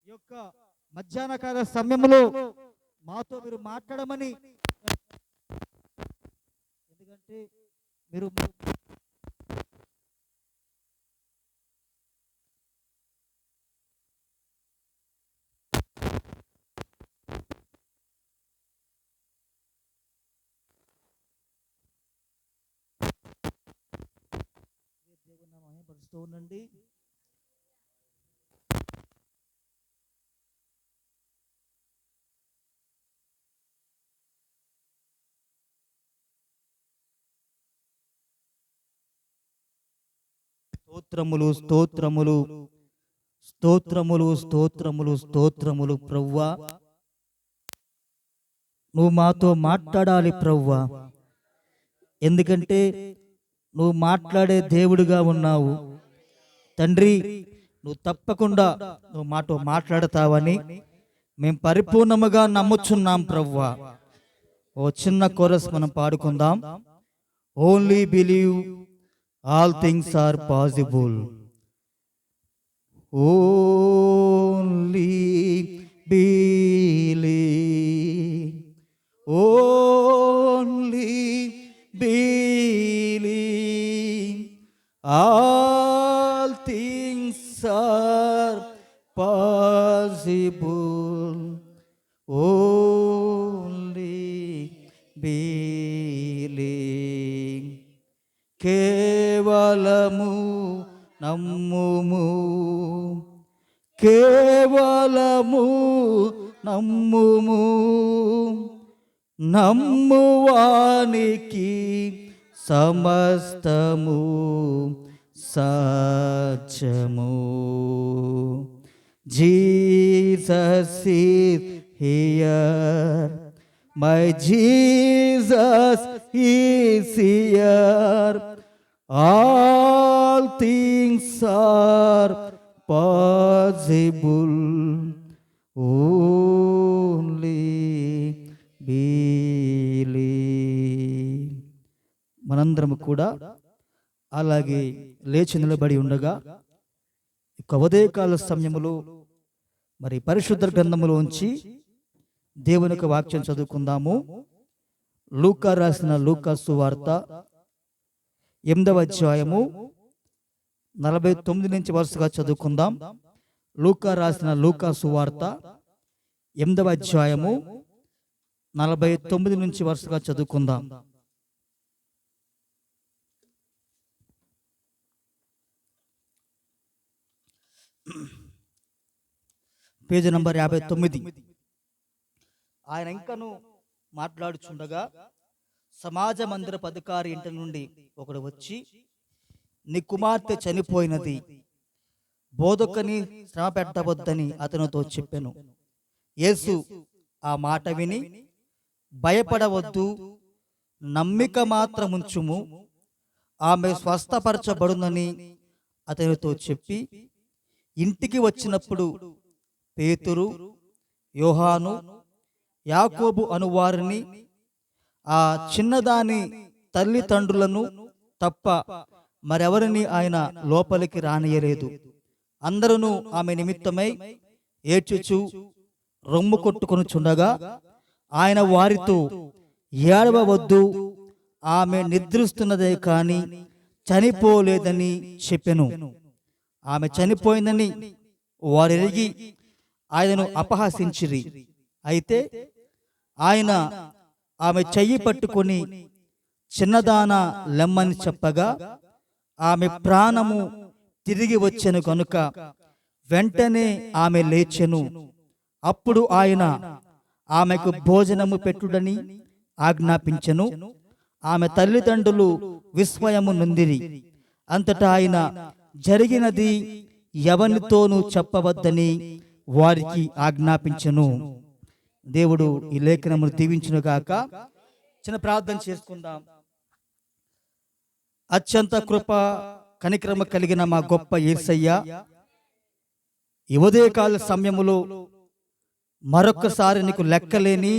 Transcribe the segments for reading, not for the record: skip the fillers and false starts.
ఈ యొక్క మధ్యాహ్న కాల సమయంలో మాతో మీరు మాట్లాడమని, ఎందుకంటే మీరు దేవుని నామమున పరుస్తూ ఉండండి. స్తోత్రములు స్తోత్రములు స్తోత్రములు స్తోత్రములు స్తోత్రములు ప్రవ్వా, నువ్వు మాతో మాట్లాడాలి ప్రవ్వా. ఎందుకంటే నువ్వు మాట్లాడే దేవుడిగా ఉన్నావు తండ్రి. నువ్వు తప్పకుండా నువ్వు మాతో మాట్లాడతావని మేము పరిపూర్ణముగా నమ్ముచున్నాం ప్రవ్వా. ఓ చిన్న కోరస్ మనం పాడుకుందాం. Only believe all things are possible. Only believe. Only believe. All things are possible. Only believe. కేవలము నమ్ముము, కేవలము నమ్ముము, నమ్మువానికి సమస్తము సాధ్యము. Jesus is here, my Jesus is here. All things are possible. Only believe. మనందరం కూడా అలాగే లేచి నిలబడి ఉండగా ఉదయకాల సమయములో మరి పరిశుద్ధ గ్రంథములోంచి దేవుని యొక్క వాక్యం చదువుకుందాము. లూకా రాసిన లూకా సువార్త 8వ అధ్యాయము 49 నుంచి వరుసగా చదువుకుందాం. లూకా రాసిన లూకా సువార్త 8వ అధ్యాయము 49 నుంచి వరుసగా చదువుకుందాం. Page number 59. ఆయన ఇంకను మాట్లాడుచుండగా సమాజ మందిరపు అధికారి ఇంటి నుండి ఒకడు వచ్చి, నీ కుమార్తె చనిపోయినది, బోధకుని శ్రమ పెట్టవద్దని అతనితో చెప్పెను. యేసు ఆ మాట విని, భయపడవద్దు, నమ్మిక మాత్రముంచుము, ఆమె స్వస్థపరచబడునని అతనితో చెప్పి ఇంటికి వచ్చినప్పుడు పేతురు, యోహాను, యాకోబు అనువారిని, ఆ చిన్నదాని తల్లిదండ్రులను తప్ప మరెవరిని ఆయన లోపలికి రానియలేదు. అందరూ ఆమె నిమిత్తమై ఏడ్చుచు రొమ్ము కొట్టుకొనుచుండగా ఆయన వారితో, ఏడవవద్దు, ఆమె నిద్రిస్తున్నదే కాని చనిపోలేదని చెప్పెను. ఆమె చనిపోయిందని వారెరిగి ఆయనను అపహసించిరి. అయితే ఆయన ఆమె చెయ్యి పట్టుకొని చిన్నదాన లెమ్మని చెప్పగా ఆమె ప్రాణము తిరిగి వచ్చెను కనుక వెంటనే ఆమె లేచెను. అప్పుడు ఆయన ఆమెకు భోజనము పెట్టుడని ఆజ్ఞాపించెను. ఆమె తల్లిదండ్రులు విస్మయము నొందిరి. అంతటా ఆయన జరిగినది ఎవరితోనూ చెప్పవద్దని వారికి ఆజ్ఞాపించెను. దేవుడు ఈ లేఖనమును దీవించును గాక. చిన్న ప్రార్థన చేసుకుందాం. అత్యంత కృప కనికరమ కలిగిన మా గొప్ప యేసయ్య, ఈ ఉదయకాల సమయములో మరొక్కసారి నీకు లెక్కలేని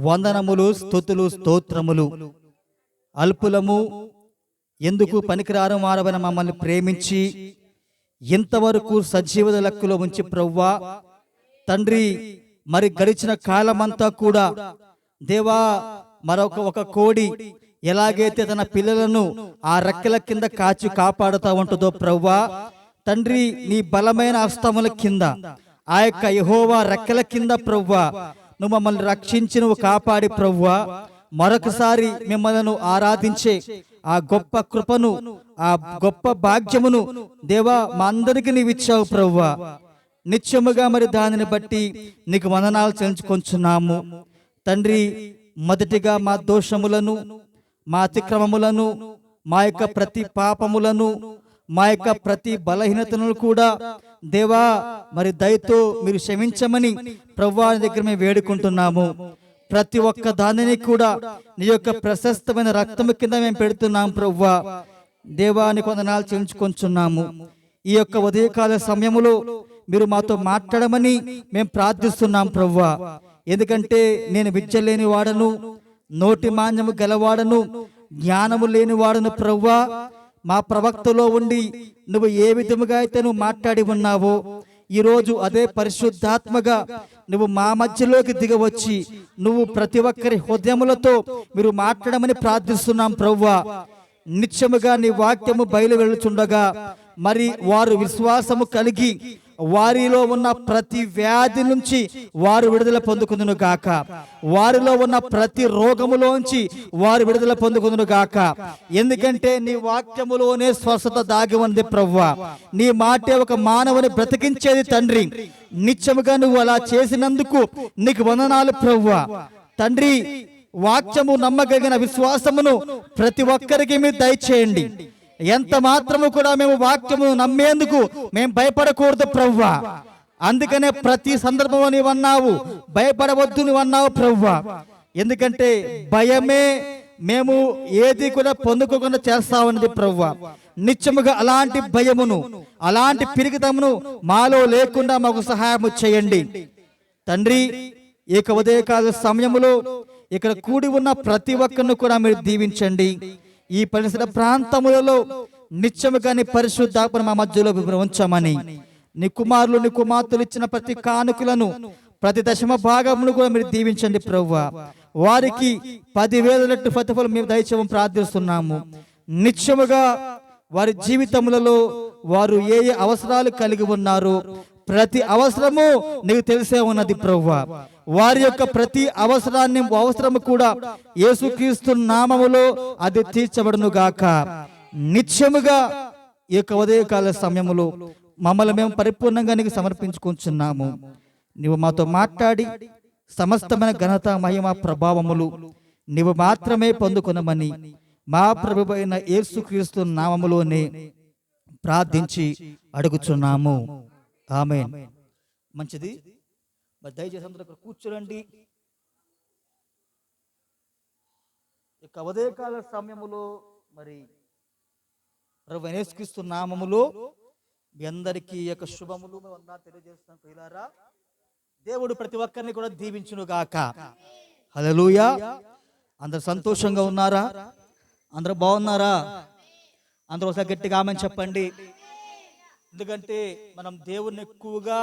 వందనములు, స్తుతులు, స్తోత్రములు. అల్పులము, ఎందుకు పనికిరారు మారవని మమ్మల్ని ప్రేమించి ఇంతవరకు సజీవత లెక్కలో ఉంచి ప్రవ్వా తండ్రి మరి గడిచిన కాలమంతా కూడా దేవా ఒక కోడి ఎలాగైతే తన పిల్లలను ఆ రెక్కల కింద కాపాడుతూ ఉంటుందో ప్రభువా, తండ్రి నీ బలమైన హస్తముల కింద ఆ యొక్క యెహోవా రెక్కల కింద ప్రభువా నువ్వు మమ్మల్ని రక్షించి నువ్వు కాపాడి ప్రభువా మరొకసారి మిమ్మల్ని ఆరాధించే ఆ గొప్ప కృపను, ఆ గొప్ప భాగ్యమును దేవా మా అందరికీ నీవు ఇచ్చావు ప్రభువా. నిత్యముగా మరి దానిని బట్టి నీకు వందనాలు చెల్లించుకొంచున్నాము తండ్రి. మొదటిగా మా దోషములను, మా అతిక్రమములను, మా యొక్క ప్రతి పాపములను, మా యొక్క ప్రతి బలహీనతను కూడా దేవా మరి దయతో మీరు క్షమించమని ప్రభువా దగ్గర మేము వేడుకుంటున్నాము. ప్రతి ఒక్క దానిని కూడా నీ యొక్క ప్రశస్తమైన రక్తము కింద మేము పెడుతున్నాం ప్రభువా. దేవానికి వందనాలు చెల్లించుకొంచున్నాము. ఈ యొక్క ఉదయకాల సమయములో మీరు మాతో మాట్లాడమని మేము ప్రార్థిస్తున్నాం ప్రభువా. ఎందుకంటే నేను విద్య లేని వాడను, నోటి మాన్యము గలవాడను, జ్ఞానము లేని వాడను ప్రభువా. మా ప్రవక్తలో ఉండి నువ్వు ఏ విధముగా అయితే నువ్వు మాట్లాడి ఉన్నావో ఈరోజు అదే పరిశుద్ధాత్మగా నువ్వు మా మధ్యలోకి దిగవచ్చి నువ్వు ప్రతి ఒక్కరి హృదయములతో మీరు మాట్లాడమని ప్రార్థిస్తున్నాం ప్రభువా. నిత్యముగా నీ వాక్యము బయలు వెళ్ళుచుండగా మరి వారు విశ్వాసము కలిగి వారిలో ఉన్న ప్రతి వ్యాధి నుంచి వారు విడుదల పొందుకుందును గాక. వారిలో ఉన్న ప్రతి రోగములోంచి వారు విడుదల పొందుకుందును గాక. ఎందుకంటే నీ వాక్యములోనే స్వస్థత దాగి ఉంది ప్రభువా. నీ మాటే ఒక మానవుని బ్రతికించేది తండ్రి. నిత్యముగా నువ్వు అలా చేసినందుకు నీకు వందనాలు ప్రభువా. తండ్రి, వాక్యము నమ్మగలిగిన విశ్వాసమును ప్రతి ఒక్కరికి మీరు దయచేయండి. ఎంత మాత్రము కూడా మేము వాక్యము నమ్మేందుకు మేము భయపడకూడదు ప్రభువా. అందుకనే ప్రతి సందర్భంలో నీవన్నావు భయపడవద్దు నీవన్నావు ప్రభువా. ఎందుకంటే భయమే మేము ఏది కూడా పొందుకోకుండా చేస్తా ఉన్నది ప్రభువా. నిత్యముగా అలాంటి భయమును, అలాంటి పిరికితమును మాలో లేకుండా మాకు సహాయం చేయండి తండ్రి. ఈ ఉదయకాల సమయములో ఇక్కడ కూడి ఉన్న ప్రతి ఒక్కరిని కూడా మీరు దీవించండి. ఈ పరిసర ప్రాంతములలో నిత్యముగా నీ పరిశుద్ధాత్మను మా మధ్యలో ఉంచమని, నీ కుమారులు నీ కుమార్తెలు ఇచ్చిన ప్రతి కానుకలను, ప్రతి దశమ భాగమును కూడా మీరు దీవించండి ప్రభువా. వారికి 10,000 రెట్లు ప్రతిఫలం మేము దయచేయమని ప్రార్థిస్తున్నాము. నిత్యముగా వారి జీవితములలో వారు ఏ ఏ అవసరాలు కలిగి ఉన్నారో ప్రతి అవసరము నీకు తెలిసే ఉన్నది ప్రభువా. వారి యొక్క ప్రతి అవసరము కూడా యేసుక్రీస్తు నామములో అది తీర్చబడును గాక. నిత్యముగా ఈ యొక్క ఉదయకాల సమయములో మమ్మల్ని మేము పరిపూర్ణంగా నీకు సమర్పించుకుంటున్నాము. నీవు మాతో మాట్లాడి సమస్తమైన ఘనత, మహిమ, ప్రభావములు నీవు మాత్రమే పొందుకొనమని మా ప్రభువైన యేసుక్రీస్తు నామములోనే ప్రార్థించి అడుగుచున్నాము. ఆమేన్. మంచిది. దయచేసి అందరూ ఇక్కడ కూర్చోండి. ఇక ఉదయకాల సమయములో మరి ప్రభువైన యేసుక్రీస్తు నామములో మీ అందరికీ యొక్క శుభములు తెలియజేస్తున్నాం ప్రియులారా. దేవుడు ప్రతి ఒక్కరిని కూడా దీవించును గాక. హల్లెలూయా. అందరు సంతోషంగా ఉన్నారా? అందరూ బాగున్నారా? అందరూ ఒకసారి గట్టిగా ఆమేన్ చెప్పండి. ఎందుకంటే మనం దేవుణ్ణి ఎక్కువగా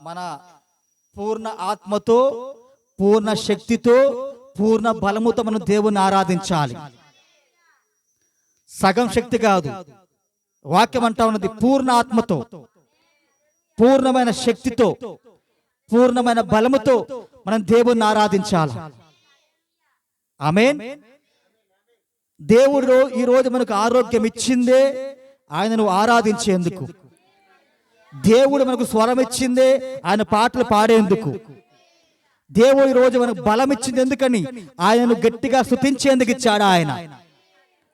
మన పూర్ణ ఆత్మతో, పూర్ణ శక్తితో, పూర్ణ బలముతో మనం దేవుణ్ణి ఆరాధించాలి. సగం శక్తి కాదు. వాక్యం అంటా ఉన్నది పూర్ణ ఆత్మతో, పూర్ణమైన శక్తితో, పూర్ణమైన బలముతో మనం దేవుణ్ణి ఆరాధించాలి. ఆమేన్. దేవుడు ఈ రోజు మనకు ఆరోగ్యం ఇచ్చిందే ఆయనను ఆరాధించేందుకు. దేవుడు మనకు స్వరం ఇచ్చిందే ఆయన పాటలు పాడేందుకు. దేవుడు ఈ రోజు మనకు బలం ఇచ్చింది ఎందుకని? ఆయనను గట్టిగా స్తుతించేందుకు ఇచ్చాడు ఆయన.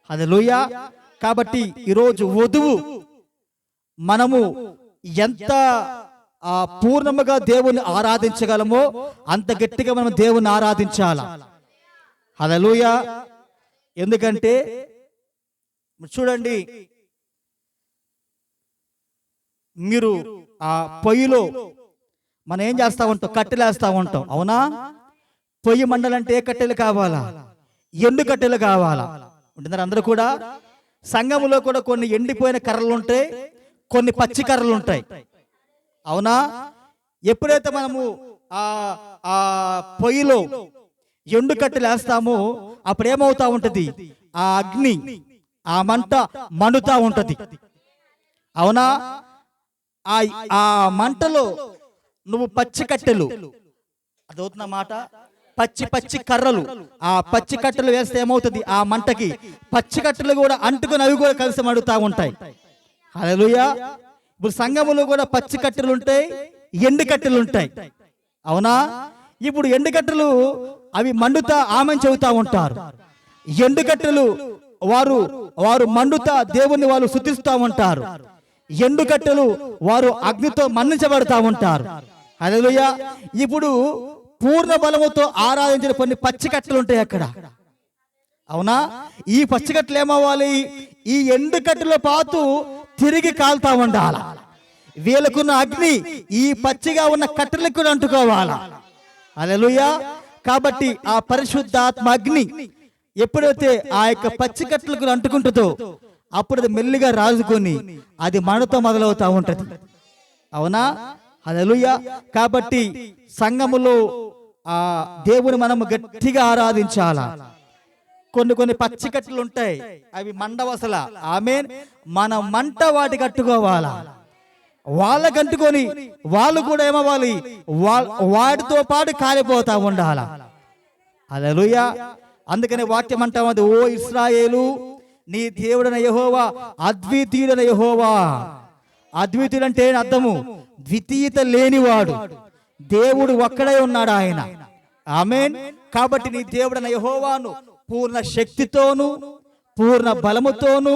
హల్లెలూయా. కాబట్టి ఈరోజు వధువు మనము ఎంత పూర్ణముగా దేవుని ఆరాధించగలమో అంత గట్టిగా మనం దేవుని ఆరాధించాలి. హల్లెలూయా. ఎందుకంటే చూడండి, మీరు ఆ పొయ్యిలో మనం ఏం చేస్తా ఉంటాం? కట్టెలు వేస్తా ఉంటాం, అవునా? పొయ్యి మండాలంటే ఏ కట్టెలు కావాలా? ఎండు కట్టెలు కావాలా? ఉంటున్నారు అందరూ కూడా. సంఘములో కూడా కొన్ని ఎండిపోయిన కర్రలు ఉంటాయి, కొన్ని పచ్చి కర్రలు ఉంటాయి, అవునా? ఎప్పుడైతే మనము ఆ ఆ పొయ్యిలో ఎండు కట్టెలు వేస్తామో అప్పుడు ఏమవుతా ఉంటది, ఆ అగ్ని ఆ మంట మండుతా ఉంటది. అవునా? ఆ ఆ మంటలో నువ్వు పచ్చి కట్టెలు, అదవుతున్న మాట, పచ్చి కర్రలు, ఆ పచ్చి కట్టెలు వేస్తే ఏమవుతుంది, ఆ మంటకి పచ్చి కట్టెలు కూడా అంటుకొని అవి కూడా కలిసి మండుతా ఉంటాయి. హల్లెలూయా. ఇప్పుడు సంఘములో కూడా పచ్చి కట్టెలు ఉంటాయి, ఎండు కట్టెలు ఉంటాయి. అవునా? ఇప్పుడు ఎండు కట్టెలు అవి మండుతా ఆమెను చెబుతా ఉంటారు. ఎండు కట్టెలు వారు వారు మండుతా దేవుణ్ణి వాళ్ళు స్తుతిస్తూ ఉంటారు. ఎండు కట్టెలు వారు అగ్నితో మన్నించబడతా ఉంటారు. హల్లెలూయా. ఇప్పుడు పూర్ణ బలముతో ఆరాధించిన కొన్ని పచ్చి కట్టెలు ఉంటాయి అక్కడ. అవునా? ఈ పచ్చి కట్టెలు ఏమవ్వాలి, ఈ ఎండు కట్టెల పాతు తిరిగి కాల్తా ఉండాల. వీళ్ళకున్న అగ్ని ఈ పచ్చిగా ఉన్న కట్టెలకు కూడా అంటుకోవాలా. హల్లెలూయా. కాబట్టి ఆ పరిశుద్ధాత్మ అగ్ని ఎప్పుడైతే ఆ యొక్క పచ్చి కట్టెలకు అంటుకుంటుందో అప్పుడు అది మెల్లిగా రాజుకొని అది మండుతో మొదలవుతా ఉంటది. అవునా? హల్లెలూయా. కాబట్టి సంఘములో ఆ దేవుని మనము గట్టిగా ఆరాధించాలా. కొన్ని పచ్చి కట్టెలు ఉంటాయి, అవి మండవసల. ఆమేన్. మన మంట వాటి కట్టుకోవాలా. వాళ్ళకి అంటుకొని వాళ్ళు కూడా ఏమవ్వాలి, వాటితో పాటు కాలిపోతా ఉండాలా. హల్లెలూయా. అందుకని వాక్యం అంటామది, ఓ ఇశ్రాయేలు, నీ దేవుడైన యెహోవా అద్వితీయుడైన యెహోవా. అద్వితీయుడు అంటే అర్థము, ద్వితీయత లేనివాడు, దేవుడు ఒక్కడే ఉన్నాడు ఆయన. ఆమేన్. కాబట్టి నీ దేవుడైన యెహోవాను పూర్ణ శక్తితోను, పూర్ణ బలముతోను,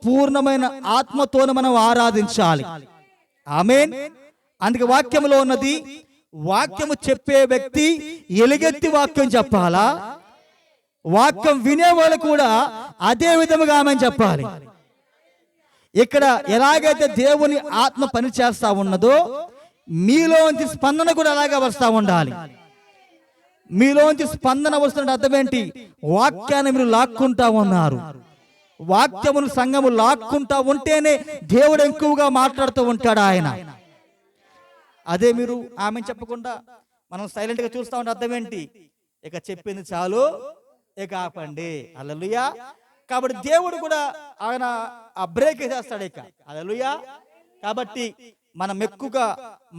పూర్ణమైన ఆత్మతోను మనం ఆరాధించాలి. ఆమేన్. అందుకే వాక్యములో ఉన్నది, వాక్యము చెప్పే వ్యక్తి ఎలుగెత్తి వాక్యం చెప్పాలా, వాక్యం వినేవాళ్ళు కూడా అదే విధముగా ఆమె చెప్పాలి. ఇక్కడ ఎలాగైతే దేవుని ఆత్మ పని చేస్తా ఉన్నదో మీలోంచి స్పందన కూడా అలాగే వస్తూ ఉండాలి. మీలోంచి స్పందన వస్తున్న అర్థం ఏంటి, వాక్యాన్ని మీరు లాక్కుంటా ఉన్నారు. వాక్యమును సంఘము లాక్కుంటా ఉంటేనే దేవుడు ఎక్కువగా మాట్లాడుతూ ఉంటాడు ఆయన. అదే మీరు ఆమె చెప్పకుండా మనం సైలెంట్ గా చూస్తా ఉంటే అర్థం ఏంటి, ఇక చెప్పింది చాలు, ఇక ఆపండి. హల్లెలూయా. కాబట్టి దేవుడు కూడా ఆయన ఆ బ్రేక్ వేసేస్తాడు ఇక. హల్లెలూయా. కాబట్టి మనం ఎక్కువగా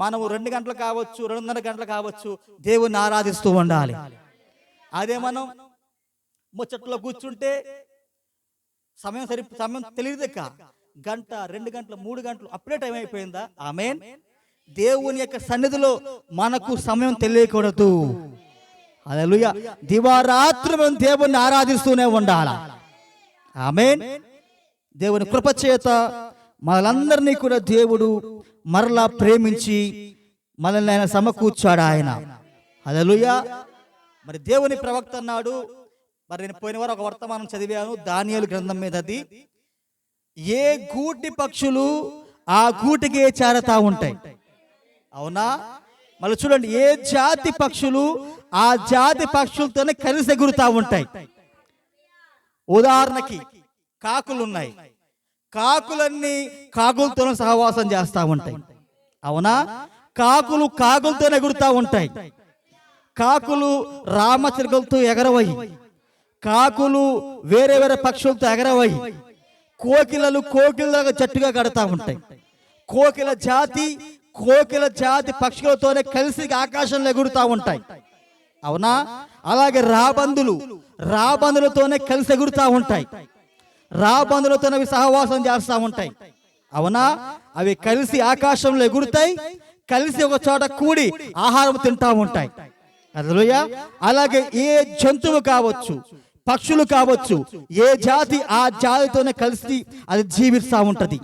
మనము 2 గంటలు కావచ్చు, 2:30 గంటలు కావచ్చు దేవుణ్ణి ఆరాధిస్తూ ఉండాలి. అదే మనం ముచ్చట్లో కూర్చుంటే సమయం తెలియదు. గంట, 2 గంటలు, 3 గంటలు అప్పుడే టైం అయిపోయిందా. ఆమేన్. దేవుని యొక్క సన్నిధిలో మనకు సమయం తెలియకూడదు. హల్లెలూయా. దివారాత్రి మనం దేవుణ్ణి ఆరాధిస్తూనే ఉండాలి. ఆమేన్. దేవుని కృప చేత మనలందరినీ కూడా దేవుడు మరలా ప్రేమించి మనల్ని ఆయన సమకూర్చాడు ఆయన. హల్లెలూయా. మరి దేవుని ప్రవక్త అన్నాడు, మరి నేను పోయిన వారు ఒక వర్తమానం చదివాను దానియేలు గ్రంథం మీద, అది ఏ గూటి పక్షులు ఆ గూటికే చేరతా ఉంటాయి. అవునా? మళ్ళీ చూడండి, ఏ జాతి పక్షులు ఆ జాతి పక్షులతోనే కలిసి ఎగురుతా ఉంటాయి. ఉదాహరణకి కాకులు ఉన్నాయి, కాకులన్నీ కాకులతోనే సహవాసం చేస్తా ఉంటాయి. అవునా? కాకులు కాకులతో ఎగురుతా ఉంటాయి. కాకులు రామచిలుకలతో ఎగరవయి, కాకులు వేరే వేరే పక్షులతో ఎగరవయి, కోకిలలు కోకిలగా జట్టుగా కడతా ఉంటాయి. కోకిల జాతి పక్షులతోనే కలిసి ఆకాశంలో ఎగురుతా ఉంటాయి. అవునా? అలాగే రాబందులతోనే కలిసి ఎగురుతా ఉంటాయి. రాబందులతోనే అవి సహవాసం చేస్తూ ఉంటాయి. అవునా? అవి కలిసి ఆకాశంలో ఎగురుతాయి, కలిసి ఒక చోట కూడి ఆహారం తింటా ఉంటాయి. హల్లెలూయా. అలాగే ఏ జంతువు కావచ్చు, పక్షులు కావచ్చు, ఏ జాతి ఆ జాతితోనే కలిసి అది జీవిస్తూ ఉంటది.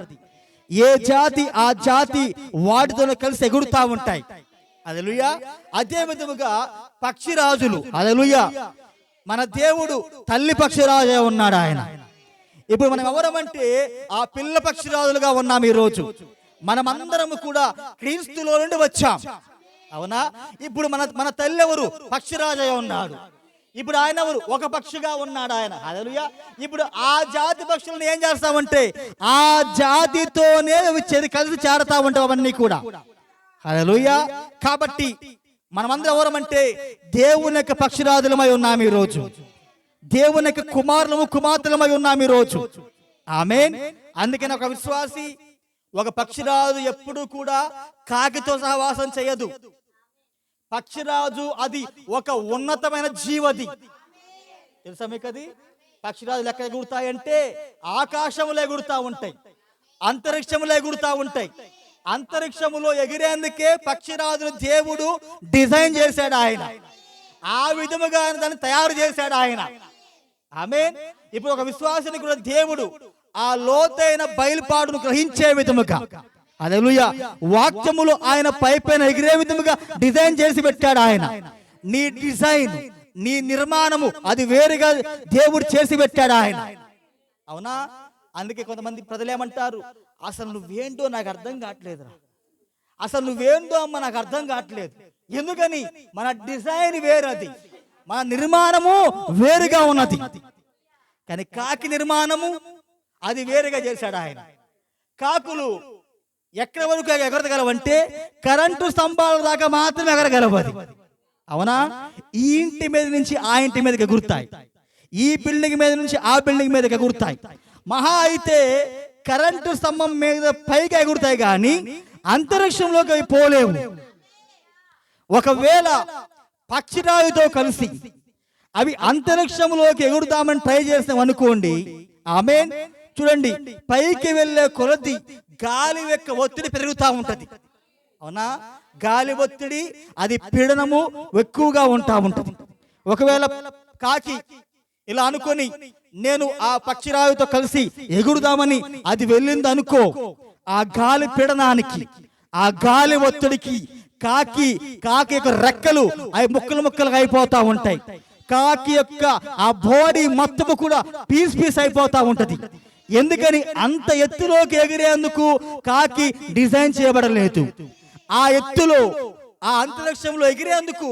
ఏ జాతి ఆ జాతి వాటితోనే కలిసి ఎగురుతా ఉంటాయి. హల్లెలూయా. అదే విధముగా పక్షిరాజులు, హల్లెలూయా, మన దేవుడు తల్లి పక్షిరాజే ఉన్నాడు ఆయన. ఇప్పుడు మనం ఎవరమంటే ఆ పిల్ల పక్షిరాజులుగా ఉన్నాం. ఈ రోజు మనమందరం కూడా క్రీస్తులో నుండి వచ్చాం. అవునా? ఇప్పుడు మన తల్లి ఎవరు? పక్షిరాజే ఉన్నాడు. ఇప్పుడు ఆయన ఎవరు? ఒక పక్షిగా ఉన్నాడు ఆయన. హల్లెలూయా. ఇప్పుడు ఆ జాతి పక్షులను ఏం చేస్తామంటే ఆ జాతితోనే కలిసి చేరతా ఉంటాం అవన్నీ కూడా. హల్లెలూయా. కాబట్టి మనమందరం ఎవరమంటే దేవుని యొక్క పక్షిరాజులమై ఉన్నాం ఈ రోజు. దేవుని యొక్క కుమారులము కుమార్తెలమై ఉన్నాం ఈ రోజు. ఆమేన్. అందుకని ఒక విశ్వాసి, ఒక పక్షిరాజు ఎప్పుడూ కూడా కాకితో సహవాసం చేయదు. పక్షిరాజు అది ఒక ఉన్నతమైన జీవది. తెలుసా మీకు? అది పక్షిరాజులు ఎక్కడ ఎగురుతాయంటే ఆకాశములో ఎగురుతా ఉంటాయి, అంతరిక్షములో ఎగురుతా ఉంటాయి. అంతరిక్షములో ఎగిరేందుకే పక్షిరాజును దేవుడు డిజైన్ చేశాడు ఆయన. ఆ విధముగా దాన్ని తయారు చేశాడు ఆయన. ఆమేన్. ఇప్పుడు ఒక విశ్వాసానికి కూడా దేవుడు ఆ లోతైన బయలుపాటును గ్రహించే విధముగా, హల్లెలూయా, వాక్యములు ఆయన పైపైన ఎగిరే విధముగా డిజైన్ చేసి పెట్టాడు ఆయన. నీ డిజైన్, నీ నిర్మాణము అది వేరుగా దేవుడు చేసి పెట్టాడు ఆయన. అవునా? అందుకే కొంతమంది ప్రజలు ఏమంటారు, అసలు నువ్వేంటో నాకు అర్థం కావట్లేదురా, అసలు నువ్వేంటో అమ్మ నాకు అర్థం కావట్లేదు. ఎందుకని? మన డిజైన్ వేరది, మన నిర్మాణము వేరుగా ఉన్నది. కానీ కాకి నిర్మాణము అది వేరుగా చేశాడు ఆయన. కాకులు ఎక్కడి వరకు ఎగరగలవంటే కరెంటు స్తంభాల దాకా మాత్రమే ఎగరగలవది. అవునా? ఈ ఇంటి మీద నుంచి ఆ ఇంటి మీదకి ఎగురుతాయి, ఈ బిల్డింగ్ మీద నుంచి ఆ బిల్డింగ్ మీదకి ఎగురుతాయి. మహా అయితే కరెంటు స్తంభం మీద పైకి ఎగురుతాయి కానీ అంతరిక్షంలోకి అవి పోలేవు. ఒకవేళ పక్షిరాజుతో కలిసి అవి అంతరిక్షంలోకి ఎగురుతామని ట్రై చేస్తాం అనుకోండి, ఆమేన్, చూడండి, పైకి వెళ్ళే కొలది గాలి యొక్క ఒత్తిడి పెరుగుతూ ఉంటది. అవునా? గాలి ఒత్తిడి అది పీడనము ఎక్కువగా ఉంటది. ఒకవేళ కాకి ఇలా అనుకొని నేను ఆ పక్షిరాజుతో కలిసి ఎగురుదామని అది వెళ్ళింది అనుకో, ఆ గాలి పీడనానికి, ఆ గాలి ఒత్తిడికి కాకి యొక్క రెక్కలు అవి ముక్కలు ముక్కలుగా అయిపోతా ఉంటాయి. కాకి యొక్క ఆ బాడీ మొత్తము కూడా పీస్ అయిపోతా ఉంటది. ఎందుకని? అంత ఎత్తులోకి ఎగిరేందుకు కాకి డిజైన్ చేయబడలేదు. ఆ ఎత్తులో, ఆ అంతరిక్షంలో ఎగిరేందుకు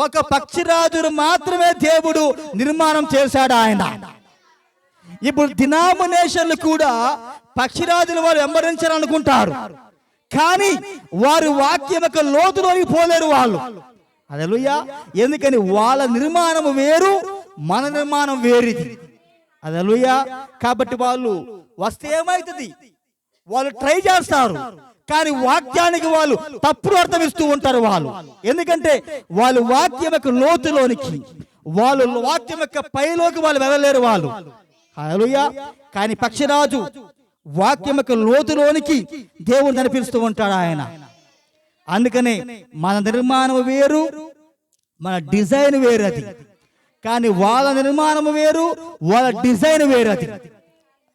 ఒక పక్షిరాజును మాత్రమే దేవుడు నిర్మాణం చేశాడు ఆయన. ఇప్పుడు డినామినేషన్లు కూడా పక్షిరాజులు వారు వెంబడించాలనుకుంటారు, కానీ వారి వాక్యం యొక్క లోతులోకి పోలేరు వాళ్ళు. హల్లెలూయా. ఎందుకని? వాళ్ళ నిర్మాణం వేరు, మన నిర్మాణం వేరిది. హల్లెలూయా. కాబట్టి వాళ్ళు వస్తే ఏమైతుంది, వాళ్ళు ట్రై చేస్తారు, కానీ వాక్యానికి వాళ్ళు తప్పుడు అర్థం ఇస్తూ ఉంటారు వాళ్ళు. ఎందుకంటే వాళ్ళు వాక్యం యొక్క లోతులోనికి, వాళ్ళు వాక్యం యొక్క పైలోకి వాళ్ళు వెళ్ళలేరు వాళ్ళు. హల్లెలూయా. కానీ పక్షిరాజు వాక్యం యొక్క లోతులోనికి దేవుడు నడిపిస్తూ ఉంటాడు ఆయన. అందుకనే మన నిర్మాణం వేరు, మన డిజైన్ వేరది. కానీ వాళ్ళ నిర్మాణం వేరు, వాళ్ళ డిజైన్ వేరది.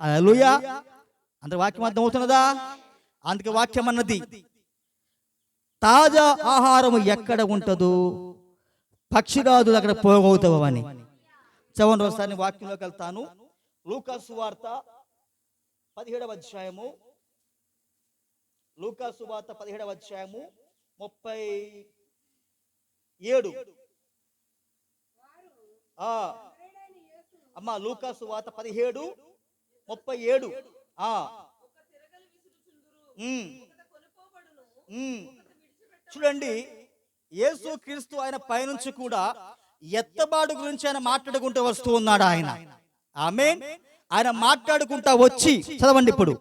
హల్లెలూయా. అంత వాక్యం అర్థం అవుతున్నదా? అందుకే వాక్యం అన్నది తాజా ఆహారం ఎక్కడ ఉంటుందో పక్షిరాజులు అక్కడ పోగవుతావని. చదవండి ఒకసారి, వాక్యంలోకి వెళ్తాను. లూకా సువార్త 17వ అధ్యాయము, లూకా సువార్త 17వ అధ్యాయము 37. అమ్మా, లూకా సువార్త 17:37. చూడండి, యేసు క్రీస్తు ఆయన పైనుంచి కూడా ఎత్తబాటు గురించి ఆయన మాట్లాడుకుంటూ వస్తూ ఉన్నాడు ఆయన. ఆమేన్. ఆయన మాట్లాడుకుంటా వచ్చి, చదవండి ఇప్పుడు.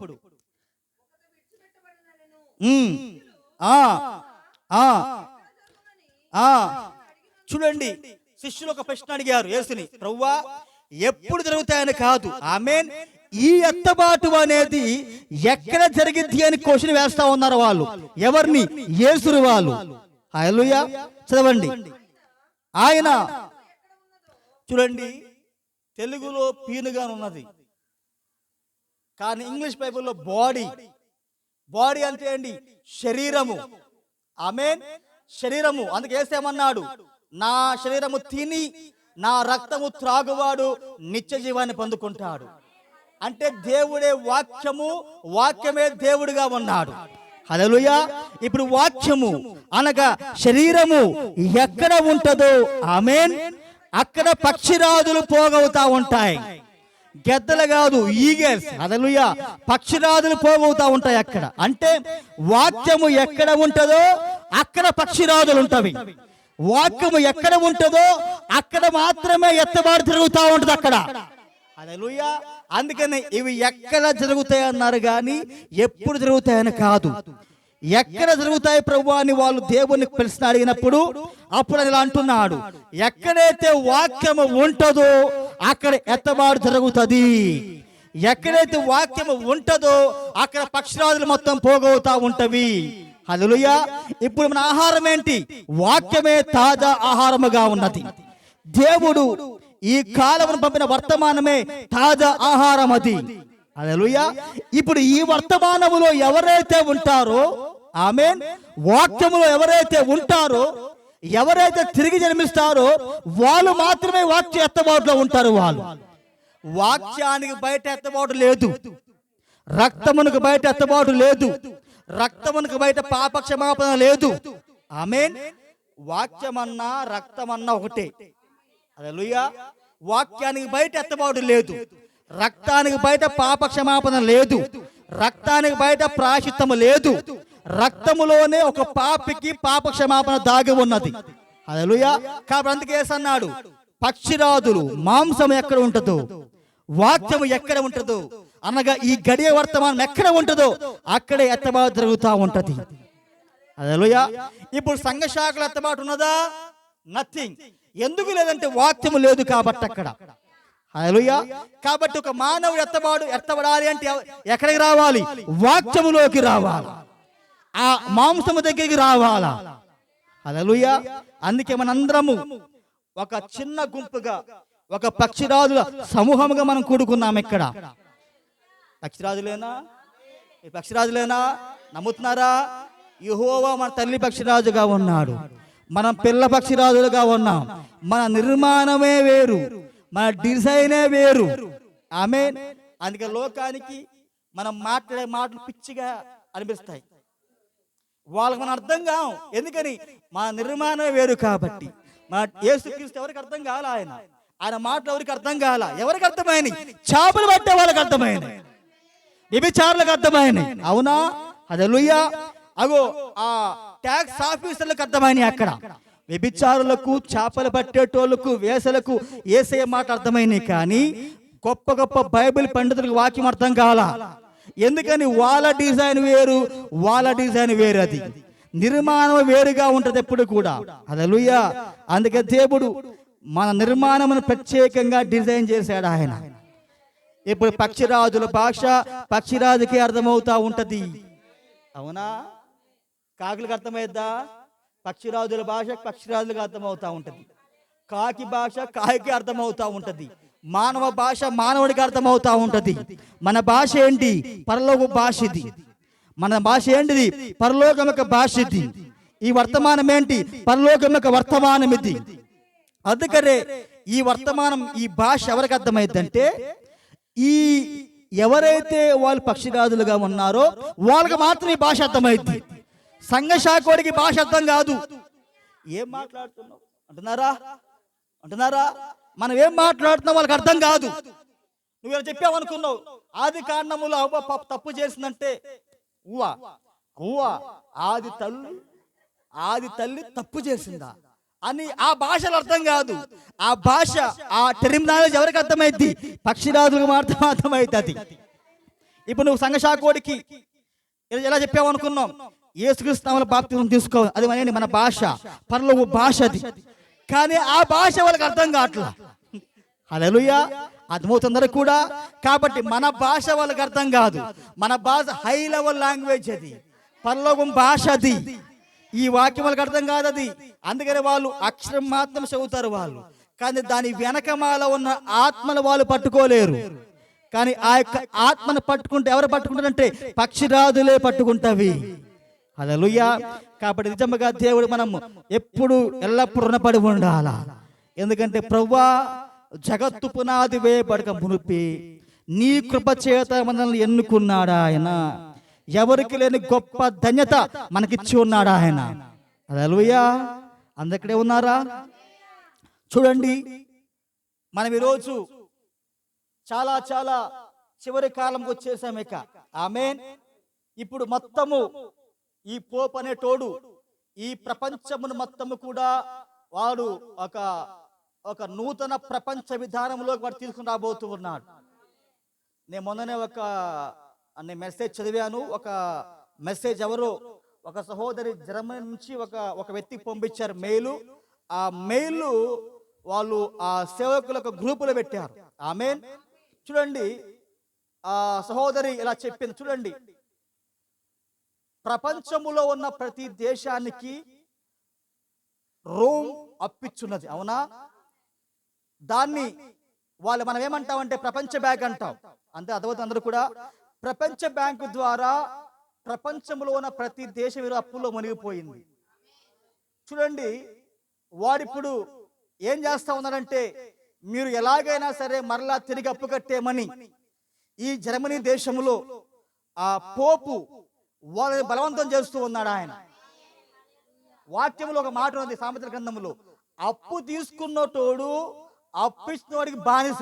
చూడండి, శిష్యులు ఒక ప్రశ్న అడిగారు యేసుని, ప్రభువా ఎప్పుడు జరుగుతాయని కాదు, ఆమేన్, ఈ ఎత్తబాటు అనేది ఎక్కడ జరిగింది అని క్వశ్చన్ వేస్తా ఉన్నారు వాళ్ళు. ఎవరిని? యేసుని వాళ్ళు. హల్లెలూయా. చదవండి. ఆయన, చూడండి, తెలుగులో పీనుగా ఉన్నది, కానీ ఇంగ్లీష్ బైబిల్లో బాడీ అంటే ఏంటి? శరీరము. ఆమేన్. శరీరము. అందుకే యేసేమన్నాడు, నా శరీరము తిని నా రక్తము త్రాగువాడు నిత్య జీవాన్ని పొందుకుంటాడు. అంటే దేవుడే వాక్యము, వాక్యమే దేవుడిగా ఉన్నాడు. హల్లెలూయా. ఇప్పుడు వాక్యము అనగా శరీరము ఎక్కడ ఉంటుందో, ఆమేన్, అక్కడ పక్షిరాజులు పోగవుతా ఉంటాయి. గెద్దలు కాదు, ఈగల్స్. హల్లెలూయా. పక్షిరాజులు పోగవుతా ఉంటాయి అక్కడ. అంటే వాక్యము ఎక్కడ ఉంటుందో అక్కడ పక్షిరాజులు ఉంటవి. వాక్యము ఎక్కడ ఉంటుందో అక్కడ మాత్రమే ఎత్తబాటు తిరుగుతూ ఉంటుంది అక్కడ. హల్లెలూయా. అందుకని ఇవి ఎక్కడ జరుగుతాయి అన్నారు కానీ ఎప్పుడు జరుగుతాయని కాదు. ఎక్కడ జరుగుతాయి ప్రభు అని వాళ్ళు దేవుని ప్రశ్న అడిగినప్పుడు అప్పుడు ఇలా అంటున్నాడు, ఎక్కడైతే వాక్యము ఉంటుందో అక్కడ ఎత్తబాటు జరుగుతుంది. ఎక్కడైతే వాక్యము ఉంటుందో అక్కడ పక్షిరాజులు మొత్తం పోగవుతా ఉంటవి. హల్లెలూయా. ఇప్పుడు మన ఆహారం ఏంటి? వాక్యమే తాజా ఆహారముగా ఉన్నది. దేవుడు ఈ కాలమును పంపిన వర్తమానమే తాజా ఆహారం అది. హల్లెలూయా. ఇప్పుడు ఈ వర్తమానములో ఎవరైతే ఉంటారో, ఆమేన్, వాక్యములో ఎవరైతే ఉంటారో, ఎవరైతే తిరిగి జన్మిస్తారో వాళ్ళు మాత్రమే వాక్య ఎత్తబాటులో ఉంటారు. వాళ్ళు వాక్యానికి బయట ఎత్తబాటు లేదు, రక్తమునకు బయట ఎత్తబాటు లేదు, రక్తమునకు బయట పాప క్షమాపణ లేదు. ఆమేన్. వాక్యమన్నా రక్తమన్నా ఒకటే. హల్లెలూయా. వాక్యానికి బయట ఎత్తబాటు లేదు, రక్తానికి బయట పాప క్షమాపణ లేదు, రక్తానికి బయట ప్రాయశ్చిత్తము లేదు. రక్తములోనే ఒక పాపికి పాప క్షమాపణ దాగి ఉన్నది. హల్లెలూయా. కాబట్టి అందుకే యేసు అన్నాడు, పక్షిరాజులు మాంసం ఎక్కడ ఉంటుందో, వాక్యము ఎక్కడ ఉంటుందో అనగా ఈ గడియ వర్తమానం ఎక్కడ ఉంటుందో అక్కడే ఎత్తబాటు జరుగుతూ ఉంటది. హల్లెలూయా. ఇప్పుడు సంఘ శాఖల ఎత్తబాటు ఉన్నదా? నథింగ్. ఎందుకు లేదంటే వాక్యము లేదు కాబట్టి అక్కడ. హల్లెలూయా. కాబట్టి ఒక మానవుడు ఎత్తబడాలి అంటే ఎక్కడికి రావాలి? వాక్యములోకి రావాలి, ఆ మాంసము దగ్గరికి రావాలా. హల్లెలూయా. అందుకే మనందరము ఒక చిన్న గుంపుగా, ఒక పక్షిరాజుల సమూహముగా మనం కూడుకున్నాం ఇక్కడ. పక్షిరాజులేనా? ఈ పక్షిరాజులేనా? నమ్ముతున్నారా? యెహోవా మన తల్లి పక్షిరాజుగా ఉన్నాడు, మనం పిల్ల పక్షిరాజులుగా ఉన్నాం. మన నిర్మాణమే వేరు, మన డిజైనే వేరు. ఆమేన్. అందుకే లోకానికి మనం మాట్లాడే మాటలు పిచ్చిగా అనిపిస్తాయి, వాళ్ళకి మనం అర్థం కావు. ఎందుకని? మన నిర్మాణమే వేరు కాబట్టి. మన యేసుక్రీస్తు ఎవరికి అర్థం కాల, ఆయన మాటలు ఎవరికి అర్థం కాల. ఎవరికి అర్థమైంది? చేపలు పట్టే వాళ్ళకి అర్థమైంది, వ్యభిచారులకు అర్థమైంది. అవునా? హల్లెలూయా. అగో ఆ ట్యాక్స్ ఆఫీసర్లకు అర్థమైనాయి అక్కడ. వ్యభిచారులకు, చేపలు పట్టేటోళ్లకు, వేసలకు యేసయ్య మాట అర్థమైనాయి. కానీ గొప్ప గొప్ప బైబిల్ పండితులకు వాక్యం అర్థం కాల. ఎందుకని? వాళ్ళ డిజైన్ వేరు, వాళ్ళ డిజైన్ వేరు. అది నిర్మాణం వేరుగా ఉంటది ఎప్పుడు కూడా. హల్లెలూయా. అందుకే దేవుడు మన నిర్మాణమును ప్రత్యేకంగా డిజైన్ చేశాడు ఆయన. ఇప్పుడు పక్షిరాజుల భాష పక్షిరాజుకి అర్థమవుతా ఉంటది. అవునా? కాకులకు అర్థమైద్దా? పక్షిరాజుల భాష పక్షిరాజులకు అర్థమవుతా ఉంటది. కాకి భాష కాకి అర్థమవుతా ఉంటది. మానవ భాష మానవుడికి అర్థమవుతా ఉంటది. మన భాష ఏంటి? పరలోక భాష ఇది. మన భాష ఏంటిది? పరలోకం యొక్క భాష ఇది. ఈ వర్తమానం ఏంటి? పరలోకం యొక్క వర్తమానం ఇది. అందుకనే ఈ వర్తమానం, ఈ భాష ఎవరికి అర్థమైందంటే, ఈ ఎవరైతే వాళ్ళు పక్షిరాజులుగా ఉన్నారో వాళ్ళకి మాత్రం ఈ భాష అర్థమైంది. సంఘ శాఖోడికి భాష అర్థం కాదు. ఏం మాట్లాడుతున్నావు అంటున్నారా? మనం ఏం మాట్లాడుతున్నాం వాళ్ళకి అర్థం కాదు. నువ్వేం చెప్పావనుకున్నావు? ఆది కాండములో అవ్వ తప్పు చేసిందంటే ఆది తల్లి తప్పు చేసిందా అని ఆ భాషలు అర్థం కాదు. ఆ భాష, ఆ టెర్మినాలజీ ఎవరికి అర్థమైంది? పక్షిరాజులకు మాత్రం అర్థమవుతుంది. ఇప్పుడు నువ్వు సంఘ శాఖోడికి ఎలా చెప్పావు అనుకున్నాం? యేసుక్రీస్తు నామములో బాప్తిసం తీసుకో, అది మన భాష, పరలోక భాష అది. కానీ ఆ భాష వాళ్ళకి అర్థం కావట్లా. హల్లెలూయా. అర్థమవుతుందరూ కూడా. కాబట్టి మన భాష వాళ్ళకి అర్థం కాదు. మన భాష హై లెవెల్ లాంగ్వేజ్ అది, పరలోకం భాష అది. ఈ వాక్యం వాళ్ళకి అర్థం కాదు అది. అందుకని వాళ్ళు అక్షరం మాత్రం చదువుతారు వాళ్ళు, కానీ దాని వెనకమాల ఉన్న ఆత్మను వాళ్ళు పట్టుకోలేరు. కానీ ఆ యొక్క ఆత్మను పట్టుకుంటే ఎవరు పట్టుకుంటారంటే పక్షిరాజులే పట్టుకుంటావి. హల్లెలూయా. కాబట్టి నిజంగా దేవుడు మనం ఎప్పుడు ఎల్లప్పుడూ రుణపడి ఉండాలా. ఎందుకంటే ప్రభువా, జగత్తు పునాది వేయబడక మునిపి నీ కృప చేత మనల్ని ఎన్నుకున్నాడా ఆయన. ఎవరికి లేని గొప్ప ధన్యత మనకిచ్చి ఉన్నాడా ఆయన. హల్లెలూయా. అందరికడే ఉన్నారా? చూడండి, మనం ఈరోజు చాలా చాలా చివరి కాలంకి వచ్చేసాం ఇక. ఆమేన్. ఇప్పుడు మొత్తము ఈ పోప్ అనేటోడు ఈ ప్రపంచమును మొత్తము కూడా వాడు ఒక ఒక నూతన ప్రపంచ విధానంలోకి వాడు తీసుకుని రాబోతూ ఉన్నాడు. నేను మొన్ననే మెసేజ్ చదివాను. ఒక మెసేజ్ ఎవరో ఒక సహోదరి జర్మనీ నుంచి ఒక వ్యక్తికి పంపించారు మెయిల్. ఆ మెయిల్ వాళ్ళు ఆ సేవకులకు గ్రూపులో పెట్టారు. ఆమేన్. చూడండి, ఆ సహోదరి ఇలా చెప్పింది. చూడండి, ప్రపంచములో ఉన్న ప్రతి దేశానికి రోమ్ అప్పిచ్చున్నది. అవునా? దాన్ని మనం ఏమంటామంటే ప్రపంచ బ్యాంక్ అంటాం. అంతే అర్థమవుతుంది అందరూ కూడా. ప్రపంచ బ్యాంకు ద్వారా ప్రపంచంలో ఉన్న ప్రతి దేశం అప్పుల్లో మునిగిపోయింది. చూడండి, వాడిప్పుడు ఏం చేస్తా ఉన్నారంటే మీరు ఎలాగైనా సరే మరలా తిరిగి అప్పు కట్టేమని ఈ జర్మనీ దేశంలో ఆ పోపు వాళ్ళని బలవంతం చేస్తూ ఉన్నాడు. ఆయన వాక్యంలో ఒక మాట ఉంది, సామెతల గ్రంథంలో, అప్పు తీసుకున్నటోడు అప్పు ఇచ్చినవాడికి బానిస.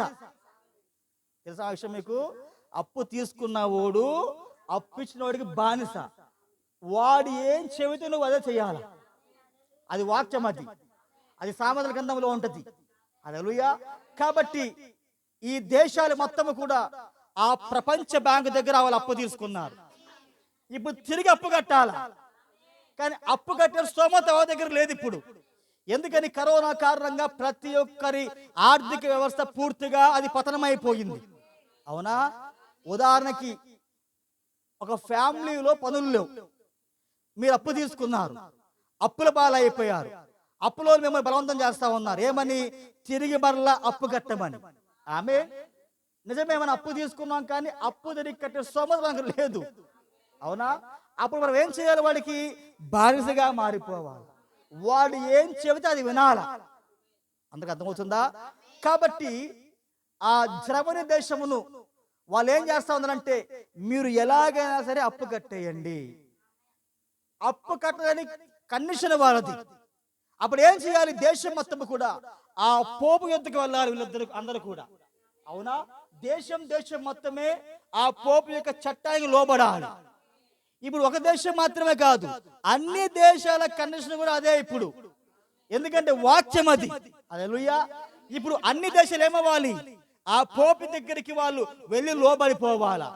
తెలుసా ఆ విషయం మీకు? అప్పు తీసుకున్నవాడు అప్పు ఇచ్చినవాడికి బానిస. వాడు ఏం చెబితే నువ్వు అదే చెయ్యాలి. అది వాక్యం, అది సామెతల గ్రంథంలో ఉంటది. హల్లెలూయా. కాబట్టి ఈ దేశాలు మొత్తం కూడా ఆ ప్రపంచ బ్యాంకు దగ్గర వాళ్ళు అప్పు తీసుకున్నారు. ఇప్పుడు తిరిగి అప్పు కట్టాల. కానీ అప్పు కట్టే స్తోమత ఎవరి దగ్గర లేదు ఇప్పుడు. ఎందుకని? కరోనా కారణంగా ప్రతి ఒక్కరి ఆర్థిక వ్యవస్థ పూర్తిగా అది పతనమైపోయింది. అవునా? ఉదాహరణకి ఒక ఫ్యామిలీలో పనులు లేవు, మీరు అప్పు తీసుకున్నారు, అప్పుల పాలైపోయారు. అప్పులో మిమ్మల్ని బలవంతం చేస్తా ఉన్నారు. ఏమని? తిరిగి మరలా అప్పు కట్టమని. ఆమె నిజమే, మనం అప్పు తీసుకున్నాం, కానీ అప్పు తిరిగి కట్టే స్తోమత మనకు లేదు. అవునా? అప్పుడు మనం ఏం చేయాలి? వాడికి బానిసగా మారిపోవాలి. వాడు ఏం చెబితే అది వినాల. అందుకు అర్థమవుతుందా? కాబట్టి ఆ జర్మనీ దేశమును వాళ్ళు ఏం చేస్తా ఉన్నారంటే మీరు ఎలాగైనా సరే అప్పు కట్టేయండి. అప్పు కట్టడానికి కండిషన్ వాళ్ళది. అప్పుడు ఏం చేయాలి? దేశం మొత్తం కూడా ఆ పోపు యుద్ధకు వెళ్ళాలి వీళ్ళిద్దరు అందరూ కూడా. అవునా? దేశం మొత్తమే ఆ పోపు యొక్క చట్టానికి లోబడాలి. ఇప్పుడు ఒక దేశం మాత్రమే కాదు, అన్ని దేశాల కండిషన్ కూడా అదే ఇప్పుడు. ఎందుకంటే వాక్యం అది. హల్లెలూయా. ఇప్పుడు అన్ని దేశాలు ఏమవ్వాలి? ఆ పోపు దగ్గరికి వాళ్ళు వెళ్ళి లోబడిపోవాలా.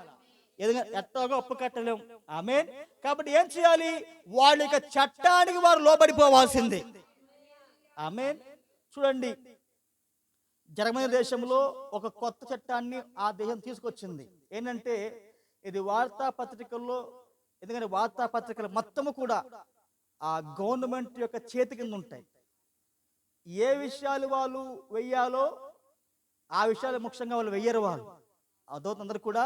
ఎందుకంటే ఎట్టగా అప్పు కట్టలేం. ఆమేన్. కాబట్టి ఏం చేయాలి? వాళ్ళ యొక్క చట్టానికి వారు లోబడిపోవాల్సిందే. ఆమేన్. చూడండి, జర్మనీ దేశంలో ఒక కొత్త చట్టాన్ని ఆ దేశం తీసుకొచ్చింది. ఏంటంటే ఇది వార్తాపత్రికల్లో, ఎందుకంటే వార్తాపత్రికలు మొత్తము కూడా ఆ గవర్నమెంట్ యొక్క చేతి కింద ఉంటాయి. ఏ విషయాలు వాళ్ళు వెయ్యాలో ఆ విషయాలు ముఖ్యంగా వాళ్ళు వెయ్యరు. వాళ్ళు అదవుతుందరూ కూడా.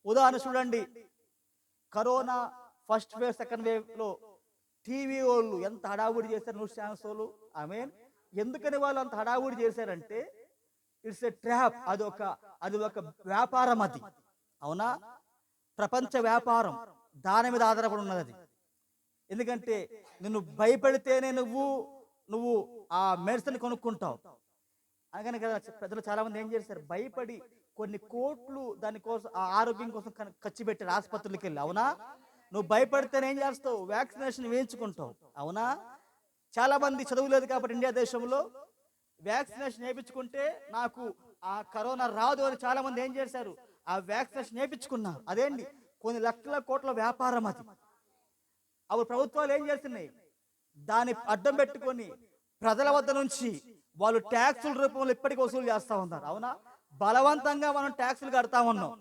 ఉదాహరణ చూడండి, corona first wave second wave లో టీవీ వాళ్ళు ఎంత హడావుడి చేశారు, న్యూస్ ఛానల్స్ వాళ్ళు. ఆమేన్. ఎందుకని వాళ్ళు అంత హడావుడి చేశారంటే ఇట్స్ ఎ ట్రాప్. అది ఒక వ్యాపారం అది. అవునా? ప్రపంచ వ్యాపారం దాని మీద ఆధారపడి ఉన్నది అది. ఎందుకంటే నిన్ను భయపెడితేనే నువ్వు ఆ మెడిసిన్ కొనుక్కుంటావు. అందుకని కదా ప్రజలు చాలా మంది ఏం చేశారు? భయపడి కొన్ని కోట్లు దానికోసం, ఆ ఆరోగ్యం కోసం ఖర్చు పెట్టారు ఆసుపత్రులకి వెళ్ళి. అవునా? నువ్వు భయపడితేనే ఏం చేస్తావు? వ్యాక్సినేషన్ వేయించుకుంటావు. అవునా? చాలా మంది చదువులేదు కాబట్టి ఇండియా దేశంలో వ్యాక్సినేషన్ వేయించుకుంటే నాకు ఆ కరోనా రాదు అని చాలా మంది ఏం చేశారు? ఆ వ్యాక్సినేషన్ వేయించుకున్నారు. అదేంటి? కొన్ని లక్షల కోట్ల వ్యాపారం అది. అప్పుడు ప్రభుత్వాలు ఏం చేస్తున్నాయి? దాన్ని అడ్డం పెట్టుకొని ప్రజల వద్ద నుంచి వాళ్ళు ట్యాక్సుల రూపంలో ఇప్పటికీ వసూలు చేస్తా ఉన్నారు. అవునా? బలవంతంగా మనం ట్యాక్సులు కడతా ఉన్నాం.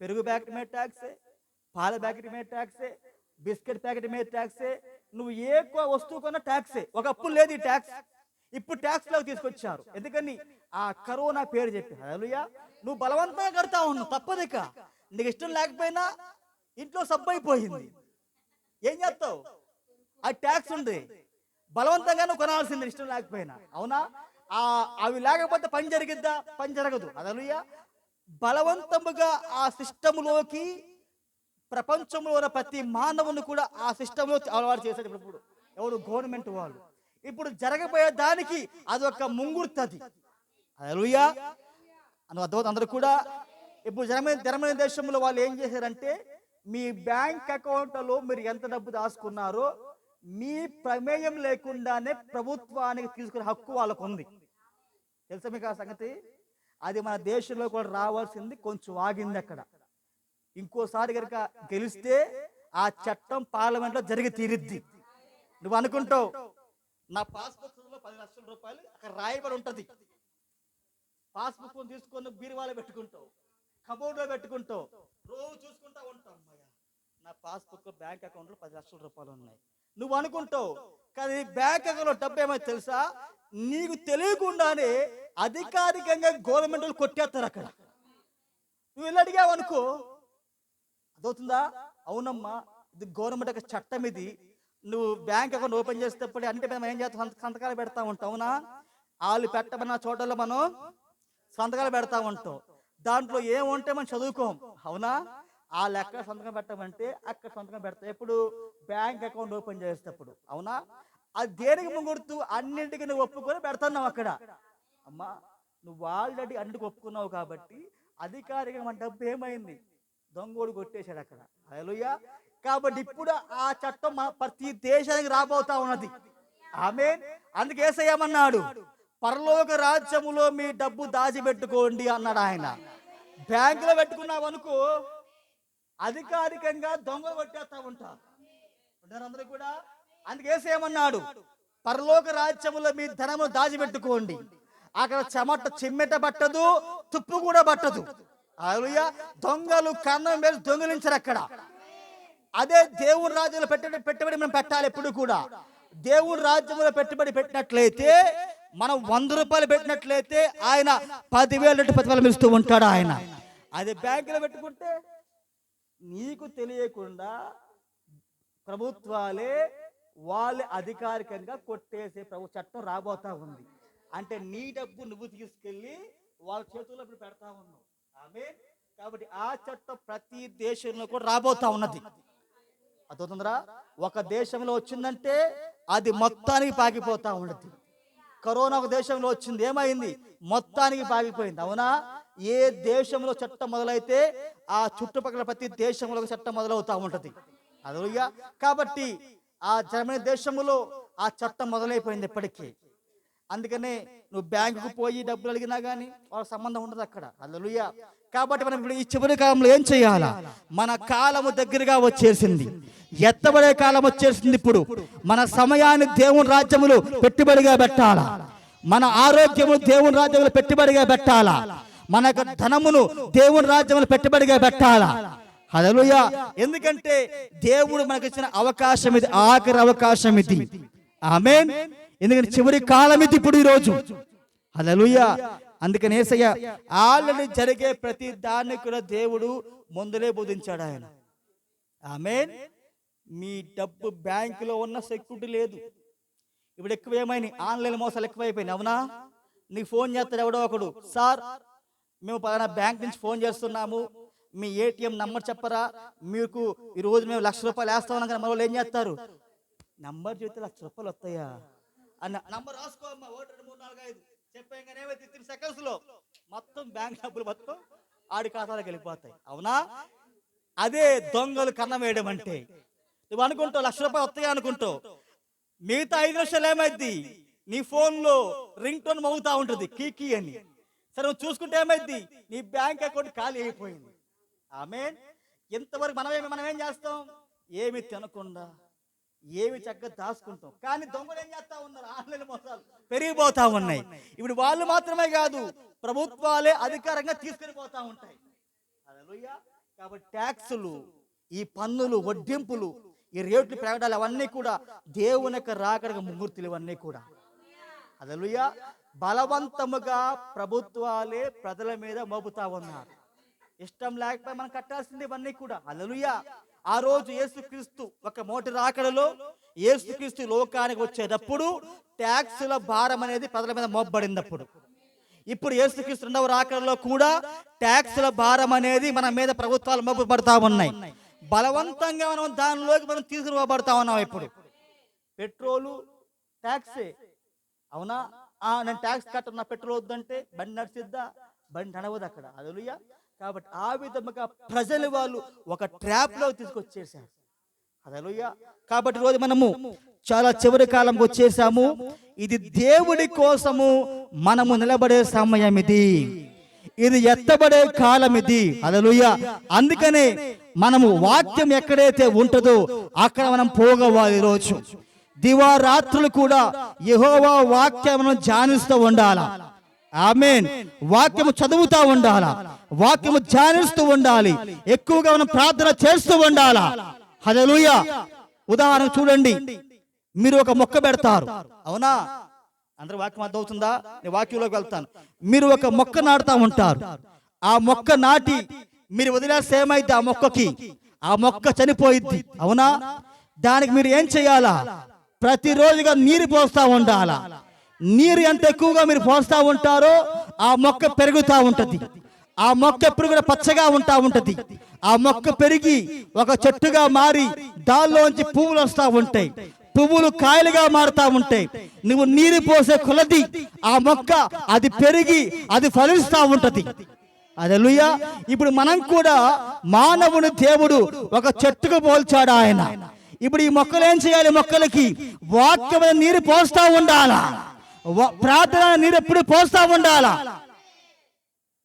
పెరుగు ప్యాకెట్ మీద ట్యాక్సే, పాల ప్యాకెట్ మీద ట్యాక్సే, బిస్కెట్ ప్యాకెట్ మీద ట్యాక్సే, నువ్వు ఏ వస్తువు కొన్నా ట్యాక్సే. ఒకప్పుడు లేదు ఈ ట్యాక్స్, ఇప్పుడు ట్యాక్స్ లాగా తీసుకొచ్చారు. ఎందుకని? ఆ కరోనా పేరు చెప్పి. హల్లెలూయా. నువ్వు బలవంతంగా కడతా ఉన్నావు, తప్పదిక. నీకు ఇష్టం లేకపోయినా ఇంట్లో సబ్బు అయిపోయింది, ఏం చేస్తావు? ఆ ట్యాక్స్ ఉంది, బలవంతంగా నువ్వు కొనాల్సింది ఇష్టం లేకపోయినా. అవునా? అవి లేకపోతే పని జరిగిద్దా? పని జరగదు. హల్లెలూయా. బలవంతముగా ఆ సిస్టంలోకి ప్రపంచంలో ఉన్న ప్రతి మానవుని కూడా ఆ సిస్టంలో అలవాటు చేశాడు ఇప్పుడు ఎవరు? గవర్నమెంట్ వాళ్ళు. ఇప్పుడు జరగబోయే దానికి అదొక ముంగుర్తది. హల్లెలూయా. అందరూ కూడా ఇప్పుడు జర్మనీ దేశంలో వాళ్ళు ఏం చేశారంటే మీ బ్యాంక్ అకౌంట్లో మీరు ఎంత డబ్బు దాచుకున్నారో మీ ప్రమేయం లేకుండానే ప్రభుత్వానికి తీసుకునే హక్కు వాళ్ళకు ఉంది. తెలుసా మీకు ఆ సంగతి? అది మన దేశంలో కూడా రావాల్సింది, కొంచెం ఆగింది అక్కడ. ఇంకోసారి కనుక గెలిస్తే ఆ చట్టం పార్లమెంట్లో జరిగి తీరిద్ది. నువ్వు అనుకుంటావు నా పాస్బుక్ లో 10 లక్షల రూపాయలు అక్కడ రాయబడి ఉంటది. పాస్బుక్ తీసుకొని బీరువాలో పెట్టుకుంటావు, కబోర్డ్లో పెట్టుకుంటావు, రోజు చూసుకుంటా ఉంటావు, నా పాస్బుక్ బ్యాంక్ అకౌంట్ లో 10 లక్షల రూపాయలు ఉన్నాయి నువ్వు అనుకుంటావు. కానీ బ్యాంక్ అకౌంట్ లో డబ్బు ఏమైతే తెలుసా? నీకు తెలియకుండానే అధికారికంగా గవర్నమెంట్ వాళ్ళు కొట్టేస్తారు అక్కడ. నువ్వు వెళ్ళి అడిగావు అనుకో, అదవుతుందా? అవునమ్మా, ఇది గవర్నమెంట్ యొక్క చట్టం, ఇది నువ్వు బ్యాంక్ అకౌంట్ ఓపెన్ చేసేటప్పుడు అంటే మనం ఏం చేస్తాం? సంతకాలు పెడతా ఉంటాం. అవునా? వాళ్ళు పెట్టమన్న చోటల్లో మనం సంతకాలు పెడతా ఉంటాం. దాంట్లో ఏముంటే మనం చదువుకోం. అవునా? ఆ లెక్క సంతకం పెట్టమంటే అక్కడ సంతకం పెడతాం. ఎప్పుడు? బ్యాంక్ అకౌంట్ ఓపెన్ చేసేటప్పుడు. అవునా? అది దేనికి ముంగుడుతూ అన్నింటికి నువ్వు ఒప్పుకొని పెడుతున్నావు అక్కడ. అమ్మా, నువ్వు ఆల్రెడీ అన్నిటికి ఒప్పుకున్నావు కాబట్టి అధికారికంగా మన డబ్బు ఏమైంది? దొంగోడు కొట్టేశాడు అక్కడ. హల్లెలూయా. కాబట్టి ఇప్పుడు ఆ చట్టం ప్రతి దేశానికి రాబోతా ఉన్నది. ఆమేన్. అందుకే యేసయ్యమన్నాడు, పరలోక రాజ్యములో మీ డబ్బు దాచిపెట్టుకోండి అన్నాడు ఆయన. బ్యాంకులో పెట్టుకున్నావు అనుకో, అధికారికంగా దొంగలు కొట్టేస్తా ఉంటారు అందరూ కూడా. అందుకే యేసయ్యమన్నాడు, పరలోక రాజ్యములో మీ ధనము దాచిపెట్టుకోండి, అక్కడ చెమట చిమ్మెట పట్టదు, తుప్పు కూడా పట్టదు. హల్లెలూయా. దొంగలు కన్నం వేసి దొంగిలించరు అక్కడ. అదే దేవుని రాజ్యంలో పెట్టుబడి మనం పెట్టాలి. ఎప్పుడు కూడా దేవుని రాజ్యంలో పెట్టుబడి పెట్టినట్లయితే, మనం 100 రూపాయలు పెట్టినట్లయితే ఆయన 10,000 రెట్లు ప్రతిఫలం ఇస్తూ ఉంటాడు ఆయన. అదే బ్యాంకులో పెట్టుకుంటే నీకు తెలియకుండా ప్రభుత్వాలే వాళ్ళే అధికారికంగా కొట్టేసే చట్టం రాబోతా ఉంది. అంటే నీ డబ్బు నువ్వు తీసుకెళ్ళి వాళ్ళ చేతుల్లో పెడతా ఉన్నావు. ఆమేన్. కాబట్టి ఆ చట్టం ప్రతి దేశంలో కూడా రాబోతా ఉన్నది. అర్థమవుతుందిరా? ఒక దేశంలో వచ్చిందంటే అది మొత్తానికి పాకిపోతా ఉన్నది. కరోనా ఒక దేశంలో వచ్చింది, ఏమైంది? మొత్తానికి పాకిపోయింది. అవునా? ఏ దేశంలో చట్టం మొదలైతే ఆ చుట్టుపక్కల ప్రతి దేశంలో చట్టం మొదలవుతా ఉంటది. హల్లెలూయా. కాబట్టి ఆ జర్మనీ దేశంలో ఆ చట్టం మొదలైపోయింది ఎప్పటికీ. అందుకనే నువ్వు బ్యాంకుకు పోయి డబ్బులు అడిగినా కానీ వాళ్ళ సంబంధం ఉండదు అక్కడ. హల్లెలూయా. కాబట్టి మనం ఇప్పుడు ఈ చివరి కాలంలో ఏం చేయాలా? మన కాలము దగ్గరగా వచ్చేసింది, ఎత్తబడే కాలం వచ్చేసింది. ఇప్పుడు మన సమయాన్ని దేవుని రాజ్యములు పెట్టుబడిగా పెట్టాలా, మన ఆరోగ్యము దేవుని రాజ్యములు పెట్టుబడిగా పెట్టాలా, మన ధనమును దేవుని రాజ్యములు పెట్టుబడిగా పెట్టాలా. హల్లెలూయా. ఎందుకంటే దేవుడు మనకి ఇచ్చిన అవకాశం ఇది, ఆఖరి అవకాశం ఇది. ఆమేన్. ఎందుకంటే చివరి కాలం ఇది ఇప్పుడు ఈ రోజు. హల్లెలూయా. అందుకని యేసయ్య ఆల్రెడీ జరిగే ప్రతి దాన్ని కూడా దేవుడు ముందులే బోధించాడు ఆయన. ఆమేన్. మీ డబ్బు బ్యాంకులో ఉన్న సెక్యూరిటీ లేదు. ఇప్పుడు ఎక్కువ ఏమైనాయి? ఆన్లైన్ మోసాలు ఎక్కువైపోయినాయి. అవునా? నీకు ఫోన్ చేస్తాడు ఎవడో ఒకడు, సార్ మేము పలానా బ్యాంక్ నుంచి ఫోన్ చేస్తున్నాము, మీ ఏటీఎం నంబర్ చెప్పరా, మీకు ఈరోజు మేము 1,00,000 రూపాయలు వేస్తామన్నా. కానీ మన వాళ్ళు ఏం చేస్తారు? నంబర్ చెప్తే 1,00,000 రూపాయలు వస్తాయా అన్న, నంబర్ రాసుకోమ్మా, 1 2 3 4 5 చెప్పాం. కానీ ఏమైతే 3 seconds లో మొత్తం బ్యాంక్ డబ్బులు మొత్తం ఆడి ఖాతాలోకి వెళ్ళిపోతాయి. అవునా? అదే దొంగలు కన్నం వేయడం అంటే. నువ్వు అనుకుంటావు 1,00,000 రూపాయలు వస్తాయి అనుకుంటావు, మిగతా 5 నిమిషాలు ఏమైద్ది? నీ ఫోన్ లో రింగ్ టోన్ మోగుతా ఉంటుంది, కీ అని. సరే నువ్వు చూసుకుంటే ఏమైద్ది? నీ బ్యాంక్ అకౌంట్ ఖాళీ అయిపోయింది. ఆమేన్. ఇంతవరకు మనం ఏం చేస్తాం? ఏమి తినకుండా ఏమి చక్కగా దాచుకుంటాం. కానీ దొంగలు ఏం చేస్తా ఉన్నారు? ఆన్లైన్ మోసాలు పెరిగిపోతా ఉన్నాయి. ఇప్పుడు వాళ్ళు మాత్రమే కాదు, ప్రభుత్వాలే అధికారంగా తీసుకొని పోతా ఉంటాయి. హల్లెలూయా. కాబట్టి ట్యాక్సులు, ఈ పన్నులు, వడ్డింపులు, ఈ రేట్లు పెరగడాలు అవన్నీ కూడా దేవుని యొక్క రాకడకు ముహూర్తులు. ఇవన్నీ కూడా హల్లెలూయా బలవంతముగా ప్రభుత్వాలే ప్రజల మీద మోపుతా ఉన్నారు. ఇష్టం లేకపోతే మనం కట్టాల్సింది ఇవన్నీ కూడా. హల్లెలూయా. ఆ రోజు యేసుక్రీస్తు ఒక మోటి రాకడలో యేసుక్రీస్తు లోకానికి వచ్చేటప్పుడు ట్యాక్సుల భారం అనేది ప్రజల మీద మోపబడినప్పుడు, ఇప్పుడు యేసుక్రీస్తు 2వ రాకడలో కూడా ట్యాక్సుల భారం అనేది మన మీద ప్రభుత్వాలు మోపబడతా ఉన్నాయి. బలవంతంగా మనం దానిలోకి మనం తీసుకుపోబడతా ఉన్నాం. ఇప్పుడు పెట్రోలు ట్యాక్సే. అవునా? నేను ట్యాక్స్ కట్టను, పెట్రోల్ వద్దంటే బండి నడిచిద్దా? బండి నడవదు అక్కడ. హల్లెలూయా. కాబట్టి ఆ విధముగా ప్రజలు వాళ్ళు ఒక ట్రాప్ లో తీసుకొచ్చేసారు. హల్లెలూయా. కాబట్టి రోజు మనము చాలా చివరి కాలంకి వచ్చేసాము. ఇది దేవుడి కోసము మనము నిలబడే సమయం, ఇది ఎత్తబడే కాలం ఇది. హల్లెలూయా. అందుకనే మనము వాక్యం ఎక్కడైతే ఉంటుందో అక్కడ మనం పోగవాలి. రోజు దివారాత్రులు కూడా యెహోవా వాక్యమును ధ్యానిస్తూ ఉండాలా. ఆమేన్. వాక్యము చదువుతూ ఉండాలా, వాక్యము ధ్యానిస్తూ ఉండాలి, ఎక్కువగా మనం ప్రార్థన చేస్తూ ఉండాలా. హల్లెలూయా. ఉదాహరణ చూడండి, మీరు ఒక మొక్క పెడతారు, అవునా? అందరూ వాక్యం అర్థమవుతుందా? నేను వాక్యంలోకి వెళ్తాను. మీరు ఒక మొక్క నాటుతా ఉంటారు. ఆ మొక్క నాటి మీరు వదిలేస్తే ఏమైంది? ఆ మొక్క చనిపోయిద్ది, అవునా? దానికి మీరు ఏం చేయాలా? ప్రతిరోజుగా నీరు పోస్తా ఉండాలా. నీరు ఎంత ఎక్కువగా మీరు పోస్తా ఉంటారో ఆ మొక్క పెరుగుతూ ఉంటది. ఆ మొక్క ఎప్పుడు కూడా పచ్చగా ఉంటా ఉంటది. ఆ మొక్క పెరిగి ఒక చెట్టుగా మారి దానిలోంచి పువ్వులు వస్తూ ఉంటాయి, పువ్వులు కాయలుగా మారుతా ఉంటాయి. నువ్వు నీరు పోసే కొలది ఆ మొక్క అది పెరిగి అది ఫలిస్తూ ఉంటది. హల్లెలూయా. ఇప్పుడు మనం కూడా మానవుని దేవుడు ఒక చెట్టుకు పోల్చాడు ఆయన. ఇప్పుడు ఈ మొక్కలు ఏం చేయాలి? మొక్కలకి వాక్యమైన నీరు పోస్తా ఉండాలా, ప్రార్థన నీరు ఎప్పుడు పోస్తా ఉండాలా.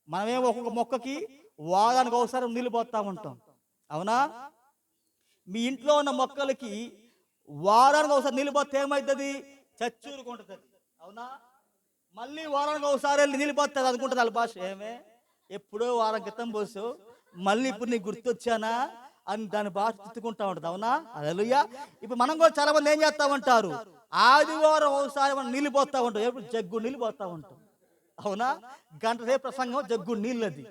మనమేమో ఒక్కొక్క మొక్కకి వారానికి ఒకసారి నీళ్ళు పోస్తా ఉంటాం, అవునా? మీ ఇంట్లో ఉన్న మొక్కలకి వారానికి ఒకసారి నీళ్ళు పోతే ఏమవుతుంది? చచ్చూరుకుంటుంది, అవునా? మళ్ళీ వారానికి ఒకసారి వెళ్ళి నీళ్ళు పోతుంది అనుకుంటుంది వాళ్ళ భాష. ఏమే ఎప్పుడో వారం క్రితం పోసు, మళ్ళీ ఇప్పుడు నీకు గుర్తొచ్చానా అని దాని భాష తిట్టుకుంటా ఉంటుంది, అవునా? హల్లెలూయా. ఇప్పుడు మనం కూడా చాలా మంది ఏం చేస్తామంటారు? ఆదివారం ఒకసారి మనం నీళ్ళు పోతా ఉంటాం, ఎప్పుడు జగ్గు నీళ్ళు పోతా ఉంటాం, అవునా? గంట సేపు ప్రసంగం జగ్గు నీళ్ళు, అది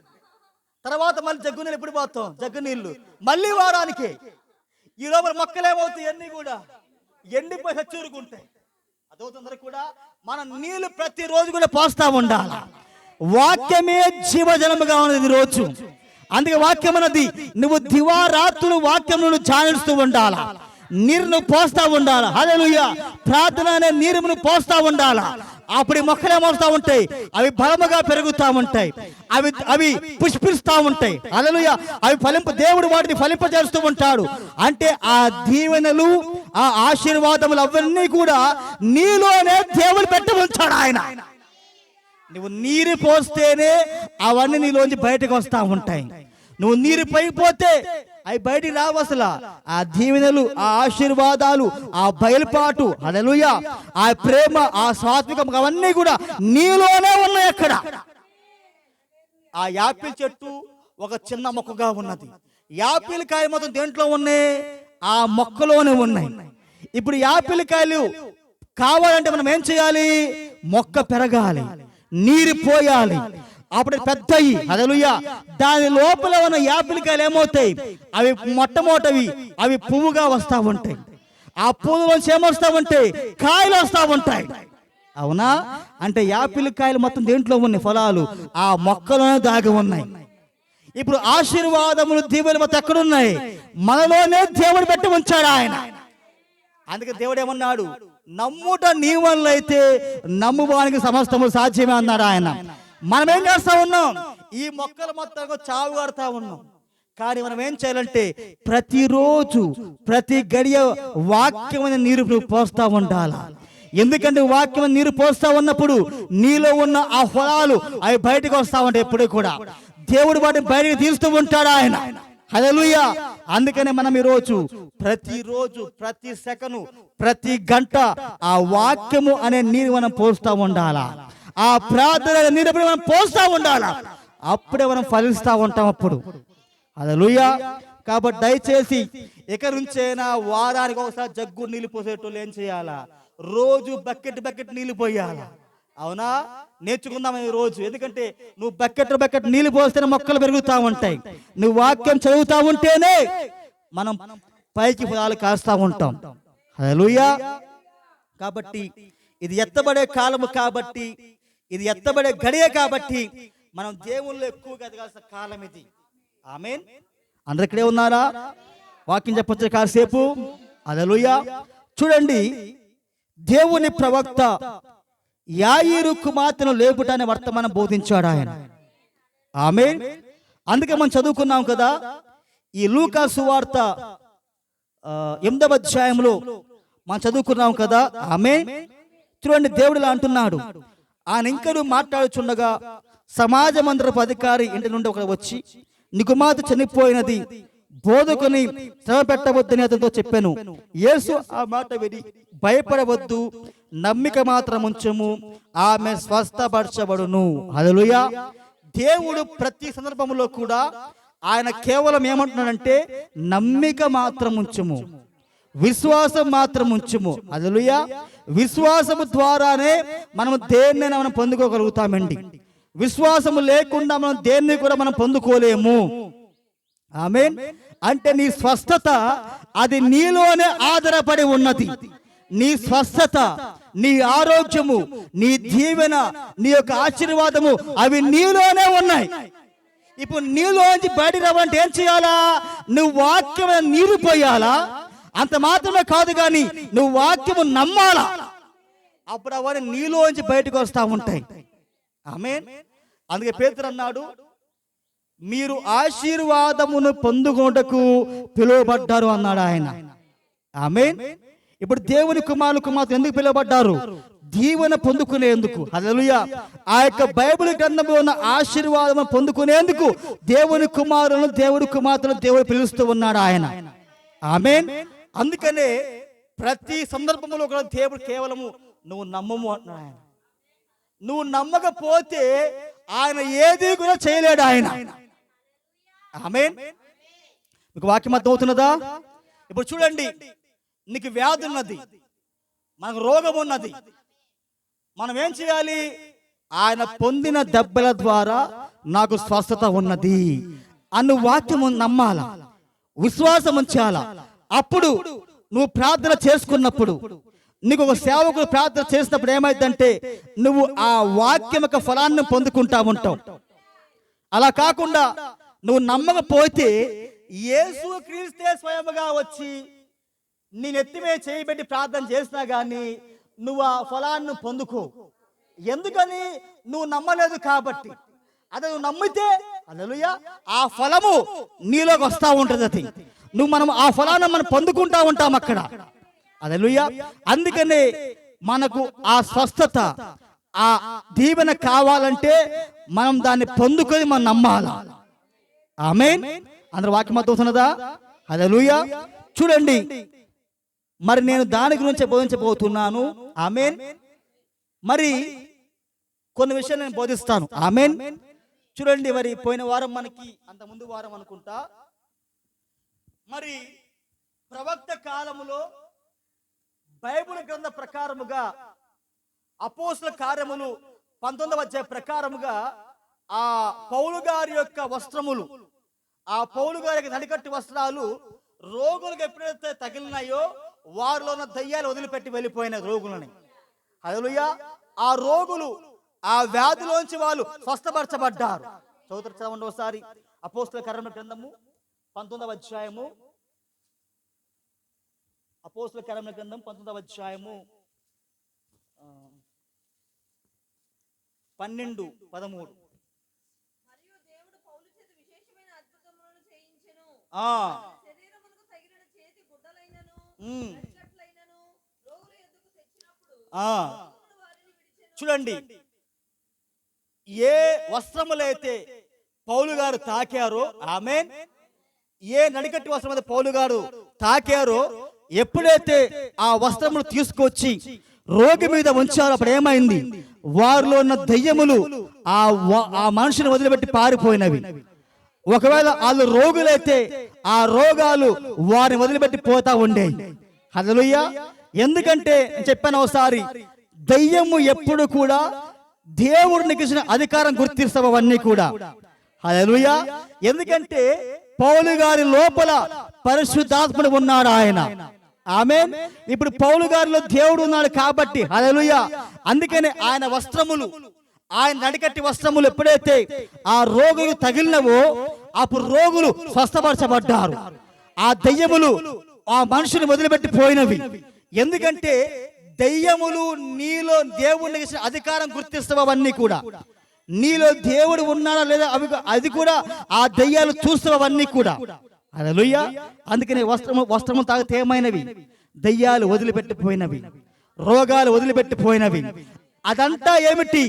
తర్వాత మళ్ళీ జగ్గు నీళ్ళు ఎప్పుడు పోతాం? జగ్గు నీళ్ళు మళ్ళీ వారానికి. ఈ లోపల మొక్కలు ఏమవుతాయి? అన్నీ కూడా ఎండిపోయి చచ్చూరుకుంటాయి. అదవుతుందరికి కూడా మనం నీళ్లు ప్రతిరోజు కూడా పోస్తా ఉండాలి. వాక్యమే జీవజలముగా ఉన్నది రోజు. అందుకే వాక్యం అన్నది నువ్వు దివారాత్రులు వాక్యమును ధ్యానిస్తూ ఉండాలా, నీరును పోస్తా ఉండాలా. హల్లెలూయా. ప్రార్థన అనే నీరును పోస్తా ఉండాలా. అప్పుడు మొక్కలు ఏమవుతా ఉంటాయి? అవి బలముగా పెరుగుతూ ఉంటాయి, అవి పుష్పిస్తూ ఉంటాయి. హల్లెలూయా. అవి దేవుడు వాటిని ఫలింపజేస్తూ ఉంటాడు. అంటే ఆ దీవెనలు, ఆ ఆశీర్వాదములు అవన్నీ కూడా నీలోనే దేవుడు పెట్టి ఉంచాడు ఆయన. నువ్వు నీరు పోస్తేనే అవన్నీ నీలోంచి బయటకు వస్తూ ఉంటాయి. నువ్వు నీరు పైపోతే అవి బయటికి రావు అసలు. ఆ దీవెనలు, ఆ ఆశీర్వాదాలు, ఆ బయలుపాటు, హల్లెలూయా, ఆ ప్రేమ, ఆ సాత్వికం అవన్నీ కూడా నీలోనే ఉన్నాయి. అక్కడ ఆ యాపిల్ చెట్టు ఒక చిన్న మొక్కగా ఉన్నది. యాపిల్ కాయ మొత్తం దేంట్లో ఉన్నాయి? ఆ మొక్కలోనే ఉన్నాయి. ఇప్పుడు యాపిల్ కాయలు కావాలంటే మనం ఏం చేయాలి? మొక్క పెరగాలి, నీరు పోయాలి, అప్పుడు పెద్దయి. హల్లెలూయా. దాని లోపల ఉన్న యాపిల్ కాయలు ఏమవుతాయి? అవి మొట్టమొదటివి అవి పువ్వుగా వస్తూ ఉంటాయి. ఆ పువ్వు నుంచి ఏమొస్తా ఉంటాయి? కాయలు వస్తూ ఉంటాయి, అవునా? అంటే యాపిల్ కాయలు మొత్తం దేంట్లో ఉన్నాయి? ఫలాలు ఆ మొక్కలోనే దాగి ఉన్నాయి. ఇప్పుడు ఆశీర్వాదములు, దీవెనలు మొత్తం ఎక్కడున్నాయి? మనలోనే దేవుడు పెట్టి ఉంచాడు ఆయన. అందుకే దేవుడు ఏమన్నాడు? నమ్ముట నీ వల్ల అయితే నమ్మువానికి సమస్తము సాధ్యమే అన్నాడు ఆయన. మనం ఏం చేస్తా ఉన్నాం? ఈ మొక్కలు మొత్తం చావు కడతా ఉన్నాం. కానీ మనం ఏం చేయాలంటే ప్రతిరోజు ప్రతి గడియ వాక్యమైన నీరు పోస్తా ఉండాలా. ఎందుకంటే వాక్యం నీరు పోస్తా ఉన్నప్పుడు నీలో ఉన్న ఆ ఫలాలు అవి బయటకు వస్తా ఉంటాయి. ఎప్పుడు కూడా దేవుడు వాటిని బయటకు తీస్తూ ఉంటాడు ఆయన. హల్లెలూయా. అందుకనే మనం ఈరోజు ప్రతిరోజు ప్రతి సెకను ప్రతి గంట ఆ వాక్యము అనే నీరు మనం పోస్తా ఉండాలా. ఆ ప్రార్థన నీరు మనం పోస్తా ఉండాలా. అప్పుడే మనం ఫలిస్తూ ఉంటాం అప్పుడు. హల్లెలూయా. కాబట్టి దయచేసి ఇక నుంచైనా వారానికి ఒకసారి జగ్గు నీళ్ళు పోసేటోళ్ళు ఏం చేయాలా? రోజు బకెట్ నీళ్ళు పోయాలా, అవునా? నేర్చుకుందాం ఈ రోజు. ఎందుకంటే నువ్వు బకెట్ నీళ్ళు పోస్తేనే మొక్కలు పెరుగుతూ ఉంటాయి. నువ్వు వాక్యం చదువుతా ఉంటేనే మనం పైకి ఫలాలు కాస్తా ఉంటాం. హల్లెలూయా. కాబట్టి ఇది ఎత్తబడే కాలము, కాబట్టి ఇది ఎత్తబడే గడియ, కాబట్టి మనం దేవుళ్ళు ఎక్కువగా ఎదగాల్సిన కాలం ఇది. ఆమేన్. అందరూ ఇక్కడే ఉన్నారా? వాక్యం చెప్పొచ్చు కాసేపు. హల్లెలూయా. చూడండి, దేవుని ప్రవక్త యాయీరు కుమార్తెను లేపుటాన్ని వర్తమానం బోధించాడు ఆయన. ఆమేన్. అందుకే మనం చదువుకున్నాం కదా, ఈ లూకా సువార్త 8వ అధ్యాయంలో మనం చదువుకున్నాం కదా. ఆమేన్. చూడండి, దేవుడు ఇలా అంటున్నాడు. ఆయన ఇంకను మాట్లాడుచుండగా సమాజ మందిరపు అధికారి ఇంటి నుండి ఒకడు వచ్చి, నీ కుమార్తె చనిపోయినది, బోధకుని శ్రమ పెట్టవద్దని అతనితో చెప్పాను. యేసు ఆ మాట విని, భయపడవద్దు, నమ్మిక మాత్రం ఉంచము, ఆమె స్వస్థపరచబడును. హల్లెలూయా. దేవుడు ప్రతి సందర్భంలో కూడా ఆయన కేవలం ఏమంటున్నాడంటే, నమ్మిక మాత్రం ఉంచము, విశ్వాసం మాత్రం ఉంచము. హల్లెలూయా. విశ్వాసము ద్వారానే మనం దేన్నైనా మనం పొందుకోగలుగుతామండి. విశ్వాసము లేకుండా మనం దేన్ని కూడా మనం పొందుకోలేము. ఆమేన్. అంటే నీ స్వస్థత అది నీలోనే ఆధారపడి ఉన్నది. నీ స్వస్థత, నీ ఆరోగ్యము, నీ దీవెన, నీ యొక్క ఆశీర్వాదము అవి నీలోనే ఉన్నాయి. ఇప్పుడు నీలోంచి బయట రావాలంటే ఏం చేయాలా? నువ్వు వాక్యం నీరు పోయాలా? అంత మాత్రమే కాదు, కానీ నువ్వు వాక్యము నమ్మాలా. అప్పుడు అవన్నీ నీలోంచి బయటకు వస్తూ ఉంటాయి. ఆమేన్. అందుకే పేతురు అన్నాడు, మీరు ఆశీర్వాదమును పొందుకొనుటకు పిలువబడ్డారు అన్నాడు ఆయన. ఆమేన్. ఇప్పుడు దేవుని కుమార్తె ఎందుకు పిలువబడ్డారు? దీవెన పొందుకునేందుకు. హల్లెలూయా. ఆ యొక్క బైబిల్ గ్రంథంలో ఉన్న ఆశీర్వాదం పొందుకునేందుకు దేవుని కుమారులను, దేవుని కుమార్తెలను దేవుడు పిలుస్తూ ఉన్నాడు ఆయన. ఆమేన్. అందుకనే ప్రతి సందర్భంలో కూడా దేవుడు కేవలము నువ్వు నమ్మము అంటున్నాడు ఆయన. నువ్వు నమ్మకపోతే ఆయన ఏది కూడా చేయలేడు ఆయన. ఆమేన్. మీకు వాక్యం అర్థం అవుతున్నదా? ఇప్పుడు చూడండి, నీకు వ్యాధి ఉన్నది, మనకు రోగం ఉన్నది. మనం ఏం చేయాలి? ఆయన పొందిన దెబ్బల ద్వారా నాకు స్వస్థత ఉన్నది అను వాక్యము నమ్మాల, విశ్వాసం ఉంచాల. అప్పుడు నువ్వు ప్రార్థన చేసుకున్నప్పుడు, నీకు ఒక సేవకుడు ప్రార్థన చేసినప్పుడు ఏమైందంటే, నువ్వు ఆ వాక్యం యొక్క ఫలాన్ని పొందుకుంటా ఉంటావు. అలా కాకుండా నువ్వు నమ్మకపోతే యేసు క్రీస్తే స్వయముగా వచ్చి నీ నెత్తిమే చేయబెట్టి ప్రార్థన చేసినా గానీ నువ్వు ఆ ఫలాన్ని పొందుకో. ఎందుకని? నువ్వు నమ్మలేదు కాబట్టి. అదే నువ్వు నమ్మితే హల్లెలూయా ఆ ఫలము నీలోకి వస్తూ ఉంటుంది. అది మనం ఆ ఫలాన్ని మనం పొందుకుంటా ఉంటాం అక్కడ. హల్లెలూయా. అందుకనే మనకు ఆ స్వస్థత, ఆ దీవెన కావాలంటే మనం దాన్ని పొందుకొని మనం నమ్మాలి. ఆమేన్. అందరూ వాక్యం అర్థమవుతున్నదా? హల్లెలూయా. చూడండి, మరి నేను దాని గురించి బోధించబోతున్నాను. ఆమేన్. మరి కొన్ని విషయాలు నేను బోధిస్తాను. ఆమేన్. చూడండి, మరి పోయిన వారం మనకి అంత ముందు వారం అనుకుంటా, మరి ప్రవక్త కాలములో బైబిల్ గ్రంథ ప్రకారముగా అపోస్తల కార్యములు 19వ అధ్యాయ ప్రకారముగా ఆ పౌలు గారి యొక్క వస్త్రములు, ఆ పౌలు గారి యొక్క నడికట్టు వస్త్రాలు రోగులకు ఎప్పుడైతే తగిలినాయో వారిలో ఉన్న దయ్యాలు వదిలిపెట్టి వెళ్ళిపోయిన రోగులని. హల్లెలూయా. ఆ రోగులు ఆ వ్యాధిలోంచి వాళ్ళు స్వస్థపరచబడ్డారు. చదువుతారు ఒకసారి అపోస్తల కార్యముల గ్రంథము 19వ అధ్యాయము. అపోస్తల కార్యముల గ్రంథం 19వ అధ్యాయము 12-13. చూడండి, ఏ వస్త్రములైతే పౌలు గారు తాకారో, ఆమేన్, ఏ నడికట్టి వస్త్రం అయితే పౌలు గారు తాకారో, ఎప్పుడైతే ఆ వస్త్రములు తీసుకొచ్చి రోగి మీద ఉంచారో అప్పుడు ఏమైంది? వారిలో ఉన్న దయ్యములు ఆ మనిషిని వదిలిపెట్టి పారిపోయినవి. ఒకవేళ వాళ్ళు రోగులైతే ఆ రోగాలు వారిని వదిలిపెట్టి పోతా ఉండేవి. హల్లెలూయా. ఎందుకంటే చెప్పాను ఒకసారి, దయ్యము ఎప్పుడు కూడా దేవుడికి ఇచ్చిన అధికారం గుర్తిస్తావు అవన్నీ కూడా. హల్లెలూయా. ఎందుకంటే పౌలు గారి లోపల పరిశుద్ధాత్ముడు ఉన్నాడు ఆయన. ఆమేన్. ఇప్పుడు పౌలు గారిలో దేవుడు ఉన్నాడు కాబట్టి హల్లెలూయా. అందుకనే ఆయన వస్త్రములు, ఆయన నడికట్టి వస్త్రములు ఎప్పుడైతే ఆ రోగులు తగిలినవో అప్పుడు రోగులు స్వస్థపరచబడ్డారు. ఆ దయ్యములు ఆ మనుషుని వదిలిపెట్టి పోయినవి. ఎందుకంటే దయ్యములు నీలో దేవుడికి ఇచ్చిన అధికారం గుర్తిస్తావు అవన్నీ కూడా. నీలో దేవుడు ఉన్నాడా లేదా అది కూడా ఆ దయ్యాలు చూస్తావు అవన్నీ కూడా. హల్లెలూయా. అందుకనే వస్త్రము తాగితే ఏమైనవి? దయ్యాలు వదిలిపెట్టిపోయినవి, రోగాలు వదిలిపెట్టిపోయినవి. అదంతా ఏమిటి?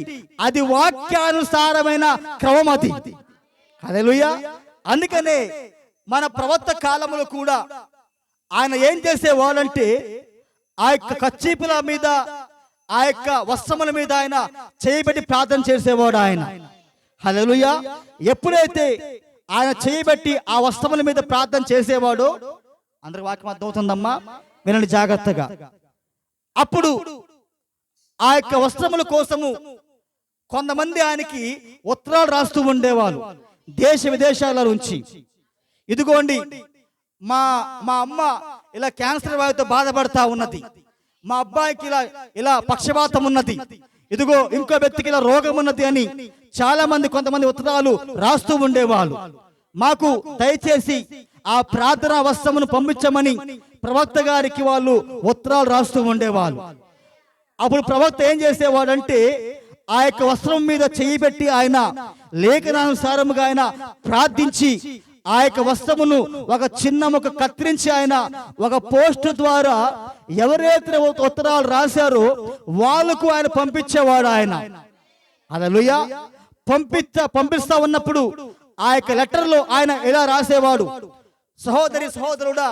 అది వాక్యానుసారమైన క్రమం. అది హల్లెలూయా. అందుకనే మన ప్రవక్త కాలంలో కూడా ఆయన ఏం చేసేవాడంటే ఆ యొక్క కచ్చీపుల మీద, ఆ యొక్క వస్త్రముల మీద ఆయన చేయబెట్టి ప్రార్థన చేసేవాడు ఆయన. హల్లెలూయా. ఎప్పుడైతే ఆయన చేయబెట్టి ఆ వస్త్రముల మీద ప్రార్థన చేసేవాడో, అందరికి వాక్యం అర్థమవుతుందమ్మా, వినండి జాగ్రత్తగా. అప్పుడు ఆ యొక్క వస్త్రముల కోసము కొంతమంది ఆయనకి ఉత్తరాలు రాస్తూ ఉండేవాళ్ళు దేశ విదేశాల నుంచి. ఇదిగోండి మా అమ్మ ఇలా క్యాన్సర్ వ్యాధితో బాధపడతా ఉన్నది, మా అబ్బాయికి ఇలా పక్షపాతం ఉన్నది, ఇదిగో ఇంకో వ్యక్తికి ఇలా రోగం ఉన్నది అని చాలా మంది కొంతమంది ఉత్తరాలు రాస్తూ ఉండేవాళ్ళు. మాకు దయచేసి ఆ ప్రార్థనా వస్త్రమును పంపించమని ప్రవక్త గారికి వాళ్ళు ఉత్తరాలు రాస్తూ ఉండేవాళ్ళు. అప్పుడు ప్రవక్త ఏం చేసేవాడంటే ఆ యొక్క వస్త్రం మీద చెయ్యి పెట్టి ఆయన లేఖనానుసారముగా ఆయన ప్రార్థించి ఆ యొక్క వస్త్రమును ఒక చిన్న ముక్క కత్తిరించి ఆయన ఒక పోస్ట్ ద్వారా ఎవరైతే ఉత్తరాలు రాశారో వాళ్ళకు ఆయన పంపించేవాడు ఆయన. హల్లెలూయా. పంపిస్తా ఉన్నప్పుడు ఆ యొక్క లెటర్లో ఆయన ఇలా రాసేవాడు, సహోదరి సహోదరుడా,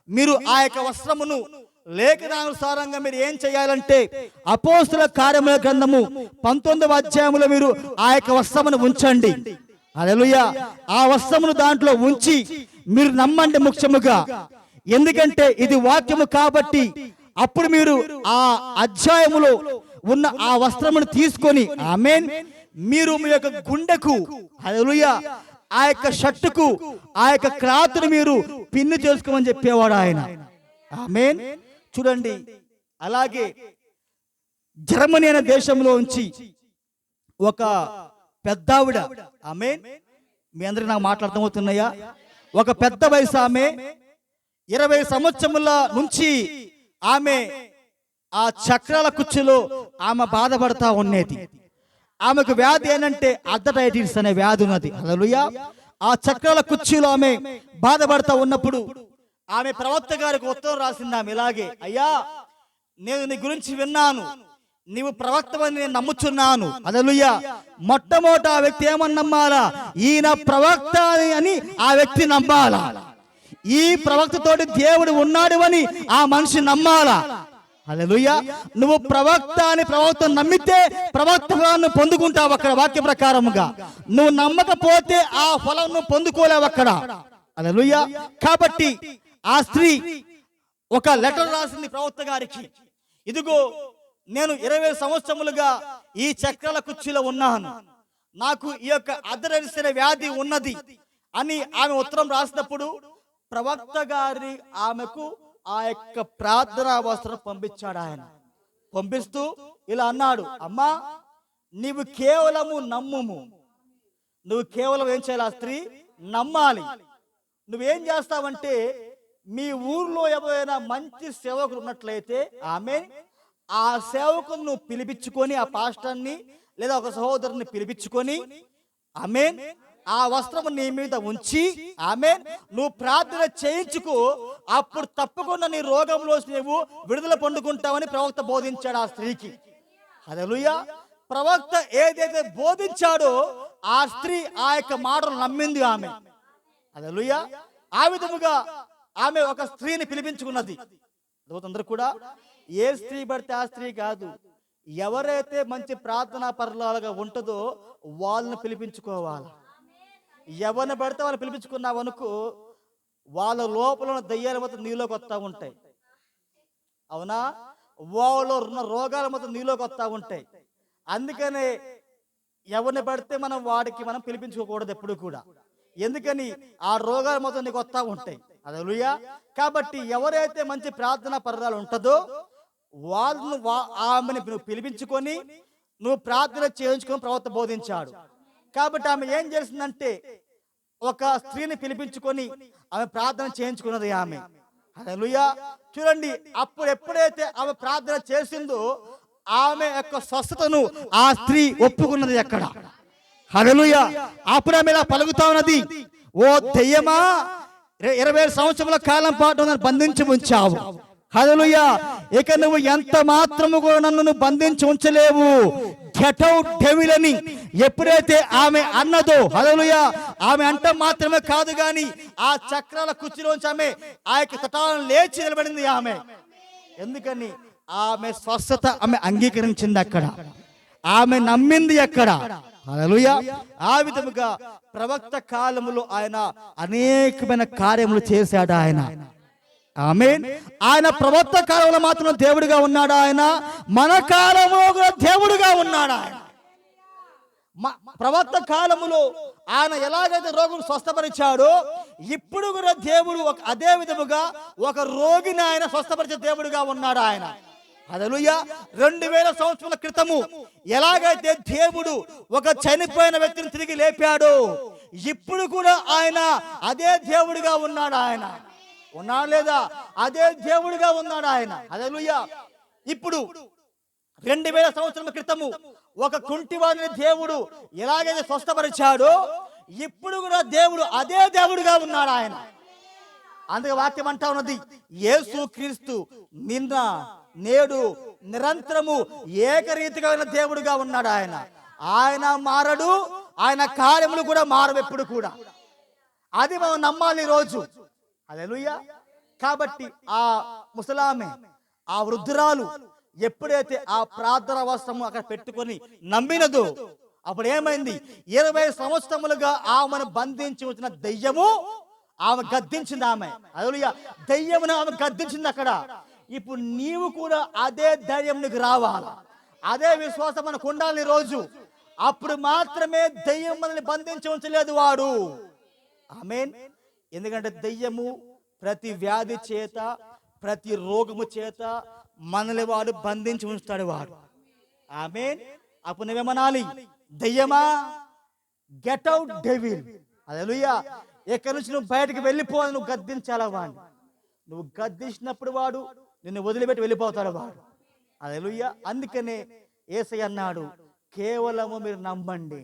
మీరు ఆ యొక్క వస్త్రమును లేఖనానుసారంగా మీరు ఏం చేయాలంటే అపోస్తుల కార్యముల గ్రంథము 19వ అధ్యాయములో మీరు ఆ యొక్క వస్త్రమును ఉంచండి. హల్లెలూయా. ఆ వస్త్రమును దాంట్లో ఉంచి మీరు నమ్మండి ముఖ్యముగా, ఎందుకంటే ఇది వాక్యము కాబట్టి. అప్పుడు మీరు ఆ అధ్యాయములో ఉన్న ఆ వస్త్రమును తీసుకొని ఆమేన్ మీరు మీ యొక్క గుండెకు, హల్లెలూయా, ఆ యొక్క షర్టుకు ఆ యొక్క క్లాత్ను మీరు పిన్ను చేసుకోమని చెప్పేవాడు ఆయన. ఆమేన్. చూడండి, అలాగే జర్మనీ అనే దేశంలో ఉంచి ఒక పెద్దావిడ, ఆమేన్, మీ అందరికి నాకు మాట్లాడతామవుతున్నాయా, ఒక పెద్ద వయసు ఆమె 20 సంవత్సరముల నుంచి ఆమె ఆ చక్రాల కుర్చీలో ఆమె బాధపడతా ఉండేది. ఆమెకు వ్యాధి ఏంటంటే అర్థరైటిస్ అనే వ్యాధి ఉన్నది. హల్లెలూయా. ఆ చక్రాల కుర్చీలో ఆమె బాధపడతా ఉన్నప్పుడు ఆమె ప్రవక్త గారికి ఉత్తరం రాసింది. ఆమె ఇలాగే, అయ్యా, నేను నీ గురించి విన్నాను, నీవు ప్రవక్తవని నేను నమ్ముచున్నాను. హల్లెలూయా. మొట్టమొదట ఆ వ్యక్తి ఏమని నమ్మాలా? ఈయన ప్రవక్త అని ఆ వ్యక్తి నమ్మాలా. ఈ ప్రవక్తతోటి దేవుడు ఉన్నాడు అని ఆ మనిషి నమ్మాలా. హల్లెలూయా. నువ్వు ప్రవక్త అని ప్రవక్త నమ్మితే ప్రవక్తను పొందుకుంటావు అక్కడ వాక్య ప్రకారముగా. నువ్వు నమ్మకపోతే ఆ ఫలం నువ్వు పొందుకోలేవు అక్కడ. హల్లెలూయా. కాబట్టి ఆ స్త్రీ ఒక లెటర్ రాసింది ప్రవక్త గారికి, ఇదిగో నేను 20 సంవత్సరములుగా ఈ చక్రాల కుర్చీలో ఉన్నాను, నాకు ఈ యొక్క అర్థరైటిస్ వ్యాధి ఉన్నది అని ఆమె ఉత్తరం రాసినప్పుడు ప్రవక్త గారి ఆమెకు ఆ యొక్క ప్రార్థనా వస్త్రం పంపించాడు ఆయన. పంపిస్తూ ఇలా అన్నాడు, అమ్మా, నీవు కేవలము నమ్ముము. నువ్వు కేవలం ఏం చేయాలి? ఆ స్త్రీ నమ్మాలి. నువ్వేం చేస్తావంటే మీ ఊర్లో ఎవరైనా మంచి సేవకులు ఉన్నట్లయితే ఆమె ఆ సేవకులను నువ్వు పిలిపించుకొని, ఆ పాస్టర్ని లేదా ఒక సహోదరుని పిలిపించుకొని ఆమెన్ ఆ వస్త్రము నీ మీద ఉంచి ఆమెన్ నువ్వు ప్రార్థన చేయించుకో, అప్పుడు తప్పకుండా నీ రోగంలో నువ్వు విడుదల పొందుకుంటావని ప్రవక్త బోధించాడు ఆ స్త్రీకి. హల్లెలూయా. ప్రవక్త ఏదైతే బోధించాడో ఆ స్త్రీ ఆ యొక్క మాటలు నమ్మింది ఆమె. హల్లెలూయా. ఆ విధముగా ఆమె ఒక స్త్రీని పిలిపించుకున్నది. అందరూ కూడా ఏ స్త్రీ పడితే ఆ స్త్రీ కాదు, ఎవరైతే మంచి ప్రార్థనా పరులుగా ఉంటుందో వాళ్ళని పిలిపించుకోవాలి. ఎవరిని పడితే వాళ్ళు పిలిపించుకున్నావు అనుకో, వాళ్ళ లోపల ఉన్న దయ్యాల మొత్తం నీలోకి వస్తూ ఉంటాయి. అవునా? వాళ్ళలో ఉన్న రోగాల మొత్తం నీలోకి వస్తూ ఉంటాయి. అందుకనే ఎవరిని పడితే మనం పిలిపించుకోకూడదు ఎప్పుడు కూడా. ఎందుకని ఆ రోగాల మొత్తం నీకు వస్తూ ఉంటాయి. హల్లెలూయా. కాబట్టి ఎవరైతే మంచి ప్రార్థనా పరురాలు ఉంటుందో వాళ్ళను ఆమెను నువ్వు పిలిపించుకొని నువ్వు ప్రార్థన చేయించుకొని ప్రవక్త బోధించాడు. కాబట్టి ఆమె ఏం చేసిందంటే ఒక స్త్రీని పిలిపించుకొని ఆమె ప్రార్థన చేయించుకున్నది ఆమె. హల్లెలూయా. చూడండి, అప్పుడు ఎప్పుడైతే ఆమె ప్రార్థన చేసిందో ఆమె యొక్క స్వస్థతను ఆ స్త్రీ ఒప్పుకున్నది అక్కడ. హల్లెలూయా. అప్పుడు ఆమె ఇలా పలుకుతా ఉన్నది, ఓ దెయ్యమా, 20 సంవత్సరాల కాలం పాటు నన్ను బంధించి ఉంచావు, హల్లెలూయా. ఇక నువ్వు ఎంత మాత్రము కూడా నన్ను బంధించి ఉంచలేవు, గెట్ అవుట్ డెవిల్ అని ఎప్పుడైతే ఆమె అన్నదో, హల్లెలూయా, ఆమె అంట మాత్రమే కాదు కానీ ఆ చక్రాల కుర్చీలోంచి ఆమె ఆ యొక్క తటాలను లేచి నిలబడింది ఆమె. ఎందుకని? ఆమె స్వస్థత ఆమె అంగీకరించింది అక్కడ, ఆమె నమ్మింది అక్కడ. హల్లెలూయా. ఆ విధముగా ప్రవక్త కాలములో ఆయన అనేకమైన కార్యములు చేశాడు ఆయన. ఆమేన్. ఆయన ప్రవక్త కాలంలో మాత్రం దేవుడిగా ఉన్నాడు ఆయన, మన కాలంలో కూడా దేవుడిగా ఉన్నాడు ఆయన. ప్రవక్త కాలములో ఆయన ఎలాగైతే రోగులు స్వస్థపరిచాడో ఇప్పుడు కూడా దేవుడు అదే విధముగా ఒక రోగిని ఆయన స్వస్థపరిచే దేవుడిగా ఉన్నాడు ఆయన. హల్లెలూయా. 2000 సంవత్సరాల క్రితము ఎలాగైతే దేవుడు ఒక చనిపోయిన వ్యక్తిని తిరిగి లేపాడో ఇప్పుడు కూడా ఆయన అదే దేవుడిగా ఉన్నాడు ఆయన. ఉన్నాడు లేదా? అదే దేవుడిగా ఉన్నాడు ఆయన. హల్లెలూయా. ఇప్పుడు 2000 సంవత్సరాల క్రితము ఒక కుంటివాడిని దేవుడు ఎలాగైతే స్వస్థపరిచాడో ఇప్పుడు కూడా దేవుడు అదే దేవుడిగా ఉన్నాడు ఆయన. అందుకే వాక్యం అంటా ఉన్నది, యేసు క్రీస్తు నిన్న నేడు నిరంతరము ఏకరీతిగా ఉన్న దేవుడిగా ఉన్నాడు ఆయన. ఆయన మారడు, ఆయన కార్యములు కూడా మారవు ఎప్పుడు కూడా. అది మనం నమ్మాలి ఈరోజు. హల్లెలూయా. కాబట్టి ఆ ముసలామె, ఆ వృద్ధురాలు ఎప్పుడైతే ఆ ప్రార్థన వస్త్రము అక్కడ పెట్టుకొని నమ్మినదో అప్పుడు ఏమైంది? 20 సంవత్సరములుగా ఆమెను బంధించి వచ్చిన దెయ్యము ఆమె గద్దించింది. ఆమె, హల్లెలూయా, దెయ్యమును ఆమె గద్దించింది అక్కడ. ఇప్పుడు నీవు కూడా అదే ధైర్యం నీకు రావాలి, అదే విశ్వాసం మనకు ఉండాలి రోజు. అప్పుడు మాత్రమే దెయ్యం మనల్ని బంధించి ఉంచలేదు వాడు. ఆమేన్. ఎందుకంటే దెయ్యము ప్రతి వ్యాధి చేత, ప్రతి రోగము చేత మనల్ని వాడు బంధించి ఉంచుతాడు వాడు. ఆమేన్. అప్పుడు నువ్వేమనాలి? దెయ్యమా, గెట్ అవుట్ డెవిల్. హల్లెలూయా. ఎక్కడి నుంచి నువ్వు బయటకు వెళ్ళిపోవాలి, నువ్వు గద్దించాలా వాడిని. నువ్వు గద్దించినప్పుడు వాడు నిన్ను వదిలిపెట్టి వెళ్ళిపోతాడు వాడు. హల్లెలూయా. అందుకనే యేసయ్య అన్నాడు, కేవలము మీరు నమ్మండి,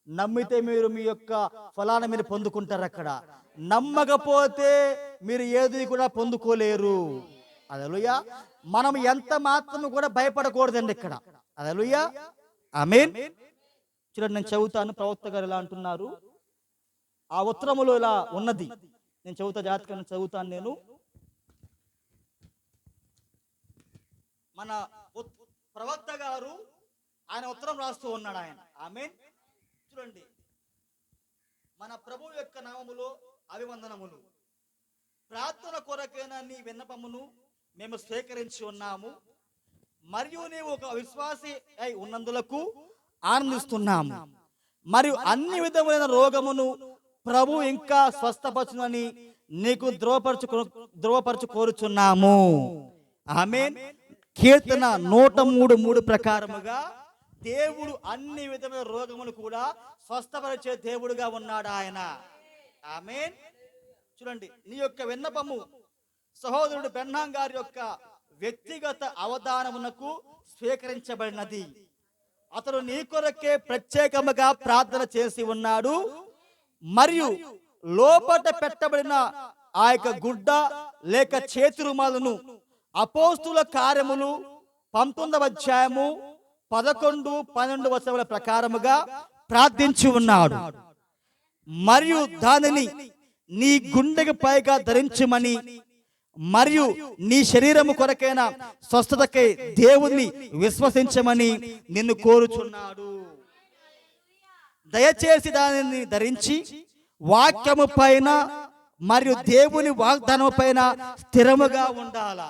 నమ్మితే మీరు మీ యొక్క ఫలాన్ని మీరు పొందుకుంటారు. అక్కడ నమ్మకపోతే మీరు ఏది కూడా పొందుకోలేరు. హల్లెలూయా. మనం ఎంత మాత్రం కూడా భయపడకూడదండి ఇక్కడ. హల్లెలూయా. ఆమేన్. చూడండి, నేను చదువుతాను. ప్రవక్త గారు ఎలా అంటున్నారు, ఆ ఉత్తరములో ఇలా ఉన్నది. నేను చదువుతా, జాతకాన్ని చదువుతాను నేను. మన ప్రవక్త గారు ఆయన ఉత్తరం రాస్తూ ఉన్నాడు ఆయన. ఆమేన్. చూడండి, మన ప్రభు యొక్క నామములో అభివందనములు. ప్రార్థన కొరకైన నీ విన్నపమును మేము స్వీకరించి ఉన్నాము, మరియు నీవు ఒక విశ్వాసి అయి ఉన్నందులకు ఆనందిస్తున్నాము. మరియు అన్ని విధములైన రోగమును ప్రభు ఇంకా స్వస్థపరచునని నీకు ధృవపరచు కోరుచున్నాము. ఆమేన్. కీర్తన 103:3 ప్రకారముగా దేవుడు అన్ని విధమైన రోగములు కూడా స్వస్థపరిచే దేవుడుగా ఉన్నాడు ఆయన. ఆమేన్. చూడండి, నీ యొక్క విన్నపము సహోదరుడు బెన్హాం గారి యొక్క వ్యక్తిగత అవధానమునకు స్వీకరించబడినది. అతడు నీ కొరకే ప్రత్యేకముగా ప్రార్థన చేసి ఉన్నాడు. మరియు లోపట పెట్టబడిన ఆ యొక్క గుడ్డ లేక చేతి రుమాలను అపోస్తుల కార్యములు 19వ అధ్యాయము 11, 12 వచనముల ప్రకారముగా ప్రార్థించి ఉన్నాడు. మరియు దానిని నీ గుండెకు పైగా ధరించమని, మరియు నీ శరీరము కొరకైన స్వస్థతకై దేవుని విశ్వసించమని నిన్ను కోరుచున్నాడు. దయచేసి దానిని ధరించి వాక్యము పైన మరియు దేవుని వాగ్దానము పైన స్థిరముగా ఉండాలా.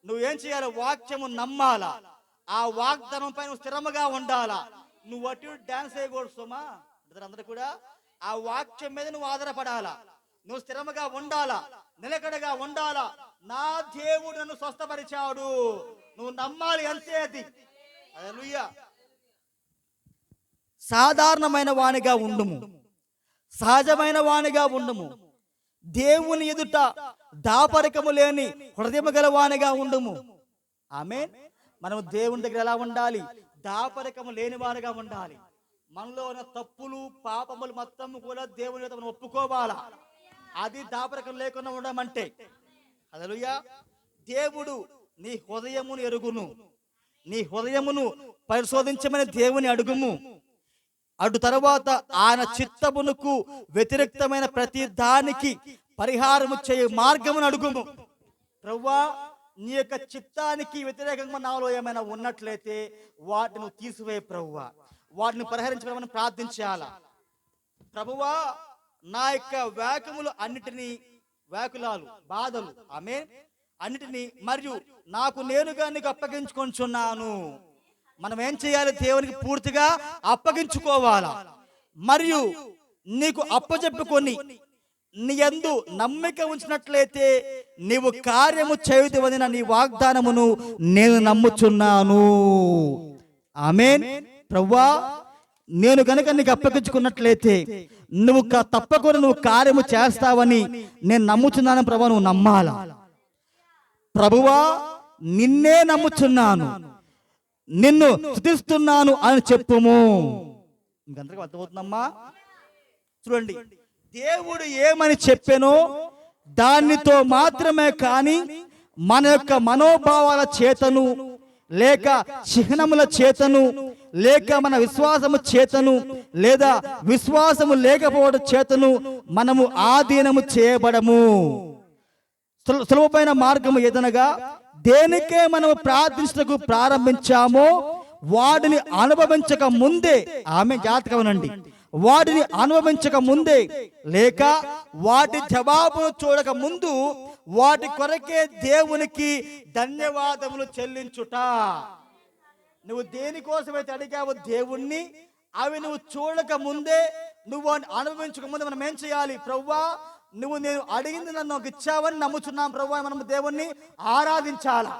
నువ్వేం చేయాలి? వాక్యము నమ్మాలా, ఆ వాగ్దానం పైన స్థిరముగా ఉండాలా. నువ్వు అటు డాన్స్ చేయకూడదు సుమా. అందరూ కూడా ఆ వాక్యం మీద నువ్వు ఆధారపడాలా, నువ్వు స్థిరముగా ఉండాలా, నిలకడగా ఉండాలా. నా దేవుడు నన్ను స్వస్థపరిచాడు, నువ్వు నమ్మాలి, అంతే. అది హల్లెలూయా. సాధారణమైన వానిగా ఉండుము, సహజమైన వానిగా ఉండుము. దేవుని ఎదుట దాపరికము లేని హృదయము గల వానిగా ఉండుము. ఆమేన్. మనం దేవుని దగ్గర ఎలా ఉండాలి? దాపరికము లేని వానిగా ఉండాలి. మనలో ఉన్న తప్పులు పాపములు మొత్తం కూడా దేవుని ఎదుట మనం ఒప్పుకోవాలా. అది దాపరికం లేకుండా ఉండమంటే. హల్లెలూయా. దేవుడు నీ హృదయమును ఎరుగును, నీ హృదయమును పరిశోధించమని దేవుని అడుగుము. అటు తర్వాత ఆయన చిత్తమునకు వ్యతిరేక్తమైన ప్రతి దానికి పరిహారము చేయు మార్గమును అడుగుము. ప్రభువా, నీ యొక్క చిత్తానికి వ్యతిరేకంగా నాలో ఏమైనా ఉన్నట్లయితే వాటిని తీసివేయ ప్రభువా, వాటిని పరిహరించమని ప్రార్థించాలా. ప్రభువా, నా యొక్క వ్యాకుములు అన్నిటినీ, వ్యాకులాలు, బాధలు, ఆమేన్, అన్నిటినీ మరియు నాకు నేనుగా నీకు అప్పగించుకొంచున్నాను. మనం ఏం చేయాలి? దేవునికి పూర్తిగా అప్పగించుకోవాలా. మరియు నీకు అప్పచెప్పుకొని నీ యందు నమ్మిక ఉంచినట్లయితే నీవు కార్యము చేయుదువని నీ వాగ్దానమును నేను నమ్ముచున్నాను. ఆమేన్. ప్రభువా, నేను గనుక నీకు అప్పగించుకున్నట్లయితే నువ్వు తప్పకుండా నువ్వు కార్యము చేస్తావని నేను నమ్ముచున్నాను. ప్రభువా, నువ్వు నమ్మాలా. ప్రభువా, నిన్నే నమ్ముచున్నాను, నిన్ను స్తుతిస్తున్నాను అని చెప్పుము. ఇంకంతగా అర్థమవుతుందమ్మా. చూడండి, దేవుడు ఏమని చెప్పానో దానితో మాత్రమే కాని మన యొక్క మనోభావాల చేతను, లేక చిహ్నముల చేతను, లేక మన విశ్వాసము చేతను, లేదా విశ్వాసము లేకపోవడం చేతను మనము ఆధీనము చేయబడము. సులభమైన మార్గము ఏదనగా, దేనికే మనము ప్రార్థించటకు ప్రారంభించామో వాటిని అనుభవించక ముందే, ఆమె జాతకమనండి, వాటిని అనుభవించక ముందే లేక వాటి జవాబును చూడక ముందు వాటి కొరకే దేవునికి ధన్యవాదములు చెల్లించుట. నువ్వు దేనికోసమైతే అడిగావు దేవుణ్ణి, అవి నువ్వు చూడక ముందే, నువ్వు అనుభవించక ముందే మనం ఏం చేయాలి? ప్రభువా, నువ్వు నేను అడిగింది నన్ను ఇచ్చావని నమ్ముచున్నాం ప్రభువా, మనం దేవుణ్ణి ఆరాధించాలా.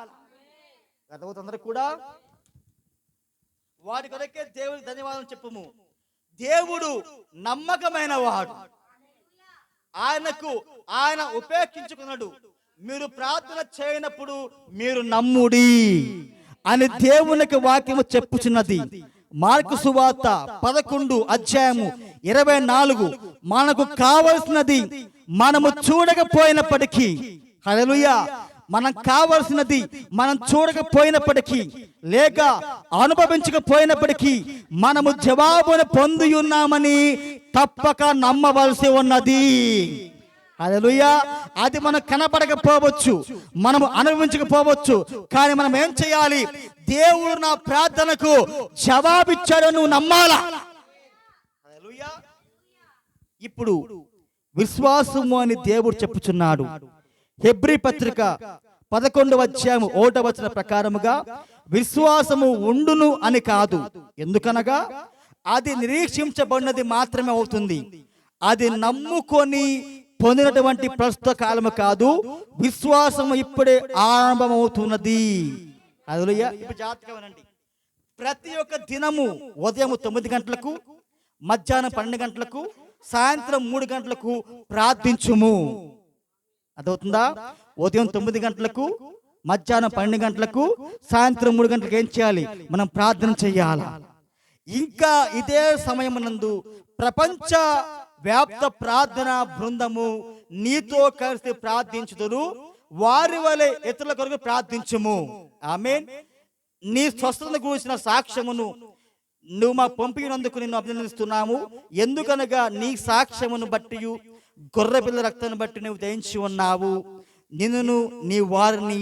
అందరూ కూడా వాటి కొరకే దేవునికి ధన్యవాదం చెప్పుము. దేవుడు నమ్మకమైన వాడు, ఆయన ఉపేక్షించుకున్నాడు. మీరు ప్రార్థన చేయనప్పుడు మీరు నమ్ముడి అని దేవునికి వాక్యము చెప్పుచున్నది. మార్కు సువార్త 11:24. మనకు కావలసినది మనము చూడకపోయినప్పటికీ, హల్లెలూయా, మనం కావలసినది మనం చూడకపోయినప్పటికీ లేక అనుభవించకపోయినప్పటికీ మనము జవాబును పొంది ఉన్నామని తప్పక నమ్మవలసి ఉన్నది. హల్లెలూయా. అది మనం కనపడకపోవచ్చు, మనము అనుభవించకపోవచ్చు, కానీ మనం ఏం చేయాలి? దేవుడు నా ప్రార్థనకు జవాబిచ్చాడు, నువ్వు నమ్మాలా. హల్లెలూయా. ఇప్పుడు విశ్వాసము అని దేవుడు చెప్పుచున్నాడు. హెబ్రీ పత్రిక 11:1 ప్రకారముగా విశ్వాసము ఉండును అని కాదు, ఎందుకనగా అది నిరీక్షించబడినది మాత్రమే అవుతుంది, అది నమ్ముకొని పొందినటువంటి ప్రస్తుత కాలము కాదు. విశ్వాసము ఇప్పుడే ఆరంభమవుతున్నది. హల్లెలూయా. ఇప్పుడు జాతకమనండి, ప్రతి ఒక్క దినము ఉదయం 9 గంటలకు, మధ్యాహ్నం 12 గంటలకు, సాయంత్రం 3 గంటలకు ప్రార్థించుము. అదవుతుందా? ఉదయం 9 గంటలకు, మధ్యాహ్నం 12 గంటలకు, సాయంత్రం 3 గంటలకు ఏం చేయాలి? మనం ప్రార్థన చేయాలి. ఇంకా ఇదే సమయమునందు ప్రపంచ వ్యాప్త ప్రార్థన బృందము నీతో కలిసి ప్రార్థించుదురు, వారి వలె ఇతరుల కొరకు ప్రార్థించుము. ఆమేన్. నీ స్వస్థతను గురించిన సాక్ష్యమును నువ్వు మాకు పంపినందుకు నిన్ను అభినందిస్తున్నాము. ఎందుకనగా నీ సాక్ష్యమును బట్టి, గొర్రె పిల్ల రక్తాన్ని బట్టి నువ్వు దయించి ఉన్నావు. నిన్ను నీ వారిని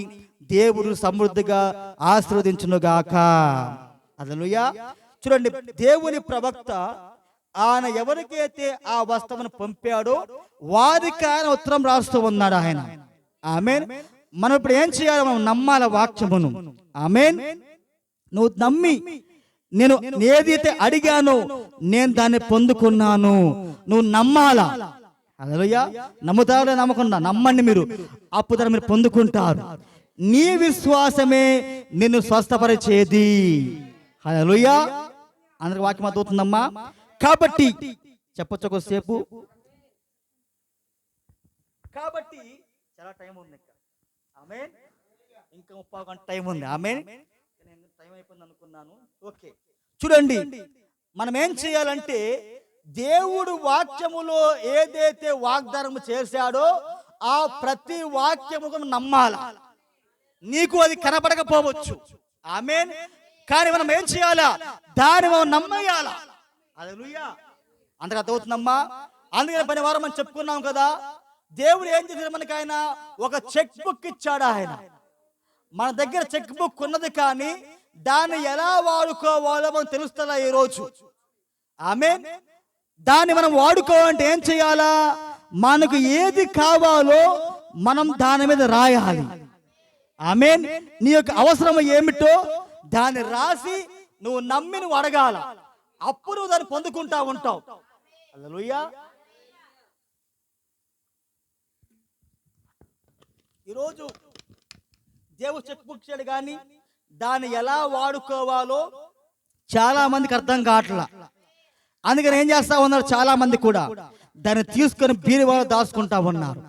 దేవుడు సమృద్ధిగా ఆశీర్వదించునుగాక. హల్లెలూయా. చూడండి, దేవుని ప్రవక్త ఆయన ఎవరికైతే ఆ వస్త్రమును పంపాడో వారికి ఆయన ఉత్తరం రాస్తూ ఉన్నాడు ఆయన. ఆమేన్. మనం ఇప్పుడు ఏం చేయాలి? మనం నమ్మాల వాక్యమును. ఆమేన్. నువ్వు నమ్మి, నేను ఏదైతే అడిగానో నేను దాన్ని పొందుకున్నాను, నువ్వు నమ్మాలా. హల్లెలూయా. నమ్ముతారో నమ్మకుండా నమ్మండి మీరు, అప్పుడు మీరు పొందుకుంటారు. నీ విశ్వాసమే నిన్ను స్వస్థపరిచేది. హల్లెలూయా. అందరికి వాక్యం అర్థమవుతుందమ్మా. కాబట్టి చెప్పొచ్చు కొద్దిసేపు. కాబట్టి చాలా టైం ఉంది, ఆమేన్. ఇంకా 30 గంట టైం ఉంది. ఆమేన్. టైం అయిపోయింది అనుకున్నాను. ఓకే, చూడండి, మనం ఏం చేయాలంటే దేవుడు వాక్యములో ఏదైతే వాగ్దానం చేశాడో ఆ ప్రతి వాక్యమును నమ్మాల. నీకు అది కనపడకపోవచ్చు. ఆమేన్. కానీ మనం ఏం చేయాలా? దాన్ని మనం నమ్మేయాలా. హల్లెలూయా. అందరికి అర్థమవుతుందమ్మా? అందుకని పని వారం మనం చెప్పుకున్నాం కదా, దేవుడు ఏం చేశాడు మనకి? ఆయన ఒక చెక్ బుక్ ఇచ్చాడు. ఆయన మన దగ్గర చెక్ బుక్ ఉన్నది, కానీ దాన్ని ఎలా వాడుకోవాలో మనం తెలుస్తుందా ఈరోజు? ఆమేన్. దాన్ని మనం వాడుకోవాలంటే ఏం చేయాలా? మనకు ఏది కావాలో మనం దాని మీద రాయాలి. ఆమేన్. నీ యొక్క అవసరం ఏమిటో దాన్ని రాసి నువ్వు నమ్మి నువ్వు అడగాల. అప్పుడు నువ్వు దాన్ని పొందుకుంటా ఉంటావు. హల్లెలూయా. ఈరోజు దేవుడు చెక్ బుక్ చేయడు, కానీ దాన్ని ఎలా వాడుకోవాలో చాలా మందికి అర్థం కావట్లా. అందుకని ఏం చేస్తా ఉన్నారు? చాలా మంది కూడా దాన్ని తీసుకొని బీరువాలో దాచుకుంటా ఉన్నారు.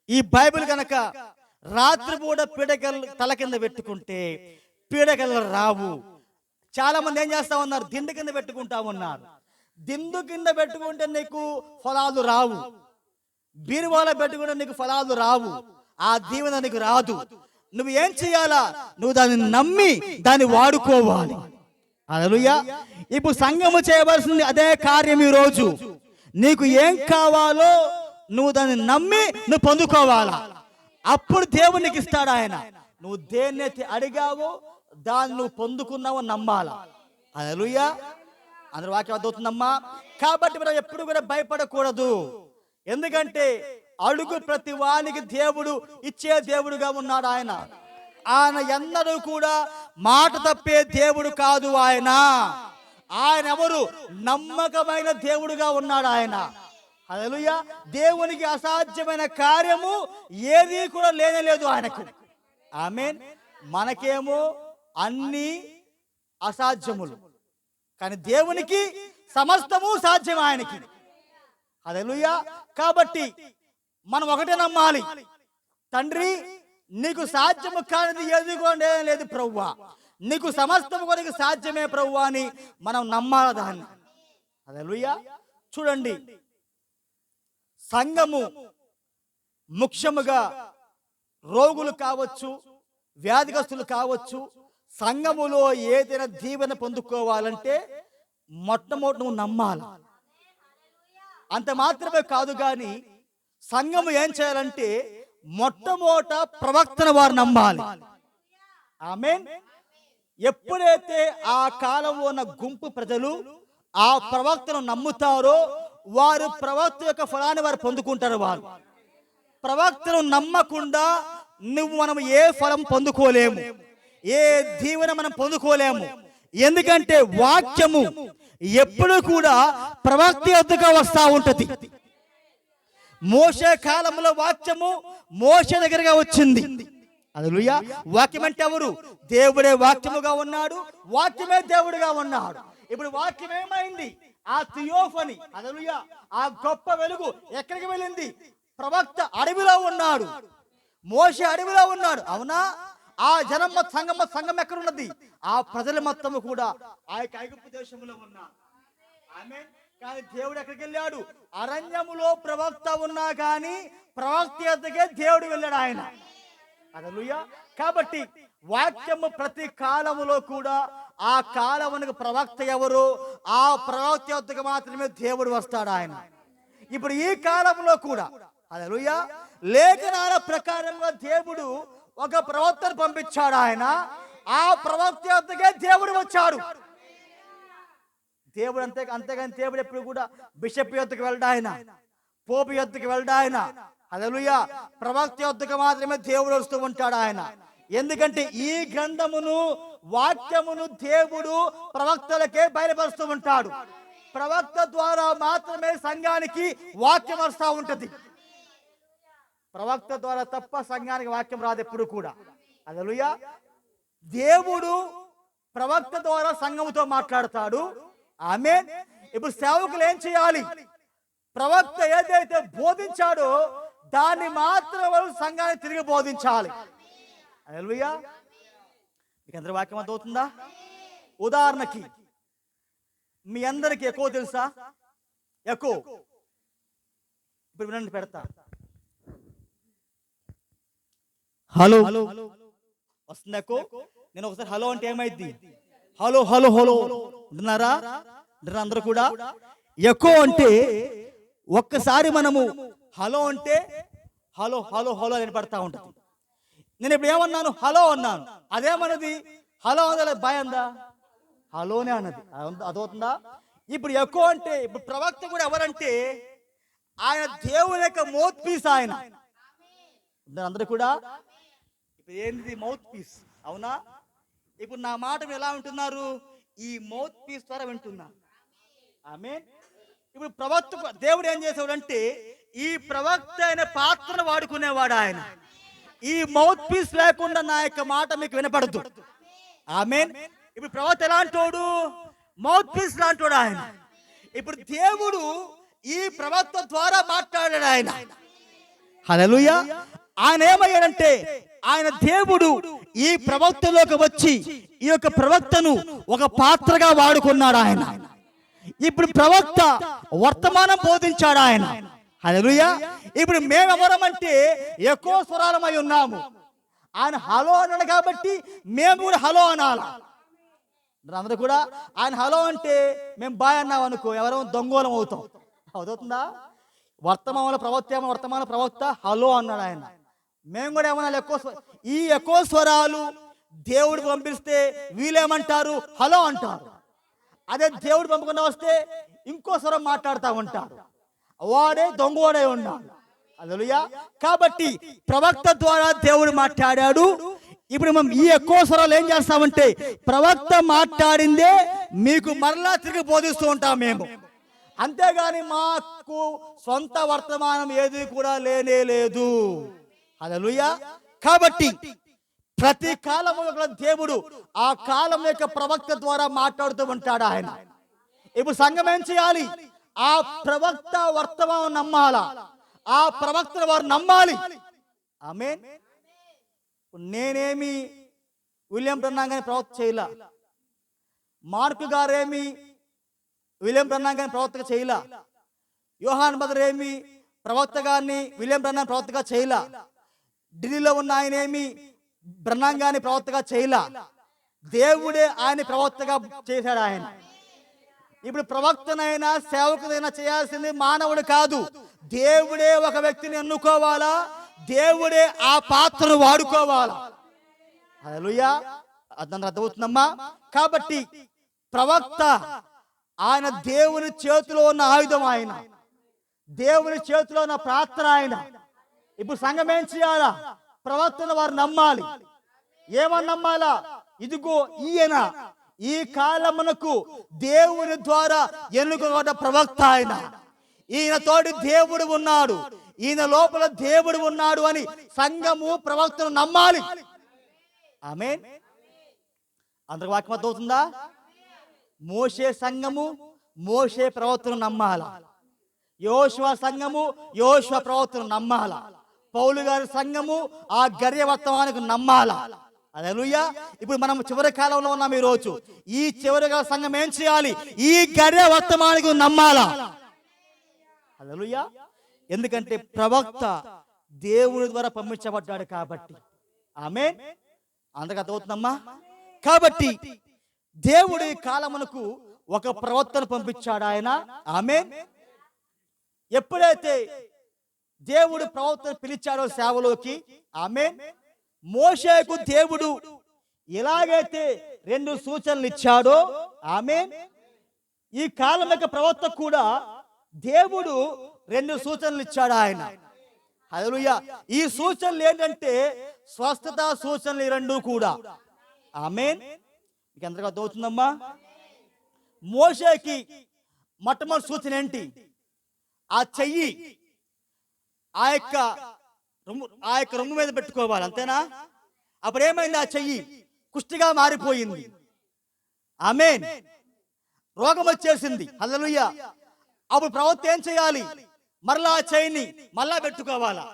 ఈ బైబిల్ కనుక రాత్రిపూట పీడకలు తల కింద పెట్టుకుంటే పీడకలు రావు. చాలా మంది ఏం చేస్తా ఉన్నారు? దిండు కింద పెట్టుకుంటా ఉన్నారు. దిండు కింద పెట్టుకుంటే నీకు ఫలాలు రావు. బీరువాలో పెట్టుకుంటే నీకు ఫలాలు రావు. ఆ దీవెన నీకు రాదు. నువ్వు ఏం చేయాలా? నువ్వు దాన్ని నమ్మి దాన్ని వాడుకోవాలి. హల్లెలూయా. ఇప్పుడు సంఘము చేయవలసింది అదే కార్యం. ఈ రోజు నీకు ఏం కావాలో నువ్వు దాన్ని నమ్మి నువ్వు పొందుకోవాలా. అప్పుడు దేవుడు నీకు ఇస్తాడు. ఆయన నువ్వు దేన్నైతే అడిగావో దాన్ని నువ్వు పొందుకున్నావో నమ్మాలా. హల్లెలూయా. అందరి వాక్యం అర్థమవుతుందమ్మా? కాబట్టి మనం ఎప్పుడు కూడా భయపడకూడదు. ఎందుకంటే అడుగు ప్రతి వానికి దేవుడు ఇచ్చే దేవుడుగా ఉన్నాడు. ఆయన ఎన్నడూ కూడా మాట తప్పే దేవుడు కాదు. ఆయన ఎవరు? నమ్మకమైన దేవుడుగా ఉన్నాడు ఆయన. హల్లెలూయా. దేవునికి అసాధ్యమైన కార్యము ఏది కూడా లేనేలేదు ఆయనకు. ఆమేన్. మనకేమో అన్ని అసాధ్యములు, కానీ దేవునికి సమస్తము సాధ్యం ఆయనకి. హల్లెలూయా. కాబట్టి మనం ఒకటే నమ్మాలి. తండ్రి, నీకు సాధ్యము కానిది ఏది కూడా లేదు ప్రభువా, నీకు సమస్తము కొరకు సాధ్యమే ప్రభువా అని మనం నమ్మాలి దాన్ని. హల్లెలూయా. చూడండి, సంఘము ముఖ్యముగా రోగులు కావచ్చు, వ్యాధిగ్రస్తులు కావచ్చు, సంఘములో ఏదైనా దీవెన పొందుకోవాలంటే మొట్టమొదటి నువ్వు నమ్మాలి. అంత మాత్రమే కాదు, కానీ సంఘము ఏం చేయాలంటే మొట్టమొదట ప్రవక్తను వారు నమ్మాలి. ఆమేన్. ఎప్పుడైతే ఆ కాలంలో ఉన్న గుంపు ప్రజలు ఆ ప్రవక్తను నమ్ముతారో వారు ప్రవక్త యొక్క ఫలాన్ని వారు పొందుకుంటారు. వారు ప్రవక్తను నమ్మకుండా మనం ఏ ఫలం పొందుకోలేము, ఏ దీవెన మనం పొందుకోలేము. ఎందుకంటే వాక్యము ఎప్పుడు కూడా ప్రవక్త యొద్దకు వస్తూ ఉంటది. మోషే కాలంలో వాక్యము మోషే దగ్గరగా వచ్చింది. హల్లెలూయా. వాక్యం అంటే ఎవరు? దేవుడే వాక్యముగా ఉన్నాడు, వాక్యమే దేవుడుగా ఉన్నాడు. ఇప్పుడు వాక్యం ఏమైంది? ఆ థియోఫనీ, హల్లెలూయా, ఆ గొప్ప వెలుగు ఎక్కడికి వెళ్ళింది? ప్రవక్త అడవిలో ఉన్నాడు, మోషే అడవిలో ఉన్నాడు. అవునా? ఆ జనం సంఘం ఎక్కడ ఉన్నది? ఆ ప్రజల మొత్తము కూడా ఆ యొక్క ఐగుప్తు దేశంలో ఉన్నారు. ఆమేన్. కానీ దేవుడు ఎక్కడికి వెళ్ళాడు? అరణ్యములో ప్రవక్త ఉన్నా కానీ ప్రవక్త యొద్దకే దేవుడు వెళ్ళాడు ఆయన. హల్లెలూయా. కాబట్టి వాక్యము ప్రతి కాలములో కూడా ఆ కాలమునకు ప్రవక్త ఎవరు? ఆ ప్రవక్త యొద్దకు మాత్రమే దేవుడు వస్తాడు ఆయన. ఇప్పుడు ఈ కాలంలో కూడా హల్లెలూయా లేఖనాల ప్రకారంగా దేవుడు ఒక ప్రవక్తను పంపించాడు. ఆయన ఆ ప్రవక్త యొద్దకే దేవుడు వచ్చాడు. దేవుడు అంతేగాని దేవుడు ఎప్పుడు కూడా బిషప్ యొద్దకు వెళ్ళడు, ఆయన పోపు యొద్దకు వెళ్ళడు ఆయన. హల్లెలూయా. ప్రవక్త యొద్దకు మాత్రమే దేవుడు వస్తూ ఉంటాడు ఆయన. ఎందుకంటే ఈ గ్రంథమును వాక్యమును దేవుడు ప్రవక్తలకే బయలుపరుస్తూ ఉంటాడు. ప్రవక్త ద్వారా మాత్రమే సంఘానికి వాక్యం వస్తూ ఉంటది. ప్రవక్త ద్వారా తప్ప సంఘానికి వాక్యం రాదు ఎప్పుడు కూడా. హల్లెలూయా. దేవుడు ప్రవక్త ద్వారా సంఘముతో మాట్లాడతాడు. ఆమేన్. ఇప్పుడు సేవకులు ఏం చేయాలి? ప్రవక్త ఏదైతే బోధించాడో దాన్ని మాత్రం వాళ్ళు సంఘానికి తిరిగి బోధించాలి. హల్లెలూయా. మీకు అందరి వాక్యం అర్థమవుతుందా? ఉదాహరణకి మీ అందరికి ఎక్కువ తెలుసా? ఎక్కువ ఇప్పుడు వినండి, పెడతా. హలో వస్తుంది ఎకో. నేను ఒకసారి హలో అంటే ఏమైంది? హలో హలో హలో వింటున్నారా? అందరూ కూడా ఎకో అంటే ఒక్కసారి మనము హలో అంటే హలో హలో హలో అని పడతా ఉంటుంది. నేను ఇప్పుడు ఏమన్నాను? హలో అన్నాను. అదేమన్నది? హలో అన్నది బాయ్ అందా? హలోనే అన్నది. అదవుతుందా? ఇప్పుడు ఎకో అంటే ఇప్పుడు ప్రవక్త కూడా ఎవరంటే ఆయన దేవుని యొక్క మౌత్ పీస్. ఆయన అందరూ కూడా ఇప్పుడు ఏంది మౌత్ పీస్, అవునా? ఇప్పుడు నా మాట ఎలా వింటున్నారు? ఈ మౌత్ పీస్ ద్వారా వింటున్నారు. ఆమేన్. ఇప్పుడు ప్రవక్త దేవుడు ఏం చేసేవాడంటే ఈ ప్రవక్త అయిన పాత్రను వాడుకునేవాడు ఆయన. ఈ మౌత్ పీస్ లేకుండా నా యొక్క మాట మీకు వినపడదు. ఆమేన్. ఇప్పుడు ప్రవక్త ఎలాంటోడు? మౌత్ పీస్ లాంటోడు ఆయన. ఇప్పుడు దేవుడు ఈ ప్రవక్త ద్వారా మాట్లాడాడు ఆయన. హల్లెలూయా. ఆయన ఏమయ్యాడంటే ఆయన దేవుడు ఈ ప్రవక్తలోకి వచ్చి ఈ యొక్క ప్రవక్తను ఒక పాత్రగా వాడుకున్నాడు ఆయన. ఇప్పుడు ప్రవక్త వర్తమానం బోధించాడు ఆయన. హల్లెలూయా. ఇప్పుడు మేమెవరమంటే ఎక్కువ స్వరాలమై ఉన్నాము. ఆయన హలో అన్నాడు కాబట్టి మేము కూడా హలో అనాలి. అందరూ కూడా ఆయన హలో అంటే మేము బాయ్ అన్నాం అనుకో, ఎవరో దొంగోలం అవుతాం. అవుతుందా? వర్తమాన ప్రవక్త హలో అన్నాడు ఆయన. మేము కూడా ఏమన్నా ఈ ఎక్కువ స్వరాలు దేవుడు పంపిస్తే వీళ్ళేమంటారు? హలో అంటారు. అదే దేవుడు పంపకుండా వస్తే ఇంకో స్వరం మాట్లాడుతూ ఉంటారు. వాడే దొంగోడే ఉన్నాడు. హల్లెలూయా. కాబట్టి ప్రవక్త ద్వారా దేవుడు మాట్లాడాడు. ఇప్పుడు మనం ఈ ఎక్కువ స్వరాలు ఏం చేస్తామంటే ప్రవక్త మాట్లాడిందే మీకు మరలా తిరిగి బోధిస్తూ ఉంటాం మేము. అంతేగాని మాకు సొంత వర్తమానం ఏది కూడా లేనే లేదు. హల్లెలూయా. కాబట్టి ప్రతి కాలము దేవుడు ఆ కాలం యొక్క ప్రవక్త ద్వారా మాట్లాడుతూ ఉంటాడు ఆయన. ఇప్పుడు సంఘం ఏం చేయాలి? ఆ ప్రవక్త వర్తమానం నమ్మాలా, ఆ ప్రవక్తను వారు నమ్మాలి. ఆమేన్. నేనేమి విలియం బ్రన్నాం గాని ప్రవక్త చేయలా, మార్కు గారేమి విలియం బ్రన్నాం గాని ప్రవక్తగా చేయలా, యోహాన్ బదర్ ఏమి ప్రవక్త గారిని విలియం బ్రన్నాం ప్రవక్తగా చేయలా, ఢిల్లీలో ఉన్న ఆయన ఏమి బ్రన్నాం గాని ప్రవక్తగా చేయలా. దేవుడే ఆయన ప్రవక్తగా చేశాడు ఆయన. ఇప్పుడు ప్రవక్తనైనా సేవకునైనా చేయాల్సింది మానవుడు కాదు, దేవుడే ఒక వ్యక్తిని ఎన్నుకోవాలా, దేవుడే ఆ పాత్రను వాడుకోవాలా. హల్లెలూయా. అర్థమవుతుందమ్మా? కాబట్టి ప్రవక్త ఆయన దేవుని చేతిలో ఉన్న ఆయుధం, ఆయన దేవుని చేతిలో ఉన్న పాత్ర ఆయన. ఇప్పుడు సంఘం ఏం చేయాలా? ప్రవక్తను వారు నమ్మాలి. ఏమని నమ్మాలా? ఇదిగో ఈయన ఈ కాలమునకు దేవుని ద్వారా ఎన్నుకోబడ్డ ప్రవక్త ఆయన. ఈయన తోటి దేవుడు ఉన్నాడు, ఈయన లోపల దేవుడు ఉన్నాడు అని సంఘము ప్రవక్తను నమ్మాలి. ఆమేన్. అందరికి వాక్యం అర్థమవుతుందా? మోషే సంఘము మోషే ప్రవక్తను నమ్మాలా, యోషువ సంఘము యోషువ ప్రవక్తను నమ్మాలా, పౌలు గారి సంఘము ఆ గర్య వర్తమానికి నమ్మాలా. హల్లెలూయా. ఇప్పుడు మనం చివరి కాలంలో ఉన్నాం. ఈ రోజు ఈ చివరి కాల సంఘం ఏం చేయాలి? ఈ గర్య వర్తమానికి నమ్మాలా. హల్లెలూయా. ఎందుకంటే ప్రవక్త దేవుని ద్వారా పంపించబడ్డాడు కాబట్టి. ఆమేన్. అందరికి అర్థమవుతుందమ్మా? కాబట్టి దేవుడు ఈ కాలమునకు ఒక ప్రవక్తను పంపించాడు ఆయన. ఆమేన్. ఎప్పుడైతే దేవుడు ప్రవక్తను పిలిచాడో సేవలోకి, ఆమేన్, మోషేకు దేవుడు ఎలాగైతే 2 సూచనలు ఇచ్చాడో, ఆమేన్, ఈ కాలం యొక్క ప్రవక్త కూడా దేవుడు 2 సూచనలు ఇచ్చాడు ఆయన. హల్లెలూయా. ఈ సూచనలు ఏంటంటే స్వస్థత సూచనలు, ఈ 2 కూడా. ఆమేన్. మీకు ఎంతగా అర్థమవుతుందమ్మా? మోషేకి మొట్టమొదటి సూచన ఏంటి? ఆ చెయ్యి ఆ యొక్క రొమ్ము మీద పెట్టుకోవాలి, అంతేనా? అప్పుడు ఏమైంది? ఆ చెయ్యి కుష్టిగా మారిపోయింది. ఆమేన్. రోగం వచ్చేసింది. హల్లెలూయా. అప్పుడు ప్రవక్త ఏం చేయాలి? మరలా ఆ చెయ్యిని మరలా పెట్టుకోవాలా.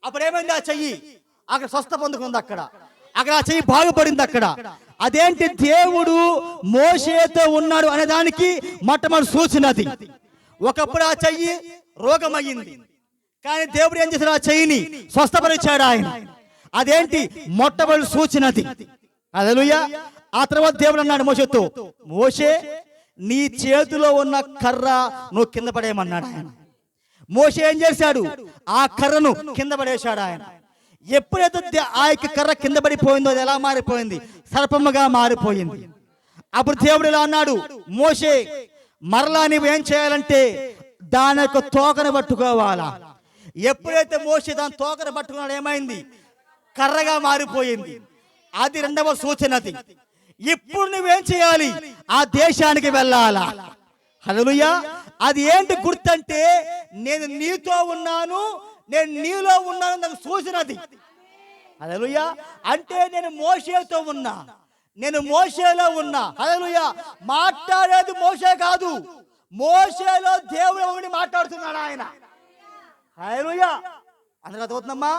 అప్పుడు ఏమైంది? ఆ చెయ్యి అక్కడ స్వస్థ పొందుకుంది, అక్కడ ఆ చెయ్యి బాగుపడింది అక్కడ. అదేంటి? దేవుడు మోషేతో ఉన్నాడు అనే దానికి మొట్టమొదటి సూచన అది. ఒకప్పుడు ఆ చెయ్యి రోగమయ్యింది, కానీ దేవుడు ఏం చేశాడు? ఆ చెయ్యిని స్వస్థపరిచాడు ఆయన. అదేంటి? మొట్టమొదటి సూచన అది. హల్లెలూయా. ఆ తర్వాత దేవుడు అన్నాడు మోషేతో, మోషే నీ చేతిలో ఉన్న కర్ర నువ్వు కింద పడేయమన్నాడు ఆయన. మోషే ఏం చేశాడు? ఆ కర్రను కింద పడేశాడు ఆయన. ఎప్పుడైతే ఆ యొక్క కర్ర కింద పడిపోయిందో అది ఎలా మారిపోయింది? సర్పముగా మారిపోయింది. అప్పుడు దేవుడు ఇలా అన్నాడు, మోషే మరలా నీవు ఏం చేయాలంటే దాని యొక్క తోకను పట్టుకోవాలా. ఎప్పుడైతే మోషే దాని తోకను పట్టుకున్నాడు ఏమైంది? కర్రగా మారిపోయింది. అది రెండవ సూచన. అది ఇప్పుడు నువ్వేం చేయాలి? ఆ దేశానికి వెళ్ళాలా. హల్లెలూయా. అది ఏంటి గుర్తంటే, నేను నీతో ఉన్నాను, నేను నీలో ఉన్నాను, నాకు సూచన అది. హల్లెలూయా. అంటే నేను మోషేతో ఉన్నా, నేను మోషేలో ఉన్నా. హల్లెలూయా. మాట్లాడేది మోషే కాదు, మోషేలో దేవుడు ఉండి మాట్లాడుతున్నాడు ఆయన. హల్లెలూయా. అందరూ అర్థమవుతుందమ్మా?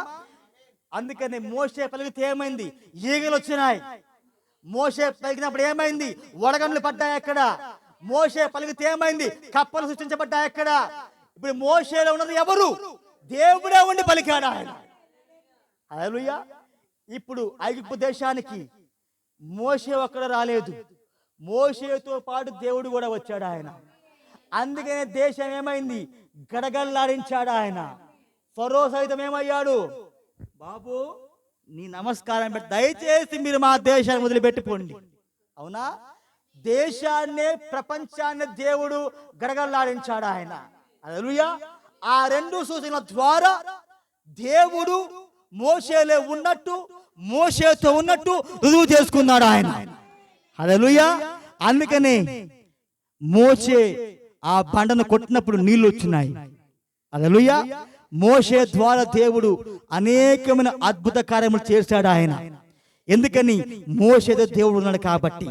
అందుకని మోషే పలికితే ఏమైంది? ఈగలు వచ్చినాయి. మోషే పలికినప్పుడు ఏమైంది? వడగండ్లు పడ్డాయి అక్కడ. మోషే పలికితే ఏమైంది? కప్పలు సృష్టించబడ్డాయి అక్కడ. ఇప్పుడు మోషేలో ఉన్నది ఎవరు? దేవుడే ఉండి పలికాడు ఆయన. హల్లెలూయా. ఇప్పుడు ఐగుప్తు దేశానికి మోషే ఒక్కడ రాలేదు, మోషేతో పాటు దేవుడు కూడా వచ్చాడు ఆయన. అందుకనే దేశం ఏమైంది? గడగల్లాడించాడు ఆయన. ఫరో సైతం ఏమయ్యాడు? బాబు నీ నమస్కారం పెట్టి దయచేసి మీరు మా దేశాన్ని వదిలిపెట్టిపోండి. అవునా? దేశాన్ని, ప్రపంచాన్ని దేవుడు గడగల్లాడించాడు ఆయన. హల్లెలూయా. ఆ రెండు సూచనల ద్వారా దేవుడు మోషేలో ఉన్నట్టు, మోషేతో ఉన్నట్టు రుజువు చేసుకున్నాడు ఆయన. హల్లెలూయా. అందుకనే మోషే ఆ బండను కొట్టినప్పుడు నీళ్లు వచ్చినాయి. హల్లెలూయా. మోషే ద్వారా దేవుడు అనేకమైన అద్భుత కార్యములు చేశాడు ఆయన. ఎందుకని? మోషేతో దేవుడు ఉన్నాడు కాబట్టి.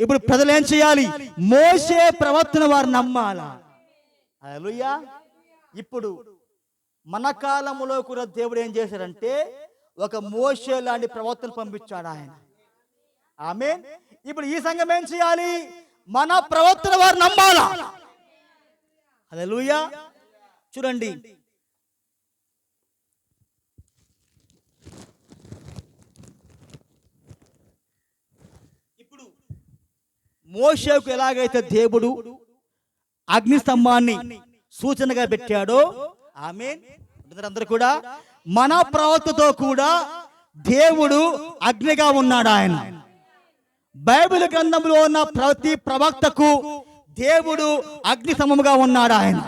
ఇప్పుడు ప్రజలు ఏం చేయాలి? మోషే ప్రవర్తన వారు నమ్మాలా. హల్లెలూయా. ఇప్పుడు మన కాలంలో కూడా దేవుడు ఏం చేశాడంటే ఒక మోషే లాంటి ప్రవర్తన పంపించాడు ఆయన. ఆమేన్. ఇప్పుడు ఈ సంఘం ఏం చేయాలి? మన ప్రవర్తన వారు నమ్మాలా. హల్లెలూయా. చూడండి, ఇప్పుడు మోషేకు ఎలాగైతే దేవుడు అగ్ని స్తంభాన్ని సూచనగా పెట్టాడో, ఆమేన్, అందరూ కూడా మన ప్రవర్తనతో కూడా దేవుడు అగ్నిగా ఉన్నాడు ఆయన. బైబిల్ గ్రంథంలో ఉన్న ప్రతి ప్రవక్తకు దేవుడు అగ్ని స్తంభముగా ఉన్నాడు ఆయన.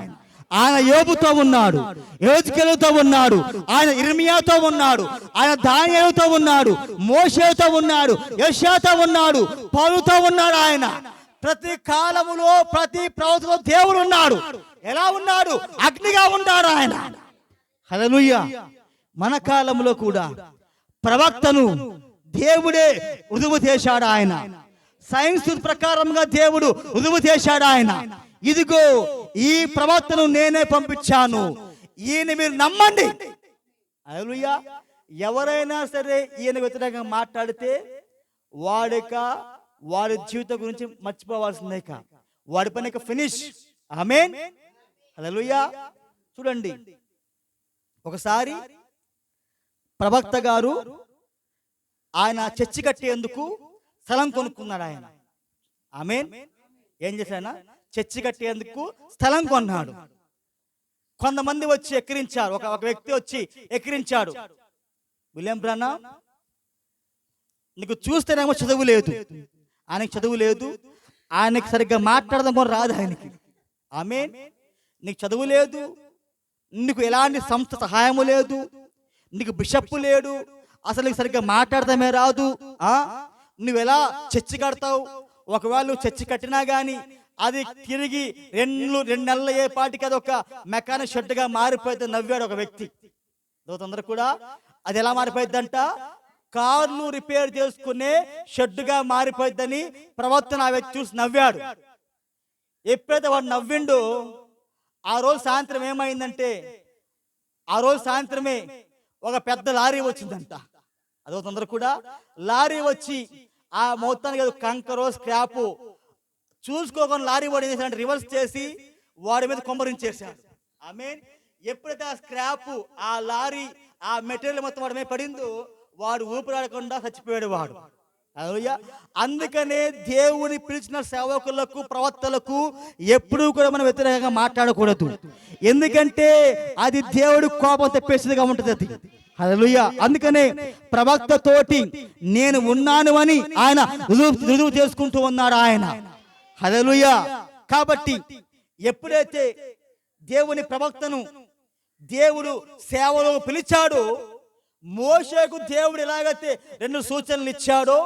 ఆయన యోబుతో ఉన్నాడు, యోజ్కేలుతో ఉన్నాడు, ఆయన ఇర్మియాతో ఉన్నాడు, ఆయన దానియేలుతో ఉన్నాడు, మోషేతో ఉన్నాడు, యెషయాతో ఉన్నాడు, పౌలుతో ఉన్నాడు. ఆయన ప్రతి కాలములో ప్రతి ప్రవక్తలో దేవుడు ఉన్నాడు. ఎలా ఉన్నాడు? అగ్నిగా ఉన్నాడు ఆయన. హల్లెలూయా. మన కాలంలో కూడా ప్రవక్తను దేవుడే రుజువు చేశాడు ఆయన. సైన్స్ ప్రకారంగా దేవుడు రుజువు చేశాడు ఆయన. ఇదిగో ఈ ప్రవక్తను నేనే పంపించాను, ఈయన మీరు నమ్మండి. హల్లెలూయా. ఎవరైనా సరే ఈయన వ్యతిరేకంగా మాట్లాడితే వాడి జీవితం గురించి మర్చిపోవాల్సిందే. వాడి పని ఫినిష్. ఆమేన్. హల్లెలూయా. చూడండి, ఒకసారి ప్రవక్త గారు ఆయన చర్చి కట్టేందుకు స్థలం కొనుక్కున్నాడు ఆయన. ఆమేన్. ఏం చేశాడు? చర్చి కట్టేందుకు స్థలం కొన్నాడు. కొంతమంది వచ్చి ఎక్కిరించారు. ఒక వ్యక్తి వచ్చి ఎక్కిరించాడు. విలియం బ్రన్నాం, నీకు చూస్తేనేమో చదువు లేదు, ఆయనకి చదువు లేదు, ఆయనకి సరిగ్గా మాట్లాడడం కూడా రాదు ఆయనకి. ఆమేన్. నీకు చదువు లేదు, నీకు ఎలాంటి సంస్థ సహాయము లేదు, నీకు బిషప్ లేడు, అసలు నీకు సరిగ్గా మాట్లాడటమే రాదు. నువ్వు ఎలా చర్చి కడతావు? ఒకవేళ నువ్వు చర్చి కట్టినా కానీ అది తిరిగి రెండు నెలలు ఏ పాటికి అది ఒక మెకానిక్ షెడ్గా మారిపోయింది. నవ్వాడు ఒక వ్యక్తి. అందరూ కూడా అది ఎలా మారిపోయిందంట? కార్లు రిపేర్ చేసుకునే షెడ్గా మారిపోయిందని ప్రవర్తన ఆ వ్యక్తి చూసి నవ్వాడు. ఎప్పుడైతే వాడు నవ్విండో ఆ రోజు సాయంత్రం ఏమైందంటే, ఆ రోజు సాయంత్రమే ఒక పెద్ద లారీ వచ్చిందంట. అదో అందరూ కూడా లారీ వచ్చి ఆ మొత్తానికి కంకరో స్క్రాప్ చూసుకోకుండా లారీ వాడు ఏం చేశాడంటే రివర్స్ చేసి వాడి మీద కొమ్మరించేశాడు. ఆమేన్. ఎప్పుడైతే ఆ స్క్రాప్, ఆ లారీ, ఆ మెటీరియల్ మొత్తం వాడి మీద పడిందో వాడు ఊపిరాడకుండా చచ్చిపోయాడు వాడు. హల్లెలూయా. అందుకనే దేవుని పిలిచిన సేవకులకు, ప్రవక్తలకు ఎప్పుడూ కూడా మనం వ్యతిరేకంగా మాట్లాడకూడదు. ఎందుకంటే అది దేవుడి కోపం తెప్పేసేదిగా ఉంటుంది అది. హల్లెలూయా. అందుకనే ప్రవక్త తోటి నేను ఉన్నాను అని ఆయన రుజువు చేసుకుంటూ ఉన్నాడు ఆయన. హల్లెలూయా. కాబట్టి ఎప్పుడైతే దేవుని ప్రవక్తను దేవుడు సేవలో పిలిచాడో, మోషేకు దేవుడు ఎలాగైతే 2 సూచనలు ఇచ్చాడో,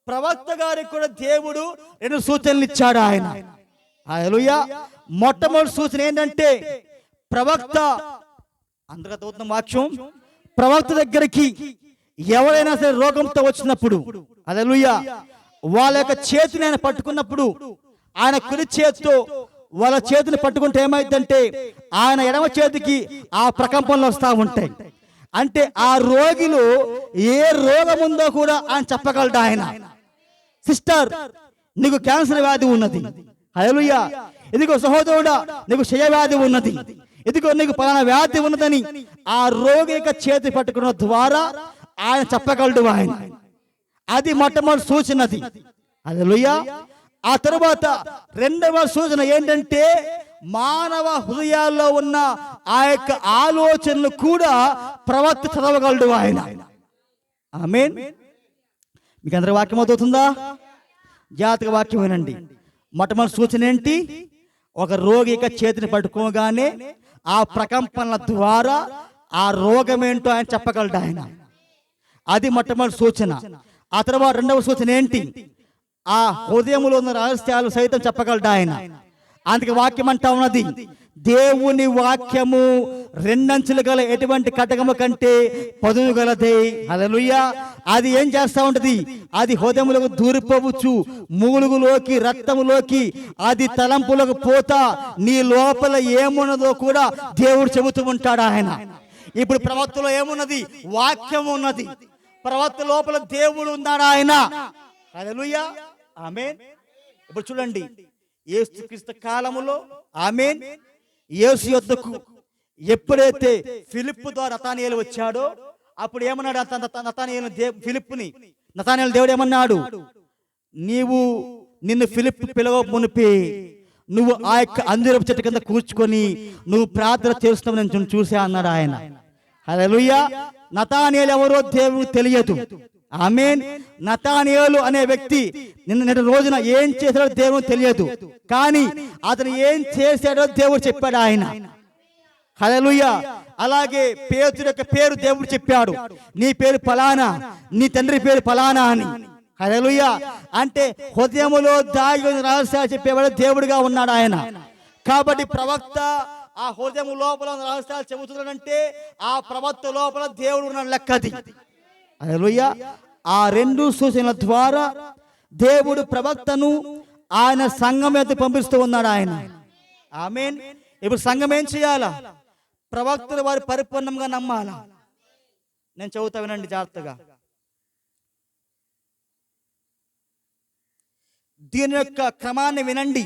ప్రవక్త గారికి కూడా దేవుడు 2 సూచనలు ఇచ్చాడు ఆయన. హల్లెలూయా. మొట్టమొదటి సూచన ఏంటంటే, ప్రవక్త అంతర్గత వాక్యం, ప్రవక్త దగ్గరికి ఎవరైనా సరే రోగంతో వచ్చినప్పుడు, హల్లెలూయా, వాళ్ళ యొక్క చేతిని ఆయన పట్టుకున్నప్పుడు, ఆయన కుడి చేతితో వాళ్ళ చేతిని పట్టుకుంటే ఏమైందంటే ఆయన ఎడమ చేతికి ఆ ప్రకంపనలు వస్తూ ఉంటాయి. అంటే ఆ రోగిలో ఏ రోగం ఉందో కూడా ఆయన చెప్పగలడు ఆయన. సిస్టర్, నీకు క్యాన్సర్ వ్యాధి ఉన్నది, హల్లెలూయా. ఇదిగో సహోదరుడా, నీకు క్షయవ్యాధి ఉన్నది, ఇదిగో నీకు పలానా వ్యాధి ఉన్నదని ఆ రోగి యొక్క చేతి పట్టుకున్న ద్వారా ఆయన చెప్పగలడు ఆయన. అది మొట్టమొదటి సూచనది. హల్లెలూయా. ఆ తరువాత రెండవ సూచన ఏంటంటే, మానవ హృదయాల్లో ఉన్న ఆ యొక్క ఆలోచనలు కూడా ప్రవక్త చదవగలడు ఆయన. ఆమేన్. మీకు అందరి వాక్యం అవుతుందా? జాతక వాక్యం వినండి. మొట్టమొదటి సూచన ఏంటి? ఒక రోగి యొక్క చేతిని పట్టుకోగానే ఆ ప్రకంపనల ద్వారా ఆ రోగం ఏంటో ఆయన చెప్పగలడు ఆయన. అది మొట్టమొదటి సూచన. ఆ తర్వాత రెండవ సూచన ఏంటి? ఆ హృదయంలో ఉన్న రహస్యాలు సైతం చెప్పగలడు ఆయన. అందుకే వాక్యం అంటా ఉన్నది, దేవుని వాక్యము 2 అంచులు గల ఎటువంటి కటకము కంటే పదును గలదే. హల్లెలూయా. అది ఏం చేస్తా ఉంటది? అది హృదయములకు దూరిపోవచ్చు, మూలుగులోకి, రక్తములోకి, అది తలంపులకు పోతా నీ లోపల ఏమున్నదో కూడా దేవుడు చెబుతూ ఉంటాడు ఆయన. ఇప్పుడు ప్రవక్తలో ఏమున్నది? వాక్యం ఉన్నది. ప్రవక్త లోపల దేవుడు ఉన్నాడు ఆయన. హల్లెలూయా. ఆమేన్. ఇప్పుడు చూడండి, యేసుక్రీస్తు కాలములో, ఆమేన్, యేసు యొద్దకు ఎప్పుడైతే ఫిలిప్పు ద్వారా నతానియేలు వచ్చాడో, అప్పుడు ఏమన్నాడు నతానియేలు? నతానియేలు దేవుడు ఏమన్నాడు? నిన్ను ఫిలిప్పు పిలవ మునిపి నువ్వు ఆ యొక్క అంజూరపు చెట్టు కింద కూర్చుకొని నువ్వు ప్రార్థన చేస్తున్నావు నేను చూసా అన్నాడు ఆయన. హల్లెలూయా. నతానియేలు ఎవరో దేవుడికి తెలియదు. ఆమేన్. నతానియేలు అనే వ్యక్తి నిన్న రోజున ఏం చేశాడో దేవుడు తెలియదు, కానీ అతను ఏం చేశాడో దేవుడు చెప్పాడు ఆయన. హల్లెలూయా. అలాగే పేతురు యొక్క పేరు దేవుడు చెప్పాడు, నీ పేరు ఫలానా, నీ తండ్రి పేరు ఫలానా అని. హల్లెలూయా. అంటే హృదయములో దాగి రహస్యాలు చెప్పేవాడు దేవుడిగా ఉన్నాడు ఆయన. కాబట్టి ప్రవక్త ఆ హృదయం లోపల రహస్యాలు చెబుతున్నాడంటే ఆ ప్రవక్త లోపల దేవుడు ఉన్న లెక్కది. హల్లెలూయా. ఆ 2 సూచనల ద్వారా దేవుడు ప్రవక్తను ఆయన సంఘం మీద పంపిస్తూ ఉన్నాడు ఆయన. ఆమేన్. ఇప్పుడు సంఘం ఏం చేయాలా? ప్రవక్తలు వారు పరిపూర్ణంగా నమ్మాలా. నేను చదువుతా వినండి జాగ్రత్తగా. దీని యొక్క క్రమాన్ని వినండి.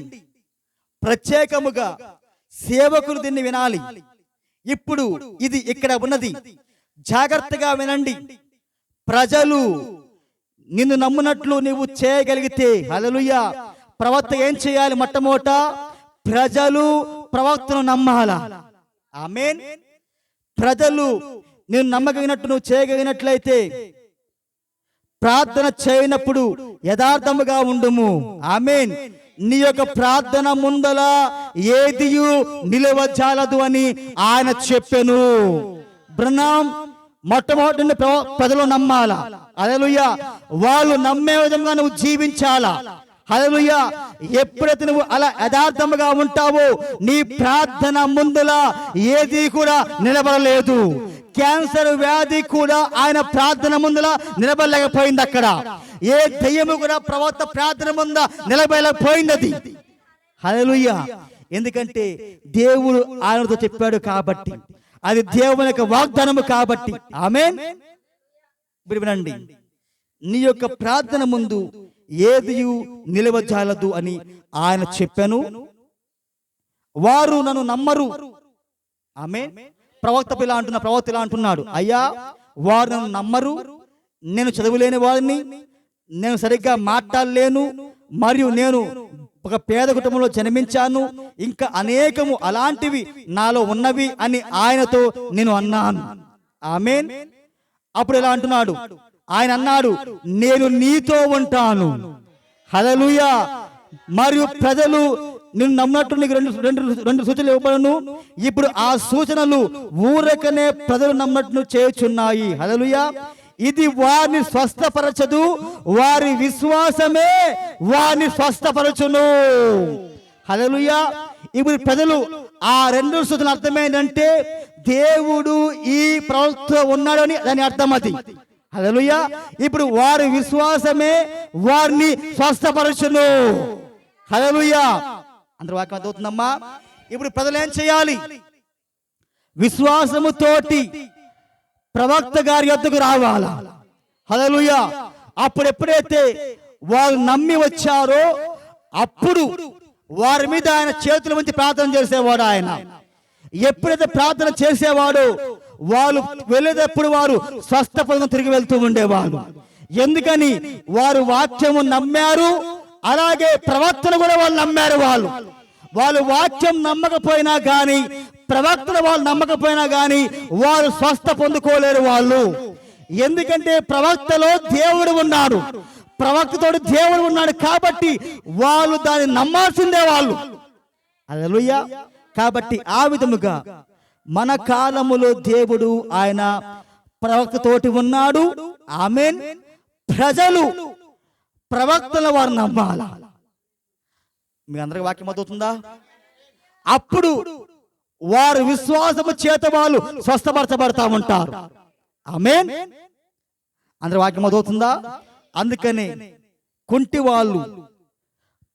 ప్రత్యేకముగా సేవకులు దీన్ని వినాలి. ఇప్పుడు ఇది ఇక్కడ ఉన్నది, జాగ్రత్తగా వినండి. ప్రజలు నిన్ను నమ్మునట్లు నీవు చేయగలిగితే, హల్లెలూయా, ప్రవక్త ఏం చేయాలి? మొట్టమొదట ప్రజలు ప్రవక్తను నమ్మాలా. ఆమేన్. ప్రజలు నిన్ను నమ్మగలిగినట్టు నువ్వు చేయగలిగినట్లయితే ప్రార్థన చేయనప్పుడు యథార్థముగా ఉండుము. ఆమేన్. నీ యొక్క ప్రార్థన ముందల ఏదియు నిలవజాలదు అని ఆయన చెప్పెను. బ్రహ్నాం మొట్టమొదటి ప్రజలు నమ్మాలా. హల్లెలూయా. వాళ్ళు నమ్మే విధంగా నువ్వు జీవించాలా. హల్లెలూయా. ఎప్పుడైతే నువ్వు అలా యథార్థముగా ఉంటావో నీ ప్రార్థన ముందల ఏది కూడా నిలబడలేదు. క్యాన్సర్ వ్యాధి కూడా ఆయన ప్రార్థన ముందల నిలబడలేకపోయింది. అక్కడ ఏ దయ్యము కూడా ప్రవక్త ప్రార్థన ముంద నిలబడలేకపోయింది అది. హల్లెలూయా. ఎందుకంటే దేవుడు ఆయనతో చెప్పాడు కాబట్టి, అది దేవుని యొక్క వాగ్దానము కాబట్టి. ఆమేన్. వినండి, నీ యొక్క ప్రార్థన ముందు ఏది నిలవజాలదు అని ఆయన చెప్పాను. వారు నన్ను నమ్మరు. ఆమేన్. ప్రవక్త ఇలా అంటున్నాడు, అయ్యా వారు నన్ను నమ్మరు, నేను చదువులేని వాడిని, నేను సరిగ్గా మాట్లాడలేను, మరియు నేను ఒక పేద కుటుంబంలో జన్మించాను, ఇంకా అనేకము అలాంటివి నాలో ఉన్నవి అని ఆయనతో నేను అన్నాను. ఆమేన్. అప్పుడు ఇలా అంటున్నాడు, ఆయన అన్నాడు, నేను నీతో ఉంటాను. హల్లెలూయా. మరియు ప్రజలు నిన్ను నమ్మినట్టు నీకు రెండు సూచనలు ఇవ్వబడును. ఇప్పుడు ఆ సూచనలు ఊరకనే ప్రజలు నమ్మినట్టు చేయుచున్నాయి. హల్లెలూయా. ఇది వారిని స్వస్థపరచదు, వారి విశ్వాసమే వారిని స్వస్థపరచును. హల్లెలూయా. ఇప్పుడు ప్రజలు ఆ రెండు సూచనలు అర్థమైందంటే దేవుడు ఈ ప్రవక్తలో ఉన్నాడని దాని అర్థం అది. హల్లెలూయా. ఇప్పుడు వారి విశ్వాసమే వారిని స్వస్థపరచును. హల్లెలూయా. అందరూ వాక్యం అర్థమవుతుందమ్మా. ఇప్పుడు ప్రజలు ఏం చేయాలి? విశ్వాసముతోటి ప్రవక్త గారి యొద్దకు రావాలా. హల్లెలూయా. అప్పుడు ఎప్పుడైతే వారు నమ్మి వచ్చారో అప్పుడు వారి మీద ఆయన చేతుల నుంచి ప్రార్థన చేసేవాడు. ఆయన ఎప్పుడైతే ప్రార్థన చేసేవాడు వాళ్ళు వెళ్ళేటప్పుడు వారు స్వస్థపదం తిరిగి వెళ్తూ ఉండేవాళ్ళు. ఎందుకని? వారు వాక్యము నమ్మారు, అలాగే ప్రవక్తను కూడా వాళ్ళు నమ్మారు. వాళ్ళు వాక్యం నమ్మకపోయినా కానీ, ప్రవక్తను వాళ్ళు నమ్మకపోయినా కానీ వారు స్వస్థ పొందుకోలేరు వాళ్ళు. ఎందుకంటే ప్రవక్తలో దేవుడు ఉన్నాడు, ప్రవక్తతోటి దేవుడు ఉన్నాడు కాబట్టి వాళ్ళు దాన్ని నమ్మాల్సిందే వాళ్ళు. హల్లెలూయా. కాబట్టి ఆ విధముగా మన కాలములో దేవుడు ఆయన ప్రవక్తతోటి ఉన్నాడు. ఆమేన్. ప్రజలు ప్రవక్తల వారు నమ్మాలా. మీ అందరికి వాక్యం అర్థమవుతుందా? అప్పుడు వారు విశ్వాసము చేత వాళ్ళు స్వస్థపరచబడతా ఉంటారు. ఆమేన్. అందరి వాక్యం అర్థమవుతుందా? అందుకని కుంటి వాళ్ళు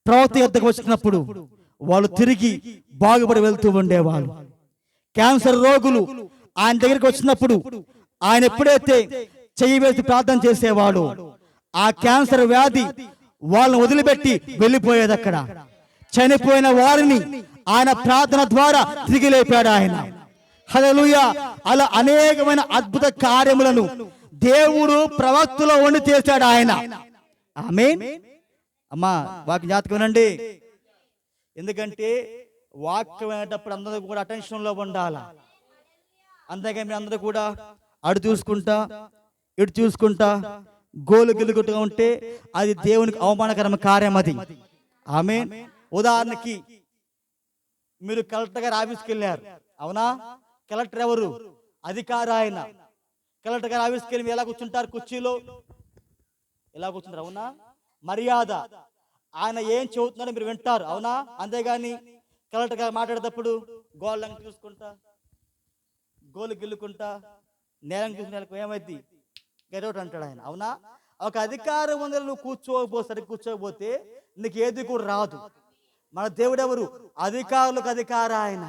ప్రవక్త యొద్దకు వచ్చినప్పుడు వాళ్ళు తిరిగి బాగుపడి వెళ్తూ ఉండేవాళ్ళు. క్యాన్సర్ రోగులు ఆయన దగ్గరికి వచ్చినప్పుడు ఆయన ఎప్పుడైతే చెయ్యి వేసి ప్రార్థన చేసేవాడు ఆ క్యాన్సర్ వ్యాధి వాళ్ళని వదిలిపెట్టి వెళ్ళిపోయేది. అక్కడ చనిపోయిన వారిని ఆయన ప్రార్థన ద్వారా తిరిగి లేపాడు ఆయన. హల్లెలూయా. అలా అనేకమైన అద్భుత కార్యములను దేవుడు ప్రవక్తలో ఉండి చేశాడు ఆయన. ఆమేన్. అమ్మా వాక్యం జాగ్రత్తగా వినండి. ఎందుకంటే వాక్యం అనేటప్పుడు అందరూ కూడా అటెన్షన్ లో ఉండాలా. అంతేగా మీరు అందరూ కూడా అటు చూసుకుంటా ఇటు చూసుకుంటా గోలు గిలుగుట్టుగా ఉంటే అది దేవునికి అవమానకరమైన కార్యం అది. ఆమేన్. ఉదాహరణకి మీరు కలెక్టర్ గారి ఆఫీస్కి వెళ్ళారు, అవునా? కలెక్టర్ ఎవరు? అధికారి ఆయన. కలెక్టర్ గారి ఆఫీస్కి వెళ్ళి ఎలా కూర్చుంటారు? కుర్చీలో ఎలా కూర్చుంటారు, అవునా? మర్యాద. ఆయన ఏం చెబుతున్నారో మీరు వింటారు, అవునా? అంతేగాని కలెక్టర్ గారు మాట్లాడేటప్పుడు గోళ్ళని చూసుకుంటా గోలు గిల్లుకుంటా నేరం చూసిన ఏమైంది గెరౌట్ అంటాడు ఆయన, అవునా? ఒక అధికారం ముందర నువ్వు కూర్చోకపోతే నీకు ఏది కూడా రాదు. మన దేవుడు ఎవరు? అధికారులకు అధికార ఆయన.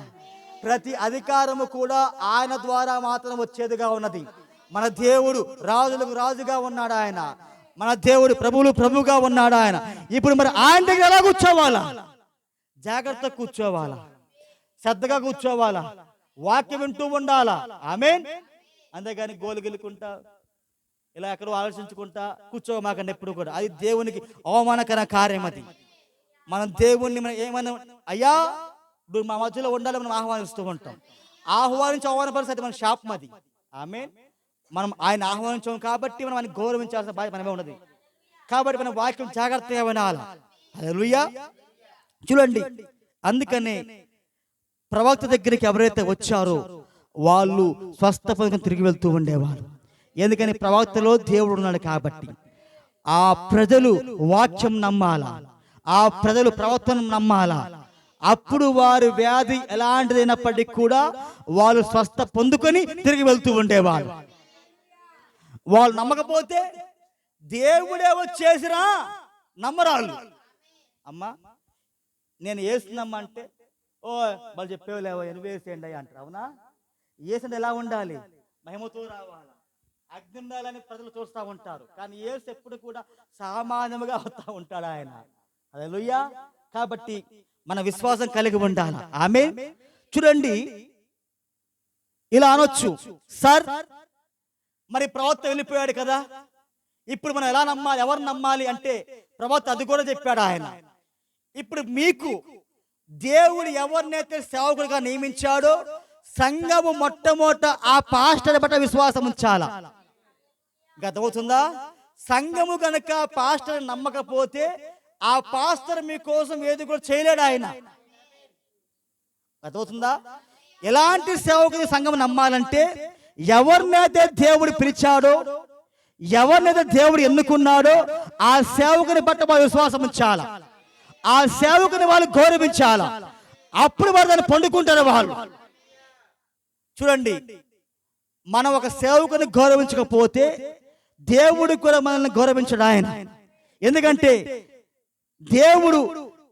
ప్రతి అధికారము కూడా ఆయన ద్వారా మాత్రం వచ్చేదిగా ఉన్నది. మన దేవుడు రాజులకు రాజుగా ఉన్నాడు ఆయన. మన దేవుడు ప్రభువులు ప్రభువుగా ఉన్నాడు ఆయన. ఇప్పుడు మరి ఆయన దగ్గర ఎలా కూర్చోవాలా? జాగ్రత్తగా కూర్చోవాలా, శ్రద్ధగా కూర్చోవాలా, వాక్యం వింటూ ఉండాలా. ఆమేన్. అంతేగాని గోలు గెలుకుంటా ఇలా ఎక్కడో ఆలోచించుకుంటా కూర్చోమాకండి ఎప్పుడు కూడా. అది దేవునికి అవమానకర కార్యం అది. మనం దేవుణ్ణి మనం ఏమన్నా అయ్యా ఇప్పుడు మా మధ్యలో ఉండాలని మనం ఆహ్వానిస్తూ ఉంటాం. ఆహ్వానించి అవమానపరిస్తే మన శాపం అది. ఆమేన్. మనం ఆయన ఆహ్వానించాం కాబట్టి మనం ఆయన గౌరవించాల్సిన బాధ్యత మనమే ఉన్నది. కాబట్టి మనం వాక్యం జాగ్రత్తగా వినాలి. హల్లెలూయా. చూడండి, అందుకనే ప్రవక్త దగ్గరికి ఎవరైతే వచ్చారో వాళ్ళు స్వస్థపదం తిరిగి వెళ్తూ ఉండేవారు. ఎందుకని? ప్రవక్తలో దేవుడు ఉన్నాడు కాబట్టి. ఆ ప్రజలు వాక్యం నమ్మాలా, ఆ ప్రజలు ప్రవక్తను నమ్మాలా. అప్పుడు వారి వ్యాధి ఎలాంటిదైనప్పటికీ కూడా వాళ్ళు స్వస్థ పొందుకొని తిరిగి వెళ్తూ ఉండేవారు. వాళ్ళు నమ్మకపోతే దేవుడే వచ్చేసిరా నమ్మరాళ్ళు. అమ్మా నేను వేస్తున్నామంటే ఓ వాళ్ళు చెప్పేవాళ్ళేవో ఎనివేసేయండి అయ్యా అంటారు, అవునా? ఏసండి ఎలా ఉండాలి? మహిమతో రావాలి, అగ్ని ఉండాలని ప్రజలు చూస్తూ ఉంటారు. కానీ ఏసు ఎప్పుడు కూడా సామాన్యముగా అవుతా ఉంటాడు ఆయన. హల్లెలూయా. కాబట్టి మన విశ్వాసం కలిగి ఉండాలి. ఆమేన్. చూడండి, ఇలా అనొచ్చు, సార్ మరి ప్రవక్త వెళ్ళిపోయాడు కదా, ఇప్పుడు మనం ఎలా నమ్మాలి, ఎవరు నమ్మాలి అంటే ప్రవక్త అది కూడా చెప్పాడు ఆయన. ఇప్పుడు మీకు దేవుడు ఎవరినైతే సేవకుడిగా నియమించాడో సంఘము మొట్టమొదట ఆ పాస్టర్ పట్ల విశ్వాసం ఉంచాలా. గతమవుతుందా? సంఘము కనుక పాస్టర్ నమ్మకపోతే ఆ పాస్టర్ మీకోసం ఏది కూడా చేయలేడు ఆయన. గతమవుతుందా? ఎలాంటి సేవకుని సంఘం నమ్మాలంటే ఎవరినైతే దేవుడు పిలిచాడో, ఎవరినైతే దేవుడు ఎన్నుకున్నాడో ఆ సేవకుని పట్ల వాళ్ళు విశ్వాసం ఉంచాలా, ఆ సేవకుని వాళ్ళు గౌరవించాలా. అప్పుడు వారు దాన్ని పొందుకుంటారు. వాళ్ళు చూడండి, మనం ఒక సేవకుని గౌరవించకపోతే దేవుడు కూడా మనల్ని గౌరవించడు ఆయన. ఎందుకంటే దేవుడు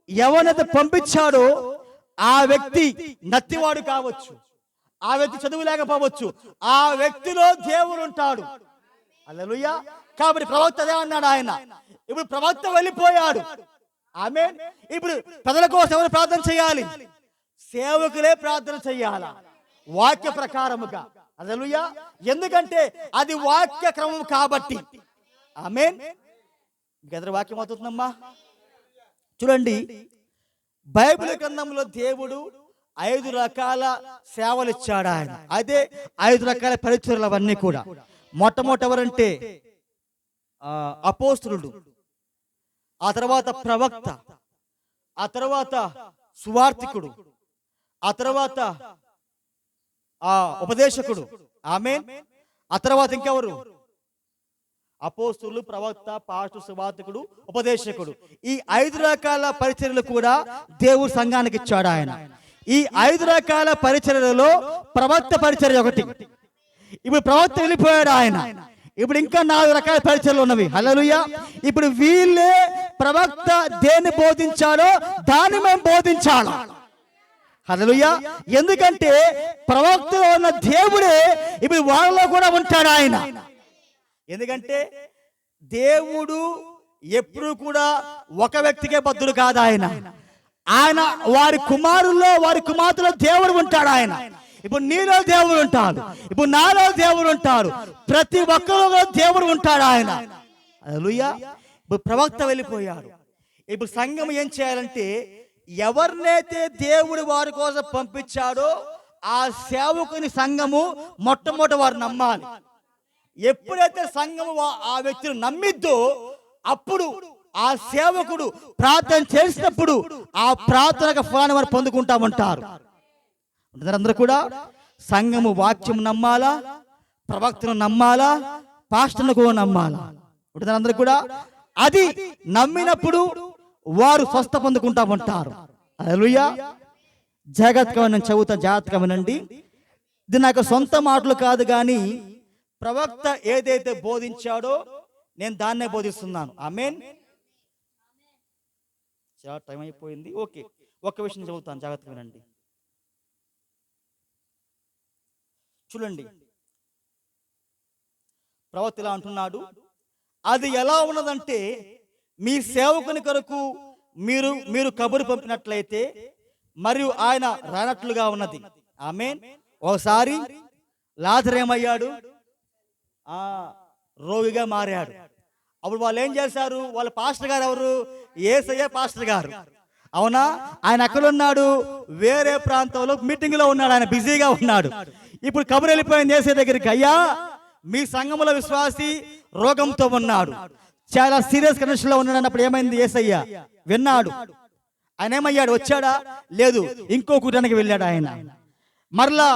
ఎవరినైతే పంపించాడో ఆ వ్యక్తి నత్తివాడు కావచ్చు, ఆ వ్యక్తి చదువు లేకపోవచ్చు, ఆ వ్యక్తిలో దేవుడు ఉంటాడు. హల్లెలూయా. కాబట్టి ప్రవక్త అదే అన్నాడు ఆయన. ఇప్పుడు ప్రవక్త వెళ్ళిపోయాడు. ఆమేన్. ఇప్పుడు ప్రజల కోసం ఎవరు ప్రార్థన చేయాలి? సేవకులే ప్రార్థన చేయాలా, వాక్య ప్రకారముగా. హల్లెలూయా. ఎందుకంటే అది వాక్య క్రమం కాబట్టి. ఆమేన్. గదర వాక్యం అవుతుందమ్మా. చూడండి, బైబిల్ గ్రంథంలో దేవుడు 5 రకాల సేవలు ఇచ్చాడు ఆయన. అదే 5 రకాల పరిచర్యలు అవన్నీ కూడా. మొట్టమొదటి ఎవరంటే అపోస్తలుడు, ఆ తర్వాత ప్రవక్త, ఆ తర్వాత సువార్తికుడు, ఆ తర్వాత ఉపదేశకుడు. ఆమేన్. ఆ తర్వాత ఇంకెవరు? అపోస్తులు, ప్రవక్త, పాస్టర్, సువార్తికుడు, ఉపదేశకుడు. ఈ 5 రకాల పరిచర్యలు కూడా దేవుడు సంఘానికి ఇచ్చాడు ఆయన. ఈ 5 రకాల పరిచర్యలలో ప్రవక్త పరిచర్య ఒకటి. ఇప్పుడు ప్రవక్త వెళ్ళిపోయాడు ఆయన. ఇప్పుడు ఇంకా 4 రకాల పరిచర్యలు ఉన్నవి. హల్లెలూయా. ఇప్పుడు వీళ్ళే ప్రవక్త దేన్ని బోధించాడో దాన్ని మేము బోధించాలి. హల్లెలూయా. ఎందుకంటే ప్రవక్తలో ఉన్న దేవుడే ఇప్పుడు వాళ్ళలో కూడా ఉంటాడు ఆయన. ఎందుకంటే దేవుడు ఎప్పుడు కూడా ఒక వ్యక్తికే బద్ధుడు కాదు ఆయన. ఆయన వారి కుమారుల్లో, వారి కుమార్తెలో దేవుడు ఉంటాడు ఆయన. ఇప్పుడు నీలో దేవుడు ఉంటాడు, ఇప్పుడు నాలో దేవుడు ఉంటాడు, ప్రతి ఒక్కరిలో దేవుడు ఉంటాడు ఆయన. హల్లెలూయా. ఇప్పుడు ప్రవక్త వెళ్ళిపోయాడు. ఇప్పుడు సంఘం ఏం చేయాలంటే ఎవరినైతే దేవుడు వారి కోసం పంపించాడో ఆ సేవకుని సంఘము మొట్టమొదటి వారు నమ్మాలి. ఎప్పుడైతే సంఘము ఆ వ్యక్తిని నమ్మిద్దో అప్పుడు ఆ సేవకుడు ప్రార్థన చేసినప్పుడు ఆ ప్రార్థనకు ఫలాన్ని వారు పొందుకుంటా ఉంటారు. అందరూ కూడా సంఘము వాక్యం నమ్మాలా, ప్రవక్తను నమ్మాలా, పాస్టర్ను కూడా నమ్మాలా. అందరూ కూడా అది నమ్మినప్పుడు వారు స్వస్థ పొందుకుంటా ఉంటారు. హల్లెలూయా. జాగ్రత్తగా నేను చదువుతా, జాగ్రత్తగా వినండి. ఇది నాకు సొంత మాటలు కాదు, కానీ ప్రవక్త ఏదైతే బోధించాడో నేను దాన్నే బోధిస్తున్నాను. ఆమేన్. చాలా టైం అయిపోయింది. ఓకే, ఒక్క విషయం చదువుతాను, జాగ్రత్తగా వినండి. చూడండి, ప్రవక్త ఇలా అంటున్నాడు, అది ఎలా ఉన్నదంటే మీ సేవకుని కొరకు మీరు కబురు పంపినట్లయితే మరియు ఆయన రానట్లుగా ఉన్నది. ఆమేన్. ఒకసారి లాజరు ఏమయ్యాడు? రోగిగా మారాడు. అప్పుడు వాళ్ళు ఏం చేశారు? వాళ్ళ పాస్టర్ గారు ఎవరు? యేసయ్య పాస్టర్ గారు. అవునా? ఆయన ఎక్కడున్నాడు? వేరే ప్రాంతంలో మీటింగ్ లో ఉన్నాడు. ఆయన బిజీగా ఉన్నాడు. ఇప్పుడు కబురు వెళ్ళిపోయింది యేసయ్య దగ్గరికి, అయ్యా మీ సంఘముల విశ్వాసి రోగంతో ఉన్నాడు, చాలా సీరియస్ కండిషన్ లో ఉన్నాడు అన్నప్పుడు ఏమైంది? యేసయ్య విన్నాడు. ఆయన ఏమయ్యాడు? వచ్చాడా? లేదు, ఇంకో కూటానికి వెళ్ళాడు ఆయన. మరలా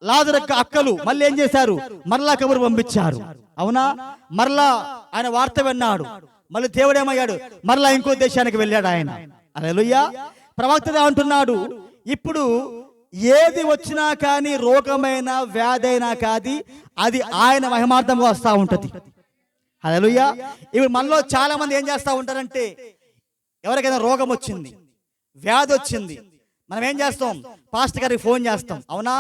లాజరు అక్కలు మళ్ళీ ఏం చేశారు? మరలా కబురు పంపించారు. అవునా? మరలా ఆయన వార్త విన్నాడు. మళ్ళీ దేవుడు ఏమయ్యాడు? మరలా ఇంకో దేశానికి వెళ్ళాడు ఆయన. హల్లెలూయా. ప్రవక్త అంటున్నాడు, ఇప్పుడు ఏది వచ్చినా కానీ, రోగమైన వ్యాధైనా కాదు, అది ఆయన మహిమార్థంగా వస్తూ ఉంటుంది. హల్లెలూయా. ఇప్పుడు మనలో చాలా మంది ఏం చేస్తూ ఉంటారంటే, ఎవరికైనా రోగం వచ్చింది, వ్యాధి వచ్చింది, మనం ఏం చేస్తాం? పాస్టర్ గారికి ఫోన్ చేస్తాం. అవునా?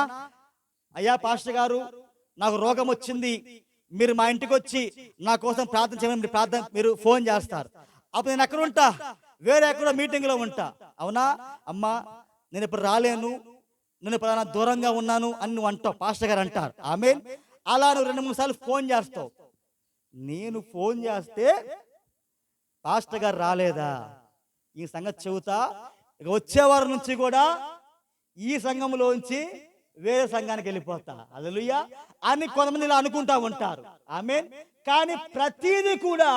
అయ్యా పాస్టర్ గారు, నాకు రోగం వచ్చింది, మీరు మా ఇంటికి వచ్చి నా కోసం ప్రార్థన చేయమని మీరు ఫోన్ చేస్తారు. అప్పుడు నేను ఎక్కడ ఉంటా? వేరే ఎక్కడో మీటింగ్లో ఉంటా. అవునా? అమ్మా నేను ఇప్పుడు రాలేను, నేను ఇప్పుడు దూరంగా ఉన్నాను అని నువ్వు అంటావు, పాస్టర్ గారు అంటారు. ఆమేన్. అలా నువ్వు 2-3 సార్లు ఫోన్ చేస్తావు. నేను ఫోన్ చేస్తే పాస్టర్ గారు రాలేదా, ఈ సంగతి చెబుతా, ఇక వచ్చేవారి నుంచి కూడా ఈ సంఘంలోంచి వేరే సంఘానికి వెళ్ళిపోతా, హల్లెలూయా అని కొంతమంది ఇలా అనుకుంటా ఉంటారు. ఆమేన్. కానీ ప్రతిదీ కూడా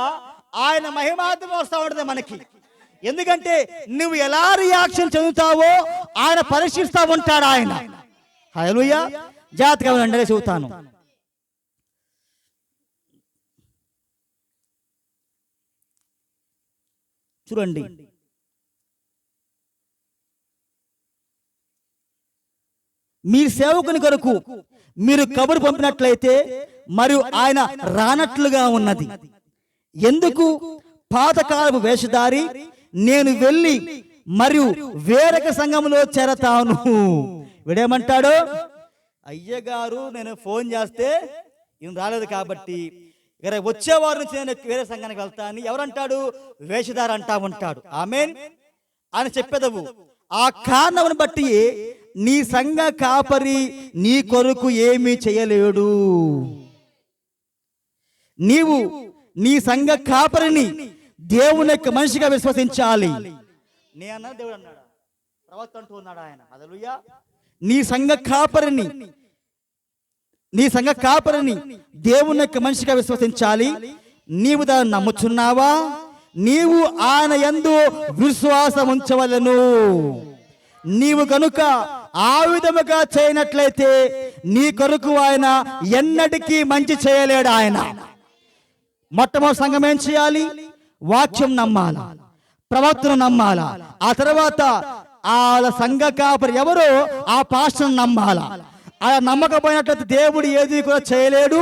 ఆయన మహిమార్థం వస్తూ ఉంటుంది మనకి. ఎందుకంటే నువ్వు ఎలా రియాక్షన్ చెందుతావో ఆయన పరీక్షిస్తూ ఉంటాడు ఆయన. హల్లెలూయా. జాగ్రత్తగా ఉండండి, చెబుతాను. చూడండి, మీ సేవకుని కొరకు మీరు కబురు పంపినట్లయితే మరియు ఆయన రానట్లుగా ఉన్నది. ఎందుకు? పాతకాలపు వేషధారి, నేను వెళ్ళి మరియు వేరొక సంఘంలో చేరతాను. వీడేమంటాడు? అయ్యగారు నేను ఫోన్ చేస్తే ఈయన రాలేదు కాబట్టి ఇక వచ్చేవారి నుంచి నేను వేరే సంఘానికి వెళ్తాను. ఎవరంటాడు? వేషధారి అంటా ఉంటాడు. ఆమేన్ అని చెప్పేదవు. ఆ కారణం బట్టి నీ సంఘ కాపరి నీ కొరకు ఏమీ చేయలేడు. నీవు నీ సంఘ కాపరిని దేవుని యొక్క మనిషిగా విశ్వసించాలి. నీ అన్న దేవుడు అన్నాడా? ప్రవక్త అంటూ ఉన్నాడు ఆయన. హల్లెలూయా. నీ సంఘ కాపరిని దేవుని యొక్క మనిషిగా విశ్వసించాలి. నీవు దాన్ని నమ్ముచున్నావా? నీవు ఆయన యందు విశ్వాసం ఉంచవలెను. నీవు కనుక ఆ విధముగా చేయనట్లయితే నీ కొరకు ఆయన ఎన్నటికీ మంచి చేయలేడు ఆయన. మొట్టమొదటి సంఘం ఏం చేయాలి? వాక్యం నమ్మాలా, ప్రవక్తను నమ్మాలా, ఆ తర్వాత ఆ సంఘ కాపరి ఎవరో ఆ పాస్టర్ను నమ్మాలా. అలా నమ్మకపోయినట్లయితే దేవుడు ఏది కూడా చేయలేడు,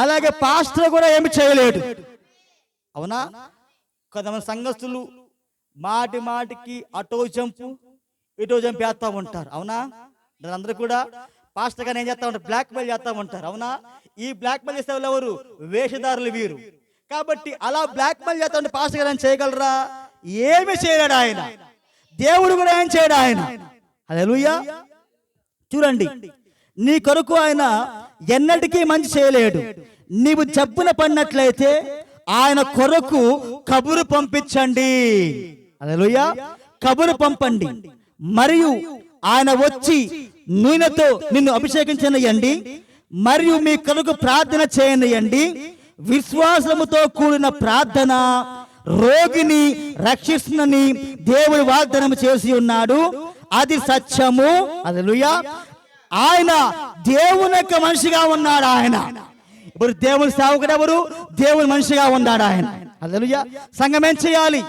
అలాగే పాస్టర్ కూడా ఏమి చేయలేడు. అవునా? కొంతమంది సంఘస్థులు మాటి మాటికి అటో జంపు ఇటో జంపు వేస్తూ ఉంటారు. అవునా? అందరూ కూడా పాస్టర్ గారు ఏం చేస్తా ఉంటారు? బ్లాక్ మెయిల్ చేస్తూ ఉంటారు. అవునా? ఈ బ్లాక్ మెయిల్ చేసే వాళ్ళు ఎవరు? వేషధారులు వీరు. కాబట్టి అలా బ్లాక్ మెయిల్ చేస్తా ఉంటే పాస్టర్ గారు ఏం చేయగలరా? ఏమి చేయలేడు ఆయన. దేవుడు కూడా ఏం చేయడు ఆయన. హల్లెలూయా. చూడండి, నీ కొరకు ఆయన ఎన్నటికీ మంచి చేయలేడు. నీవు జబ్బున పడినట్లయితే ఆయన కొరకు కబురు పంపించండి. హల్లెలూయా. కబురు పంపండి, మరియు ఆయన వచ్చి నూనెతో నిన్ను అభిషేకించనియండి, మరియు మీ కొరకు ప్రార్థన చేయనియండి. విశ్వాసముతో కూడిన ప్రార్థన రోగిని రక్షిస్తుందని దేవుడు వాగ్దానం చేసి ఉన్నాడు. అది సత్యము. హల్లెలూయా. ఆయన దేవుని యొక్క మనిషిగా ఉన్నాడు ఆయన. ఇప్పుడు దేవుని సేవకుడు ఎవరు? దేవుని మనిషిగా ఉన్నాడు ఆయన. హల్లెలూయా. సంఘం ఏం చేయాలి?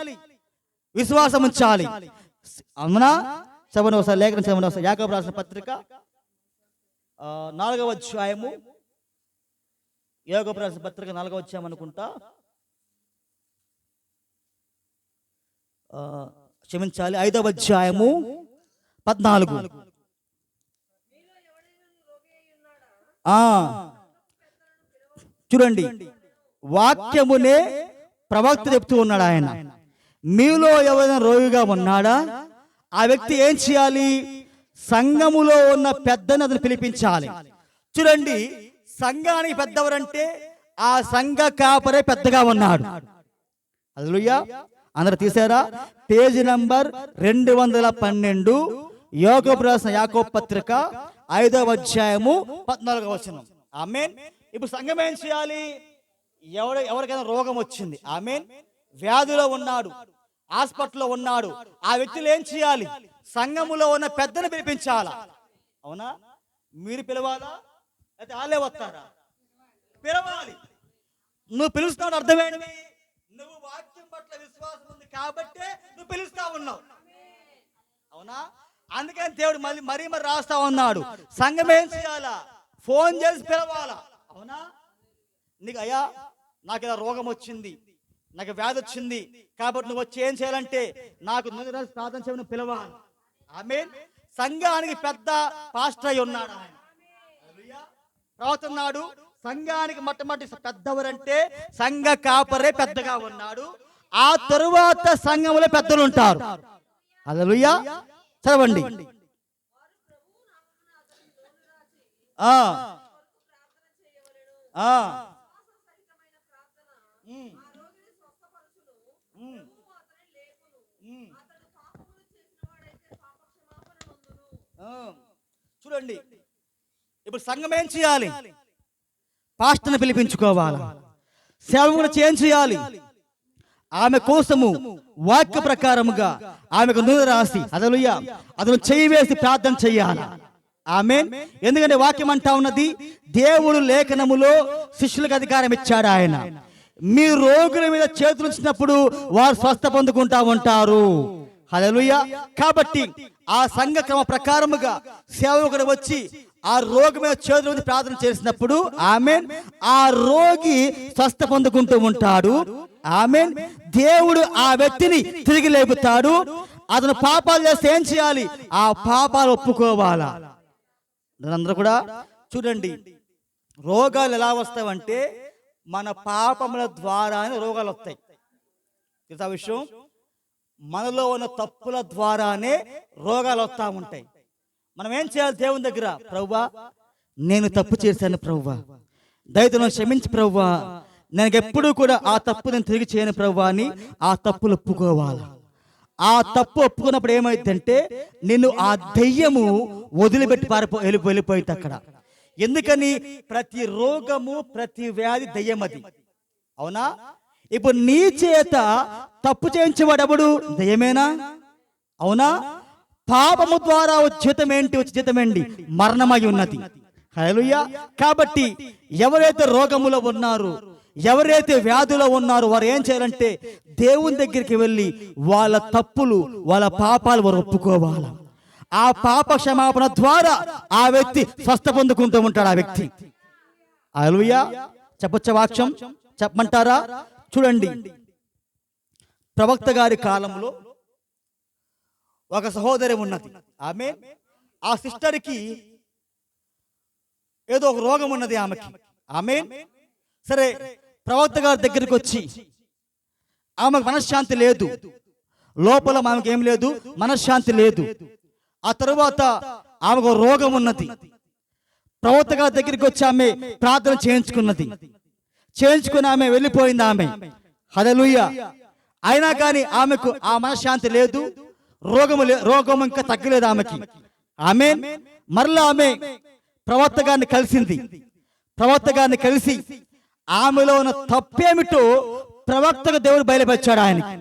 విశ్వాసం ఉంచాలి. అవునా? చదవండి ఒకసారి లేఖనం చదవండి ఒకసారి. యాకోబు రాసిన పత్రిక 4వ అధ్యాయము. యాకోబు రాసిన పత్రిక 4వ అధ్యాయం అనుకుంటా. క్షమించాలి, 5వ అధ్యాయము 14. చూడండి, వాక్యమునే ప్రవక్త చెప్తూ ఉన్నాడు ఆయన. మీలో ఎవరైనా రోగిగా ఉన్నాడా? ఆ వ్యక్తి ఏం చేయాలి? సంఘములో ఉన్న పెద్దని అతను పిలిపించాలి. చూడండి, సంఘానికి పెద్దవరంటే ఆ సంఘ కాపరే పెద్దగా ఉన్నాడు. హల్లెలూయా. అందరూ తీసారా? పేజీ నంబర్ 212, యాకోబు రాసిన యాకోబు పత్రిక 5వ అధ్యాయము 14వ వచనం. ఆమేన్. ఇప్పుడు సంఘం ఏం చేయాలి? ఎవరికైనా రోగం వచ్చింది, ఆమేన్, వ్యాధిలో ఉన్నాడు, హాస్పిటల్లో ఉన్నాడు, ఆ వ్యక్తులు ఏం చేయాలి? సంఘములో ఉన్న పెద్దను పిలిపించాలా? అవునా? మీరు పిలవాలా? అయితే వాళ్ళే వస్తారా? పిలవాలి. నువ్వు పిలుస్తున్నావు అర్థమేంటి? నువ్వు వాక్యం పట్ల విశ్వాసం ఉంది కాబట్టే నువ్వు పిలుస్తా ఉన్నావు. అవునా? అందుకని దేవుడు మరీ రాస్తా ఉన్నాడు. సంఘం ఏం చేయాలా? ఫోన్ చేసి పిలవాలా. అవునా? నీకు అయ్యా నాకు ఇలా రోగం వచ్చింది, నాకు వ్యాధి వచ్చింది, కాబట్టి నువ్వు వచ్చి ఏం చేయాలంటే నాకు ప్రార్థన చేయమని పిలవాలి. ఆమేన్. సంఘానికి పెద్ద పాస్టర్ అయి ఉన్నాడు ఆయన. ప్రవక్తున్నాడు. సంఘానికి మొట్టమొదటి పెద్దవరంటే సంఘ కాపరే పెద్దగా ఉన్నాడు. ఆ తరువాత సంఘంలో పెద్దలు ఉంటారు. హల్లెలూయా. చదవండి. చూడండి, ఇప్పుడు సంఘం ఏం చేయాలి? పాస్టర్ని పిలిపించుకోవాలి, సేవకుడు చేంజ్ చేయాలి. ఆమె కోసము వాక్య ప్రకారముగా ఆమెకు నూనె రాసి అతను చేయి వేసి ప్రార్థన చెయ్యాలి. ఆమేన్. ఎందుకంటే వాక్యం అంటా ఉన్నది, దేవుడు లేఖనములో శిష్యులకు అధికారం ఇచ్చాడు. ఆయన మీ రోగుల మీద చేతులు ఉంచినప్పుడు వారు స్వస్థ పొందుకుంటా ఉంటారు. హల్లెలూయా. కాబట్టి ఆ సంఘ క్రమ ప్రకారముగా సేవకుడు వచ్చి ఆ రోగి మీద చేతులు ఉంచి ప్రార్థన చేసినప్పుడు ఆమేన్, ఆ రోగి స్వస్థ పొందుకుంటూ ఉంటాడు. ఆమేన్. దేవుడు ఆ వ్యక్తిని తిరిగి లేపుతాడు. అతను పాపాలు చేస్తే ఏం చేయాలి? ఆ పాపాలు ఒప్పుకోవాలా. అందరూ కూడా చూడండి, రోగాలు ఎలా వస్తాయంటే మన పాపముల ద్వారానే రోగాలు వస్తాయి. తెలుసా విషయం? మనలో ఉన్న తప్పుల ద్వారానే రోగాలు వస్తూ ఉంటాయి. మనం ఏం చేయాలి? దేవుని దగ్గర, ప్రభువా నేను తప్పు చేశాను ప్రభువా, దయతో నన్ను క్షమించి ప్రభువా, నేను ఎప్పుడూ కూడా ఆ తప్పు నేను తిరిగి చేయను ప్రభువా అని ఆ తప్పులు ఒప్పుకోవాలి. ఆ తప్పు ఒప్పుకున్నప్పుడు ఏమైందంటే నిన్ను ఆ దెయ్యము వదిలిపెట్టి వెళ్ళిపోయింది అక్కడ. ఎందుకని? ప్రతి రోగము ప్రతి వ్యాధి దెయ్యమది. అవునా? ఇప్పుడు నీ చేత తప్పు చేయించేవాడెవడు? దెయ్యమేనా? అవునా? పాపము ద్వారా జీతం ఏంటి? జీతం ఏంటి? మరణమై ఉన్నది. హల్లెలూయా. కాబట్టి ఎవరైతే రోగములో ఉన్నారు, ఎవరైతే వ్యాధులో ఉన్నారో వారు ఏం చేయాలంటే దేవుని దగ్గరికి వెళ్ళి వాళ్ళ తప్పులు వాళ్ళ పాపాలు వారు ఒప్పుకోవాలి. ఆ పాప క్షమాపణ ద్వారా ఆ వ్యక్తి స్వస్థ పొందుకుంటూ ఉంటాడు. ఆ వ్యక్తి హల్లెలూయా. చెప్పొచ్చా వాక్యం? చెప్పమంటారా? చూడండి, ప్రవక్త గారి కాలంలో ఒక సహోదరి ఉన్నది. ఆమె ఆ సిస్టర్కి ఏదో ఒక రోగం ఉన్నది ఆమెకి. ఆమె సరే ప్రవక్త గారి దగ్గరికి వచ్చి ఆమెకు మనశ్శాంతి లేదు, లోపల ఆమెకు ఏం లేదు, మనశ్శాంతి లేదు. ఆ తరువాత ఆమెకు రోగం ఉన్నది. ప్రవక్త గారి దగ్గరికి వచ్చి ఆమె ప్రార్థన చేయించుకుని ఆమె వెళ్ళిపోయింది. ఆమె హల్లెలూయా. అయినా కానీ ఆమెకు ఆ మనశ్శాంతి లేదు, రోగం ఇంకా తగ్గలేదు ఆమెకి. ఆమె మరలా ఆమె ప్రవక్త గారిని కలిసింది. ప్రవక్త గారిని కలిసి ఆమెలో ఉన్న తప్పేమిటో ప్రవక్తకు దేవుడు బయలుపరిచాడు ఆయనకి.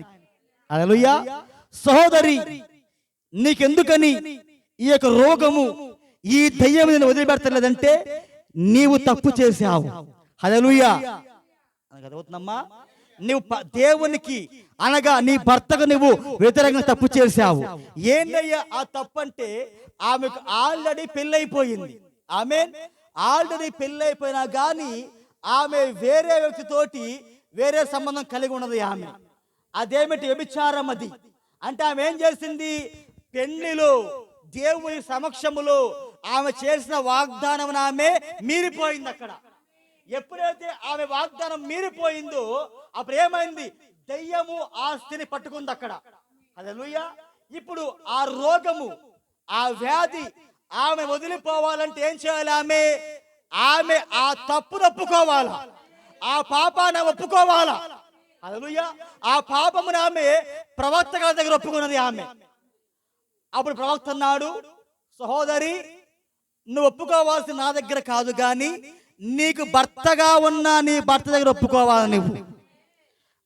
హల్లెలూయా. సహోదరి, నీకెందుకని ఈ యొక్క రోగము, ఈ దయ్యం నేను వదిలిపెడతలేదంటే నీవు తప్పు చేశావు. హల్లెలూయా. అర్థమవుతుందమ్మా? నువ్వు దేవునికి అనగా నీ భర్తకు నువ్వు వ్యతిరేకంగా తప్పు చేశావు. ఏందయ్యా ఆ తప్పు అంటే ఆమెకు ఆల్రెడీ పెళ్ళైపోయింది. ఆమె ఆల్రెడీ పెళ్ళైపోయినా కానీ ఆమె వేరే వ్యక్తితోటి వేరే సంబంధం కలిగి ఉన్నది. ఆమె అదేమిటి? వ్యభిచారం. అది అంటే ఆమె ఏం చేసింది? పెళ్లిలో దేవుని సమక్షములో ఆమె చేసిన వాగ్దానం ఆమె మీరిపోయింది. అక్కడ ఎప్పుడైతే ఆమె వాగ్దానం మీరిపోయిందో అప్పుడు ఏమైంది? దెయ్యము ఆస్తిని పట్టుకుంది అక్కడ. హల్లెలూయా. ఇప్పుడు ఆ రోగము, ఆ వ్యాధి ఆమె వదిలిపోవాలంటే ఏం చేయాలి? ఆమె ఆ తప్పును ఒప్పుకోవాలా, ఆ పాపాన్ని ఒప్పుకోవాలా. హల్లెలూయా. ఆ పాపమును ఆమె ప్రవక్త గారి దగ్గర ఒప్పుకున్నది ఆమె. అప్పుడు ప్రవక్త అన్నాడు, సహోదరి నువ్వు ఒప్పుకోవాల్సిన నా దగ్గర కాదు, కానీ నీకు భర్తగా ఉన్న నీ భర్త దగ్గర ఒప్పుకోవాలి నువ్వు.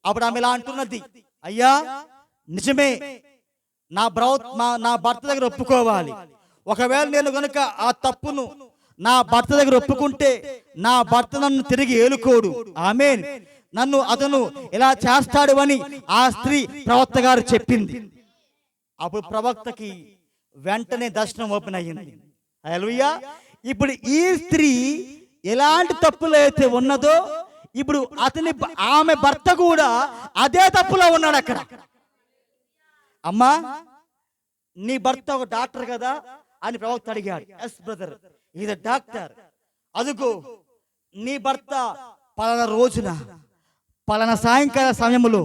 అప్పుడు ఆమె ఇలా అంటున్నది, అయ్యా నిజమే, నా భర్త దగ్గర ఒప్పుకోవాలి. ఒకవేళ నేను గనుక ఆ తప్పును నా భర్త దగ్గర ఒప్పుకుంటే నా భర్త నన్ను తిరిగి ఏలుకోడు. ఆమేన్. అతను ఇలా చేస్తాడు అని ఆ స్త్రీ ప్రవక్త గారు చెప్పింది. అప్పుడు ప్రవక్తకి వెంటనే దర్శనం ఓపెన్ అయ్యింది. హల్లెలూయా. ఇప్పుడు ఈ స్త్రీ ఎలాంటి తప్పులు అయితే ఉన్నదో ఇప్పుడు ఆమె భర్త కూడా అదే తప్పులో ఉన్నాడు అక్కడ. అమ్మా, నీ భర్త ఒక డాక్టర్ కదా అని ప్రవక్త అడిగాడు. Yes brother, is a doctor. అదుగో నీ భర్త పలానా రోజున పలానా సాయంకాల సమయంలో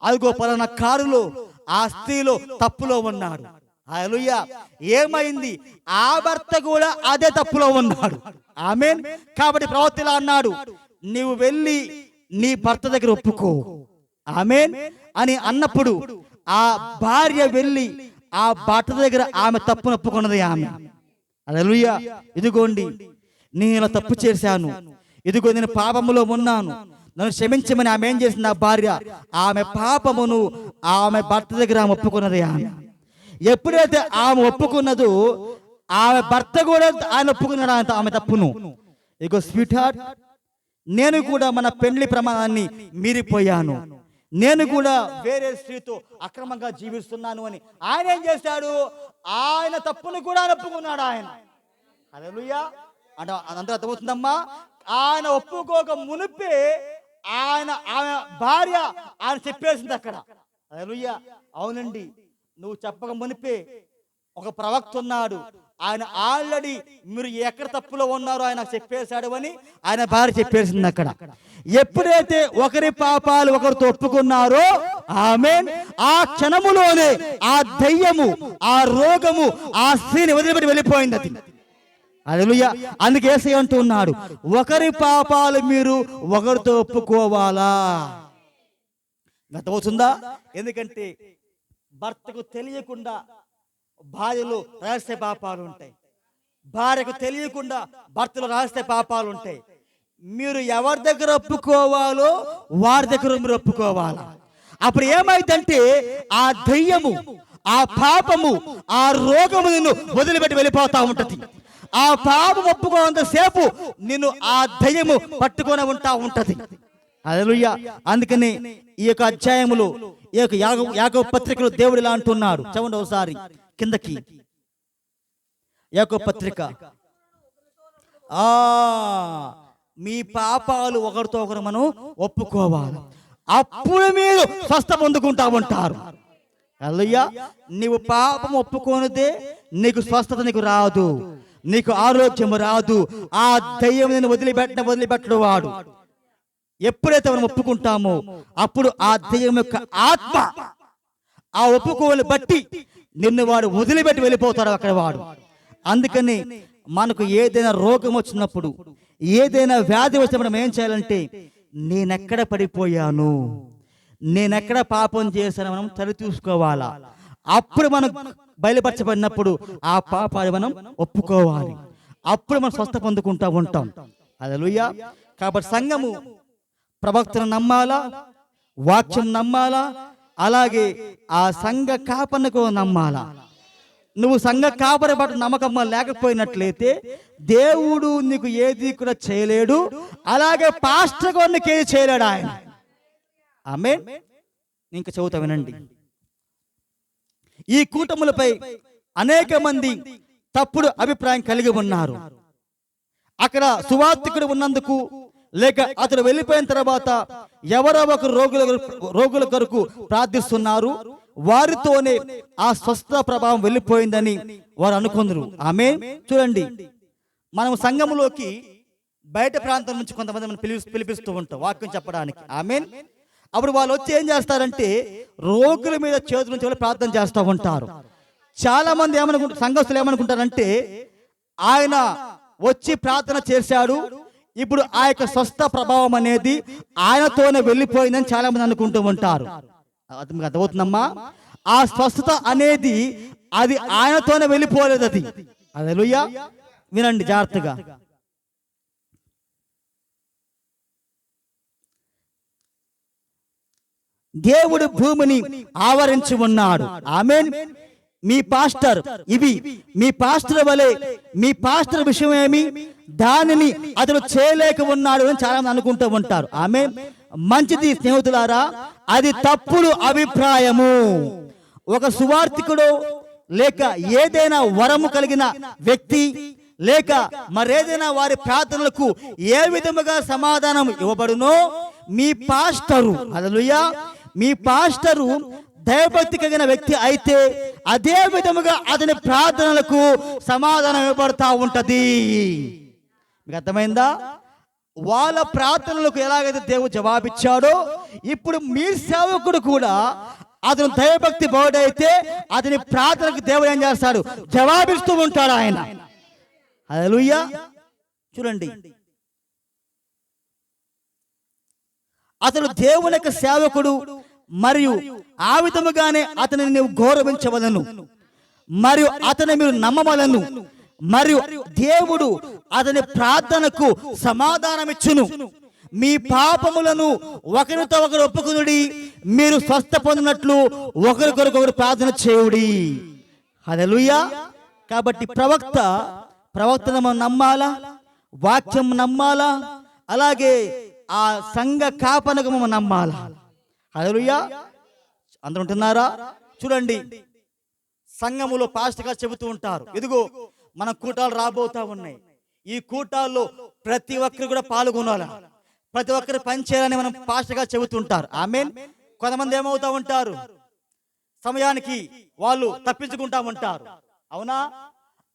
అదుగో పలానా కారులో ఆ స్త్రీలో తప్పులో ఉన్నాడు. హల్లెలూయా. ఏమైంది? ఆ భర్త కూడా అదే తప్పులో ఉన్నాడు. ఆమేన్. కాబట్టి ప్రవక్త ఇలా అన్నాడు, నీవు వెళ్ళి నీ భర్త దగ్గర ఒప్పుకో, ఆమేన్ అని అన్నప్పుడు ఆ భార్య వెళ్ళి ఆ భర్త దగ్గర ఆమె తప్పును ఒప్పుకున్నది. ఆమె హల్లెలూయా, ఇదిగోండి నేను ఇలా తప్పు చేశాను, ఇదిగో నేను పాపములో ఉన్నాను, నన్ను క్షమించమని ఆమె ఏం చేసింది? ఆ భార్య ఆమె పాపమును ఆమె భర్త దగ్గర ఆమె ఒప్పుకున్నది. ఆమె ఎప్పుడైతే ఆమె ఒప్పుకున్నదో ఆమె భర్త కూడా ఆయన ఒప్పుకున్నాడు ఆమె తప్పును. ఇగో స్వీట్ హార్ట్, నేను కూడా మన పెండ్లి ప్రమాణాన్ని మీరిపోయాను, నేను కూడా వేరే స్త్రీతో అక్రమంగా జీవిస్తున్నాను అని ఆయన ఏం చేశాడు? ఆయన తప్పును కూడా ఒప్పుకున్నాడు. ఆయన హల్లెలూయా అంటే అందరూ అర్థమవుతుందమ్మా. ఆయన ఒప్పుకోక మునిపే ఆమె భార్య ఆయన చెప్పేసింది అక్కడ. హల్లెలూయా, అవునండి, నువ్వు చెప్పక మునిపే ఒక ప్రవక్త ఉన్నాడు, ఆయన ఆల్రెడీ మీరు ఎక్కడ తప్పులో ఉన్నారో ఆయన చెప్పేశాడు అని ఆయన భార్య చెప్పేసింది అక్కడ. ఎప్పుడైతే ఒకరి పాపాలు ఒకరితో ఒప్పుకున్నారో ఆమేన్, ఆ క్షణములోనే ఆ దయ్యము, ఆ రోగము ఆ స్త్రీని వదిలిపెట్టి వెళ్ళిపోయింది. అది హల్లెలూయా. అందుకే యేసయ్య అంటూ ఉన్నాడు, ఒకరి పాపాలు మీరు ఒకరితో ఒప్పుకోవాలా. అర్థమవుతుందా? ఎందుకంటే భర్తకు తెలియకుండా భార్యలు రహస్య పాపాలు ఉంటాయి, భార్యకు తెలియకుండా భర్తలు రహస్య పాపాలు ఉంటాయి. మీరు ఎవరి దగ్గర ఒప్పుకోవాలో వారి దగ్గర మీరు ఒప్పుకోవాలా. అప్పుడు ఏమైందంటే ఆ దయ్యము, ఆ పాపము, ఆ రోగము నిన్ను వదిలిపెట్టి వెళ్ళిపోతా ఉంటది. ఆ పాపం ఒప్పుకోనంతసేపు నిన్ను ఆ దయ్యము పట్టుకొని ఉంటది. హల్లెలూయా. అందుకని ఈ యొక్క అధ్యాయములో ఈ యొక్క యాకోబు పత్రికలో దేవుడు ఇలా అంటున్నాడు. చదవండి ఒకసారి కిందకి. యాకోబు పత్రిక, మీ పాపాలు ఒకరితో ఒకరు మనం ఒప్పుకోవాలి, అప్పుడు మీరు స్వస్థ పొందుకుంటా ఉంటారు. హల్లెలూయా. నీవు పాపం ఒప్పుకోనిదే నీకు స్వస్థత నీకు రాదు, నీకు ఆరోగ్యం రాదు. ఆ దయ్యం నేను వదిలిపెట్టడు వాడు. ఎప్పుడైతే మనం ఒప్పుకుంటామో అప్పుడు ఆ దయ్యం యొక్క ఆత్మ ఆ ఒప్పుకోని బట్టి నిన్ను వాడు వదిలిపెట్టి వెళ్ళిపోతాడు అక్కడ వాడు. అందుకని మనకు ఏదైనా రోగం వచ్చినప్పుడు, ఏదైనా వ్యాధి వచ్చినప్పుడు మనం ఏం చేయాలంటే, నేనెక్కడ పడిపోయాను, నేనెక్కడ పాపం చేశాను మనం తల చూసుకోవాలా. అప్పుడు మనం బయలుపరచబడినప్పుడు ఆ పాపాన్ని మనం ఒప్పుకోవాలి, అప్పుడు మనం స్వస్థ పొందుకుంటా ఉంటాం. హల్లెలూయా. కాబట్టి సంఘము ప్రవక్తను నమ్మాలా, వాక్యం నమ్మాలా, అలాగే ఆ సంఘ కాపరిని నమ్మాలా. నువ్వు సంఘ కాపరి పట్ల నమ్మకం లేకపోయినట్లయితే దేవుడు నీకు ఏది కూడా చేయలేడు, అలాగే పాస్టర్ కూడా నీకు ఏది చేయలేడు ఆయన. ఆమేన్. ఇంకా చదువుతా వినండి. ఈ కూటములపై అనేక మంది తప్పుడు అభిప్రాయం కలిగి ఉన్నారు. అక్కడ సువార్తికుడు ఉన్నందుకు లేక అతడు వెళ్ళిపోయిన తర్వాత ఎవరో ఒకరు రోగుల కొరకు ప్రార్థిస్తున్నారు, వారితోనే ఆ స్వస్థ ప్రభావం వెళ్ళిపోయిందని వారు అనుకుందరు. ఆమేన్. చూడండి, మనం సంఘములోకి బయట ప్రాంతం నుంచి కొంతమంది మనం పిలిపిస్తూ ఉంటాం వాక్యం చెప్పడానికి. ఆమేన్. అప్పుడు వాళ్ళు వచ్చి ఏం చేస్తారంటే రోగుల మీద చేతుల నుంచి వాళ్ళు ప్రార్థన చేస్తూ ఉంటారు. చాలా మంది సంఘస్థులు ఏమనుకుంటారంటే ఆయన వచ్చి ప్రార్థన చేశాడు, ఇప్పుడు ఆ యొక్క స్వస్థ ప్రభావం అనేది ఆయనతోనే వెళ్ళిపోయిందని చాలా మంది అనుకుంటూ ఉంటారు. అర్థమవుతుందమ్మా? ఆ స్వస్థత అనేది అది ఆయనతోనే వెళ్ళిపోలేదు. అది హల్లెలూయా. వినండి జాగ్రత్తగా. దేవుడు భూమిని ఆవరించి ఉన్నాడు. ఆమేన్. మీ పాస్టర్ మీ పాస్టర్ వలె మీ పాస్టర్ విషయం ఏమి, దానిని అతను చేయలేక ఉన్నాడు అని చాలా మంది అనుకుంటూ ఉంటారు. ఆమేన్. మంచిది స్నేహితులారా, అది తప్పుడు అభిప్రాయము. ఒక సువార్తికుడు లేక ఏదైనా వరము కలిగిన వ్యక్తి లేక మరేదైనా వారి ప్రార్థనలకు ఏ విధముగా సమాధానం ఇవ్వబడునో మీ పాస్టరు, హల్లెలూయా, మీ పాస్టరు దైవభక్తి కలిగిన వ్యక్తి అయితే అదే విధముగా అతని ప్రార్థనలకు సమాధానం ఇవ్వబడతా ఉంటది. మీకు అర్థమైందా? వాళ్ళ ప్రార్థనలకు ఎలాగైతే దేవుడు జవాబిచ్చాడో ఇప్పుడు మీ సేవకుడు కూడా అతను దైవభక్తి బోడైతే అతని ప్రార్థనకు దేవుడు ఏం చేస్తాడు? జవాబిస్తూ ఉంటాడు ఆయన. హల్లెలూయా. చూడండి, అతడు దేవుని యొక్క సేవకుడు, మరియు ఆ విధముగానే అతనిని నీవు గౌరవించవలను, మరియు అతని మీరు నమ్మవలను, మరియు దేవుడు అతని ప్రార్థనకు సమాధానమిచ్చును. మీ పాపములను ఒకరితో ఒకరు ఒప్పుకునుడి, మీరు స్వస్థ పొందినట్లు ఒకరికొరకొకరు ప్రార్థన చేయుడి. హల్లెలూయా. కాబట్టి ప్రవక్తను మనం నమ్మాలా, వాక్యం నమ్మాలా, అలాగే ఆ సంఘ కాపనకు మనం నమ్మాలా. హల్లెలూయా. అందరూ ఉంటున్నారా? చూడండి, సంఘములో పాస్టర్ గారు చెబుతూ ఉంటారు, ఇదిగో మన కూటాలు రాబోతా ఉన్నాయి, ఈ కూటాల్లో ప్రతి ఒక్కరు కూడా పాల్గొనాలి, ప్రతి ఒక్కరు పనిచేయాలని మనం పాస్టర్ గారు చెబుతుంటారు. ఆమేన్. కొంతమంది ఏమవుతా ఉంటారు, సమయానికి వాళ్ళు తప్పించుకుంటా ఉంటారు. అవునా?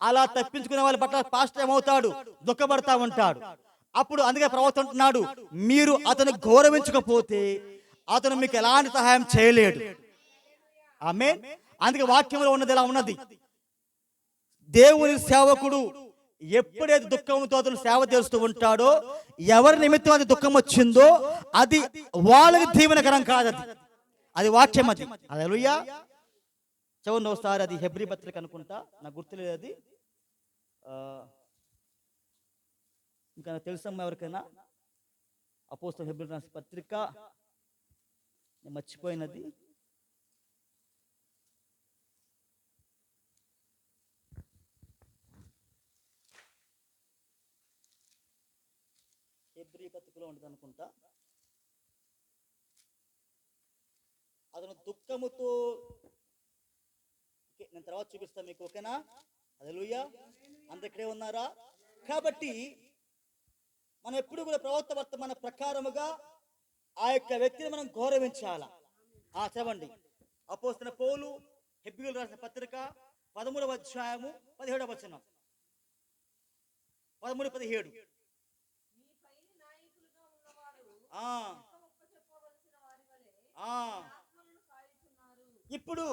అలా తప్పించుకునే వాళ్ళ పట్ల పాస్టర్ ఏమవుతాడు, దుఃఖపడతా ఉంటాడు. అప్పుడు అందుకే ప్రవక్త అంటున్నాడు, మీరు అతను గౌరవించకపోతే అతను మీకు ఎలాంటి సహాయం చేయలేడు. ఆమేన్. అందుకే వాక్యంలో ఉన్నది ఎలా ఉన్నది, దేవుని సేవకుడు ఎప్పుడైతే దుఃఖంతో అతను సేవ చేస్తూ ఉంటాడో, ఎవరి నిమిత్తం అది దుఃఖం వచ్చిందో అది వాళ్ళకి దీవెనకరం కాదు, అది వాక్యం. అది హల్లెలూయా. చదవండి ఒకసారి, అది హెబ్రీ పత్రిక అనుకుంటా, నాకు గుర్తులేదు అది. ఇంకా తెలుసమ్మా ఎవరికైనా? అపోస్తలుల హెబ్రీ రాసిన పత్రిక, నేను మర్చిపోయినది. హెబ్రీ పత్రికలో ఉంటుంది అనుకుంటా. అతను దుఃఖముతో, నేను తర్వాత చూపిస్తాను మీకు, ఓకేనా? హల్లెలూయా. అందరూ ఇక్కడే ఉన్నారా? కాబట్టి మనం ఎప్పుడు కూడా ప్రవక్త వర్తమాన ప్రకారముగా ఆ యొక్క వ్యక్తిని మనం గౌరవించాలా. చదవండి, అపోస్తలుడైన పౌలు హెబ్రీయులకు రాసిన పత్రిక 13వ అధ్యాయము 17వ వచనం. 13:17. ఇప్పుడు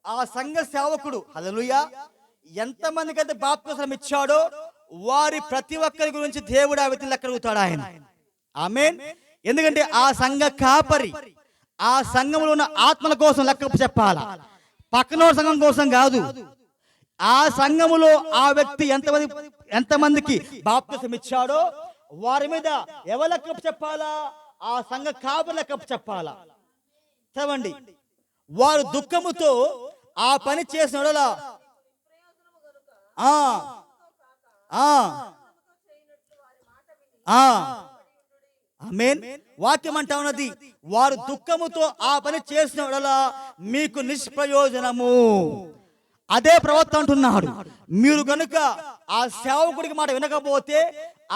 ఆ సంఘ సేవకుడు, హల్లెలూయా, ఎంతమందికి అయితే బాప్తిసం ఇచ్చాడో వారి ప్రతి ఒక్కరి గురించి దేవుడు ఆ వ్యక్తిని లెక్క అడుగుతాడు ఆయన. ఆమేన్. ఎందుకంటే ఆ సంఘ కాపరి ఆ సంఘంలో ఉన్న ఆత్మల కోసం లెక్క చెప్పాలా, పక్కన సంఘం కోసం కాదు. ఆ సంఘములో ఆ వ్యక్తి ఎంతమందికి బాప్తిసం ఇచ్చాడో వారి మీద ఎవరు లెక్క చెప్పాలా? ఆ సంఘ కాపరి లెక్క చెప్పాలా. చదవండి, వారు దుఃఖముతో ఆ పని చేసిన ఆమేన్. వాక్యం అంటా ఉన్నది, వారు దుఃఖముతో ఆ పని చేసిన మీకు నిష్ప్రయోజనము. అదే ప్రవక్త అంటున్నాడు, మీరు కనుక ఆ సేవకుడికి మాట వినకపోతే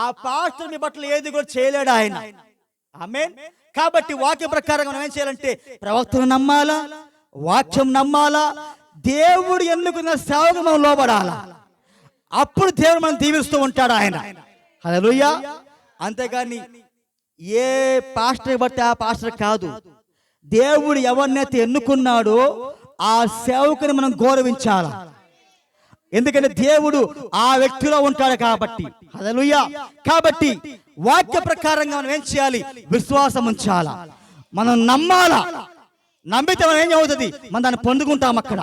ఆ పాస్టర్ మీ పట్ల ఏది కూడా చేయలేడు ఆయన. ఆమేన్. కాబట్టి వాక్య ప్రకారంగా మనం ఏం చేయాలంటే ప్రవక్తను నమ్మాలా, వాక్యం నమ్మాలా, దేవుడు ఎన్నుకున్న సేవకు మనం లోబడాలా. అప్పుడు దేవుడు మనం దీవిస్తూ ఉంటాడు ఆయన. హల్లెలూయా. అంతేగాని ఏ పాస్టర్ బట్టి ఆ పాస్టర్ కాదు, దేవుడు ఎవరినైతే ఎన్నుకున్నాడో ఆ సేవకుని మనం గౌరవించాలా. ఎందుకంటే దేవుడు ఆ వ్యక్తిలో ఉంటాడు కాబట్టి. హల్లెలూయా. కాబట్టి వాక్య ప్రకారంగా మనం ఏం చేయాలి? విశ్వాసం ఉంచాలా, మనం నమ్మాలా. నమ్మితే మనం ఏం అవుతుంది? మనం దాన్ని పొందుకుంటాం అక్కడ.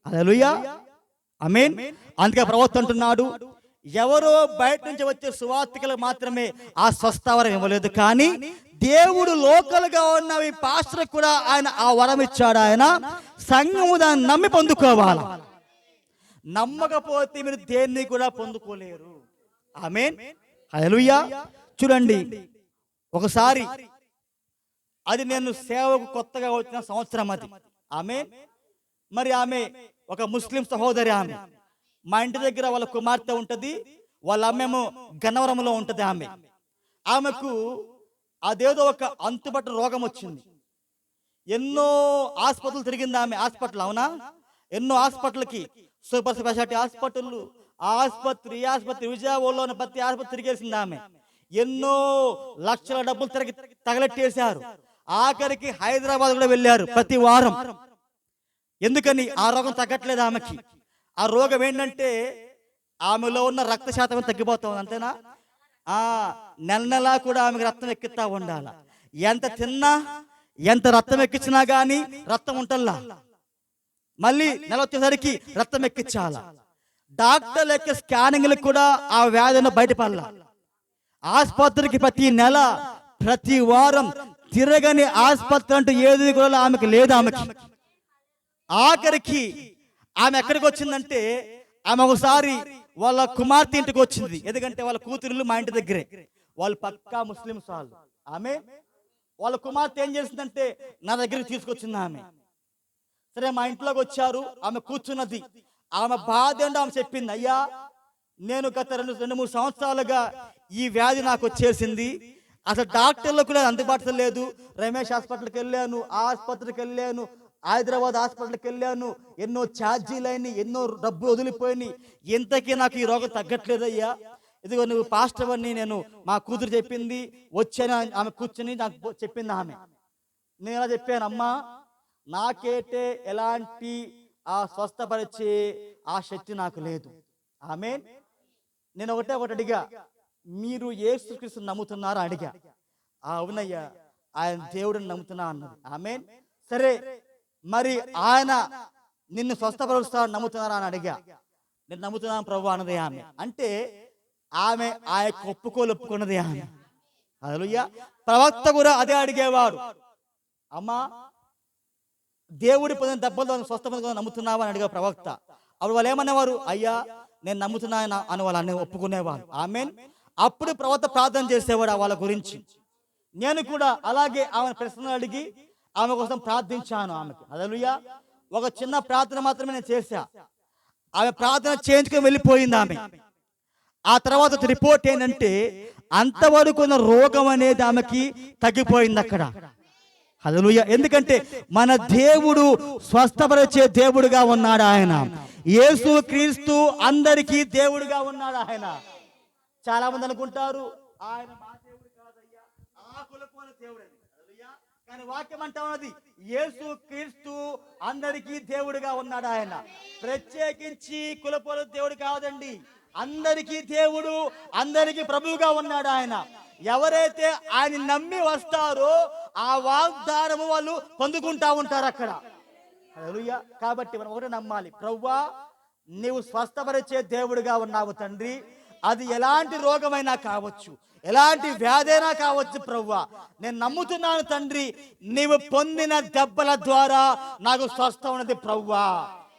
హల్లెలూయా. ఆమేన్. అందుకే ప్రవక్త అంటున్నాడు, ఎవరో బయట నుంచి వచ్చే సువార్తికులకు మాత్రమే ఆ స్వస్థవరం ఇవ్వలేదు, కానీ దేవుడు లోకల్ గా ఉన్న ఈ పాస్టర్ కూడా ఆయన ఆ వరం ఇచ్చాడు. ఆయన సంఘము దాన్ని నమ్మి పొందుకోవాలి. నమ్మకపోతే మీరు దేన్ని కూడా పొందుకోలేరు. ఆమేన్. హల్లెలూయా. చూడండి, ఒకసారి అది నేను సేవకు కొత్తగా వచ్చిన సంవత్సరం అది. ఆమేన్. మరి ఆమె ఒక ముస్లిం సహోదరి. ఆమె మా ఇంటి దగ్గర వాళ్ళ కుమార్తె ఉంటది, వాళ్ళ అమ్మేమో గన్నవరంలో ఉంటది. ఆమెకు అదేదో ఒక అంతుబట్ట రోగం వచ్చింది. ఎన్నో హాస్పిటల్ తిరిగింది ఆమె. హాస్పిటల్, అవునా, ఎన్నో హాస్పిటల్కి, సూపర్ స్పెషాలిటీ హాస్పిటల్, ఆసుపత్రి విజయవాడలో ప్రతి ఆసుపత్రి తిరిగేసింది ఆమె. ఎన్నో లక్షల డబ్బులు తగలెట్టేశారు. ఆఖరికి హైదరాబాద్ కూడా వెళ్ళారు ప్రతి వారం. ఎందుకని? ఆ రోగం తగ్గట్లేదు ఆమెకి. ఆ రోగం ఏంటంటే ఆమెలో ఉన్న రక్త శాతం తగ్గిపోతుంది, అంతేనా? నెల నెలా కూడా ఆమెకు రక్తం ఎక్కిస్తా ఉండాల. ఎంత తిన్నా ఎంత రక్తం ఎక్కించినా గానీ రక్తం ఉంటల్లా, మళ్ళీ నెల వచ్చేసరికి రక్తం ఎక్కించాలా. డాక్టర్ యొక్క స్కానింగ్లకు కూడా ఆ వ్యాధిని బయటపడాల. ఆసుపత్రికి ప్రతి నెల ప్రతి వారం తిరగని ఆసుపత్రి అంటూ ఏది కూడా ఆమెకి లేదు. ఆఖరికి ఆమె ఎక్కడికి వచ్చిందంటే, ఆమె ఒకసారి వాళ్ళ కుమార్తె ఇంటికి వచ్చింది. ఎందుకంటే వాళ్ళ కూతురులు మా ఇంటి దగ్గరే, వాళ్ళు పక్కా ముస్లిమ్స్ వాళ్ళు. ఆమె వాళ్ళ కుమార్తె ఏం చేసిందంటే నా దగ్గరికి తీసుకొచ్చింది ఆమె. సరే మా ఇంట్లోకి వచ్చారు, ఆమె కూర్చున్నది. ఆమె బాధ ఏంటో ఆమె చెప్పింది, అయ్యా నేను గత 2-3 సంవత్సరాలుగా ఈ వ్యాధి నాకు వచ్చేసింది, అసలు డాక్టర్లు కూడా అందుబాటులో లేదు. రమేష్ హాస్పిటల్కి వెళ్ళాను, ఆ ఆసుపత్రికి వెళ్ళాను, హైదరాబాద్ హాస్పిటల్కి వెళ్ళాను, ఎన్నో ఛార్జీలు అయినాయి, ఎన్నో డబ్బులు వదిలిపోయినాయి, ఇంతకీ నాకు ఈ రోగం తగ్గట్లేదయ్యా. ఇదిగో నువ్వు పాస్టర్ అని నేను మా కూతురు చెప్పింది, వచ్చాను. ఆమె కూర్చొని నాకు చెప్పింది ఆమె. నేను ఎలా చెప్పాను, అమ్మా నాకేటే ఎలాంటి ఆ స్వస్థపరిచే ఆ శక్తి నాకు లేదు. ఆమెన్. నేను ఒకటే అడిగా, మీరు యేసుక్రీస్తుని నమ్ముతున్నారా అడిగా. అవునయ్యా, ఆయన దేవుడిని నమ్ముతున్నా అన్నది. ఆమెన్. సరే మరి ఆయన నిన్ను స్వస్థపరుస్తాడు నమ్ముతున్నారా అని అడిగా. నేను నమ్ముతున్నాను ప్రభు అన్నది ఆమె. అంటే ఆమె ఆ యొక్క ఒప్పుకున్నది ఆమె. హల్లెలూయా. ప్రవక్త కూడా అదే అడిగేవాడు, అమ్మా దేవుడి పొందిన దెబ్బలు స్వస్థపరుస్తాడు నమ్ముతున్నావా అని అడిగా ప్రవక్త. అప్పుడు వాళ్ళు ఏమనేవారు, అయ్యా నేను నమ్ముతున్నా అని వాళ్ళు ఒప్పుకునేవారు. ఆమెన్. అప్పుడు ప్రవక్త ప్రార్థన చేసేవాడు వాళ్ళ గురించి. నేను కూడా అలాగే ఆమె ప్రశ్నలు అడిగి ఆమె కోసం ప్రార్థించాను ఆమెకి. హల్లెలూయా. ఒక చిన్న ప్రార్థన మాత్రమే నేను చేశా. ఆమె ప్రార్థన చేయించుకొని వెళ్ళిపోయింది ఆమె. ఆ తర్వాత రిపోర్ట్ ఏంటంటే అంతవరకు ఉన్న రోగం అనేది ఆమెకి తగ్గిపోయింది అక్కడ. హల్లెలూయా. ఎందుకంటే మన దేవుడు స్వస్థపరిచే దేవుడుగా ఉన్నాడు ఆయన. యేసు క్రీస్తు అందరికీ దేవుడుగా ఉన్నాడు ఆయన. చాలా మంది అనుకుంటారు ఆయన మా దేవుడు కాదయ్యా, ఆ కులపోల దేవుడు. కానీ వాక్యం అంటా ఉన్నది యేసు క్రీస్తు అందరికీ దేవుడుగా ఉన్నాడు ఆయన. ప్రత్యేకించి కులపోల దేవుడు కాదండి, అందరికీ దేవుడు, అందరికీ ప్రభువుగా ఉన్నాడు ఆయన. ఎవరైతే ఆయన నమ్మి వస్తారో ఆ వాగ్దానము వాళ్ళు పొందుకుంటా ఉంటారు అక్కడ. హల్లెలూయా. కాబట్టి మనం ఒకటి నమ్మాలి, ప్రభువా నీవు స్వస్థపరిచే దేవుడుగా ఉన్నావు తండ్రి. అది ఎలాంటి రోగమైనా కావచ్చు, ఎలాంటి వ్యాధైనా కావచ్చు ప్రభువా, నేను నమ్ముతున్నాను తండ్రి, నీవు పొందిన దెబ్బల ద్వారా నాకు స్వస్థత ఉన్నది ప్రభువా.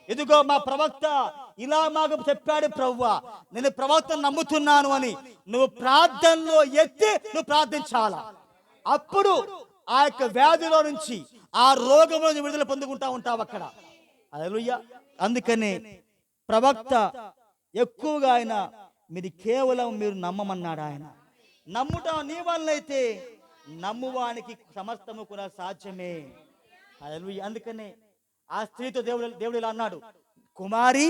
ఇదిగో మా ప్రవక్త ఇలా మాకు చెప్పాడు ప్రభువా, నేను ప్రవక్తను నమ్ముతున్నాను అని నువ్వు ప్రార్థనలో ఎత్తి నువ్వు ప్రార్థించాలా. అప్పుడు ఆ యొక్క వ్యాధిలో నుంచి ఆ రోగంలో విడుదల పొందుకుంటా ఉంటావు అక్కడ. హల్లెలూయా. అందుకనే ప్రవక్త ఎక్కువగా ఆయన మీరు కేవలం మీరు నమ్మమన్నాడు ఆయన. నమ్ముట నీ వల్లైతే నమ్మువానికి సమస్తము కూడా సాధ్యమే. హల్లెలూయా. అందుకనే ఆ స్త్రీతో దేవుడు ఇలా అన్నాడు, కుమారి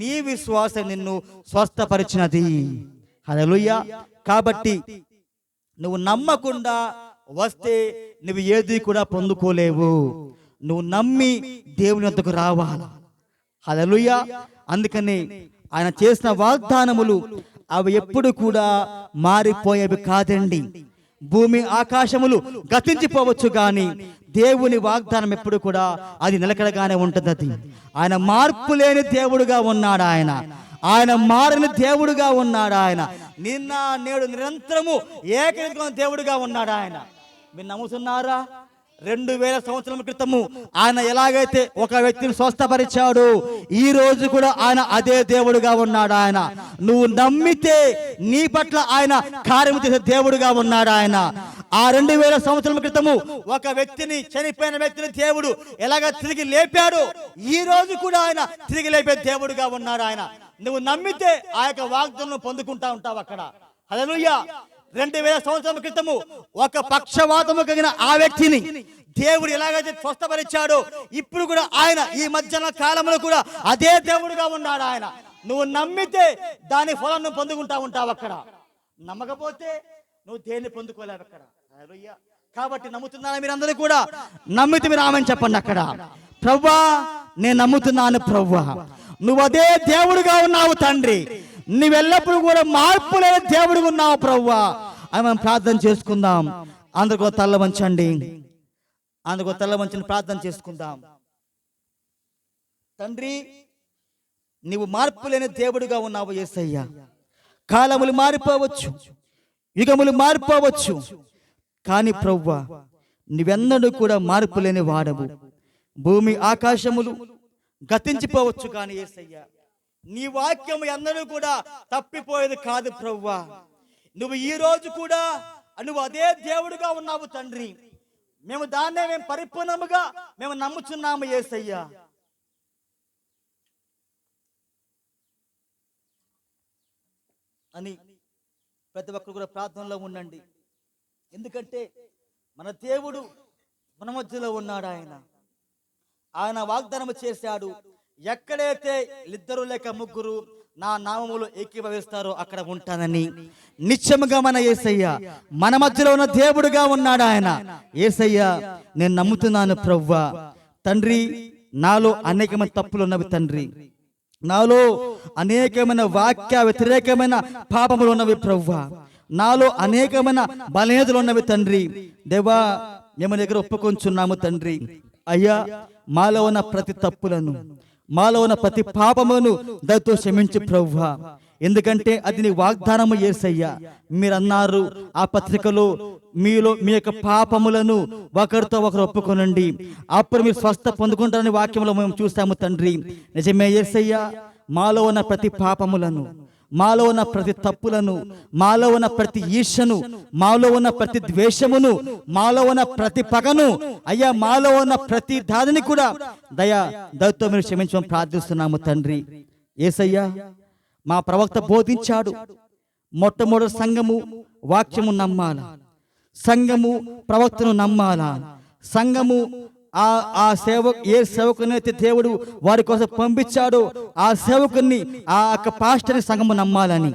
నీ విశ్వాసం నిన్ను స్వస్థపరిచినది. హల్లెలూయా. కాబట్టి నువ్వు నమ్మకుండా వస్తే నువ్వు ఏది కూడా పొందుకోలేవు. నువ్వు నమ్మి దేవుని వద్దకు రావాలి. హల్లెలూయా. అందుకని ఆయన చేసిన వాగ్దానములు అవి ఎప్పుడు కూడా మారిపోయేవి కాదండి. భూమి ఆకాశములు గతించిపోవచ్చు కానీ దేవుని వాగ్దానం ఎప్పుడు కూడా అది నిలకడగానే ఉంటుంది. ఆయన మార్పు లేని దేవుడుగా ఉన్నాడు ఆయన. ఆయన మారని దేవుడుగా ఉన్నాడు ఆయన. నిన్న నేడు నిరంతరము ఏకైక దేవుడుగా ఉన్నాడు ఆయన. మీరు నమ్ముతున్నారా? 2000 సంవత్సరాల క్రితము ఆయన ఎలాగైతే ఒక వ్యక్తిని స్వస్థపరిచాడు, ఈ రోజు కూడా ఆయన అదే దేవుడుగా ఉన్నాడు ఆయన. నువ్వు నమ్మితే నీ పట్ల ఆయన కార్యము చేసే దేవుడుగా ఉన్నాడు ఆయన. ఆ 2000 సంవత్సరాల క్రితము ఒక వ్యక్తిని, చనిపోయిన వ్యక్తిని దేవుడు ఎలాగ తిరిగి లేపాడు, ఈ రోజు కూడా ఆయన తిరిగి లేపే దేవుడుగా ఉన్నాడు ఆయన. నువ్వు నమ్మితే ఆ యొక్క వాగ్దానం పొందుకుంటా ఉంటావు అక్కడ. హల్లెలూయా. 2000 సంవత్సరాల క్రితము ఒక పక్షవాతము కలిగిన ఆ వ్యక్తిని దేవుడు ఎలాగైతే స్వస్థపరిచాడో, ఇప్పుడు కూడా ఆయన ఈ మధ్యాహ్న కాలంలో కూడా అదే దేవుడుగా ఉన్నాడు ఆయన. నువ్వు నమ్మితే దాని ఫలం నువ్వు పొందుకుంటా ఉంటావు అక్కడ. నమ్మకపోతే నువ్వు దేన్ని పొందుకోలేవు అక్కడ. కాబట్టి నమ్ముతున్నారా మీరందరూ కూడా? నమ్మితే మీరు ఆమెను చెప్పండి అక్కడ. ప్రభువా నేను నమ్ముతున్నాను ప్రభువా, నువ్వు అదే దేవుడుగా ఉన్నావు తండ్రి, నువ్వెల్లప్పుడు కూడా మార్పు లేని దేవుడుగా ఉన్నావు ప్రభువా అని మనం ప్రార్థన చేసుకుందాం. అందరికీ తల్ల వంచండి. అందుకు తల్ల వంచని ప్రార్థన చేసుకుందాం. తండ్రి, నీవు మార్పు లేని దేవుడిగా ఉన్నావు యేసయ్యా. కాలములు మారిపోవచ్చు, యుగములు మారిపోవచ్చు, కానీ ప్రభువా నీవెన్నడూ కూడా మార్పు లేని వాడవు. భూమి ఆకాశములు గతించిపోవచ్చు, కానీ యేసయ్యా నీ వాక్యము ఎన్నడూ కూడా తప్పిపోయేది కాదు ప్రభువా. నువ్వు ఈ రోజు కూడా నువ్వు అదే దేవుడిగా ఉన్నావు తండ్రి. మేము పరిపూర్ణముగా మేము నమ్ముచున్నాము యేసయ్యా. అని ప్రతి ఒక్కరు కూడా ప్రార్థనలో ఉండండి. ఎందుకంటే మన దేవుడు మన మధ్యలో ఉన్నాడు. ఆయన వాగ్దానం చేశాడు, ఎక్కడైతే ఇద్దరు లేక ముగ్గురు నా నామములో ఏకీభవిస్తారో అక్కడ ఉంటానని. నిత్యముగా మన యేసయ్య మన మధ్యలో ఉన్న దేవుడుగా ఉన్నాడు ఆయన. యేసయ్య నేను నమ్ముతున్నాను ప్రభువా. తండ్రి, నాలో అనేకమైన తప్పులు ఉన్నవి తండ్రి. నాలో అనేకమైన వాక్య వ్యతిరేకమైన పాపములు ఉన్నవి ప్రభువా. నాలో అనేకమైన బలహీనతలు ఉన్నవి తండ్రి. దేవా, మేము దగ్గర ఒప్పుకొంచున్నాము తండ్రి. అయ్యా, మాలో ఉన్న ప్రతి తప్పులను, మాలో ఉన్న ప్రతి పాపమును దయతో క్షమించు ప్రభువా. ఎందుకంటే అది నీ వాగ్దానము యేసయ్యా. మీరు అన్నారు ఆ పత్రికలో, మీలో మీ యొక్క పాపములను ఒకరితో ఒకరు ఒప్పుకొనండి, అప్పుడు మీరు స్వస్థ పొందుకుంటారని వాక్యంలో మేము చూస్తాము తండ్రి. నిజమే యేసయ్యా, మాలో ఉన్న ప్రతి పాపములను, మాలో ఉన్న ప్రతి తప్పులను, మాలో ఉన్న ప్రతి ఈర్ష్యను, మాలో ఉన్న ప్రతి ద్వేషమును, మాలో ఉన్న ప్రతి పగను, అయ్యా మాలో ఉన్న ప్రతి దానిని కూడా దయతో మీరు క్షమించమని ప్రార్థిస్తున్నాము తండ్రి. యేసయ్యా, మా ప్రవక్త బోధించాడు, మొట్టమొదటి సంఘము వాక్యము నమ్మాలా, సంఘము ప్రవక్తను నమ్మాలా, సంఘము ఏ సేవకునైతే దేవుడు వారి కోసం పంపించాడో ఆ సేవకుని, ఆ యొక్క పాస్టర్ని సంఘము నమ్మాలని.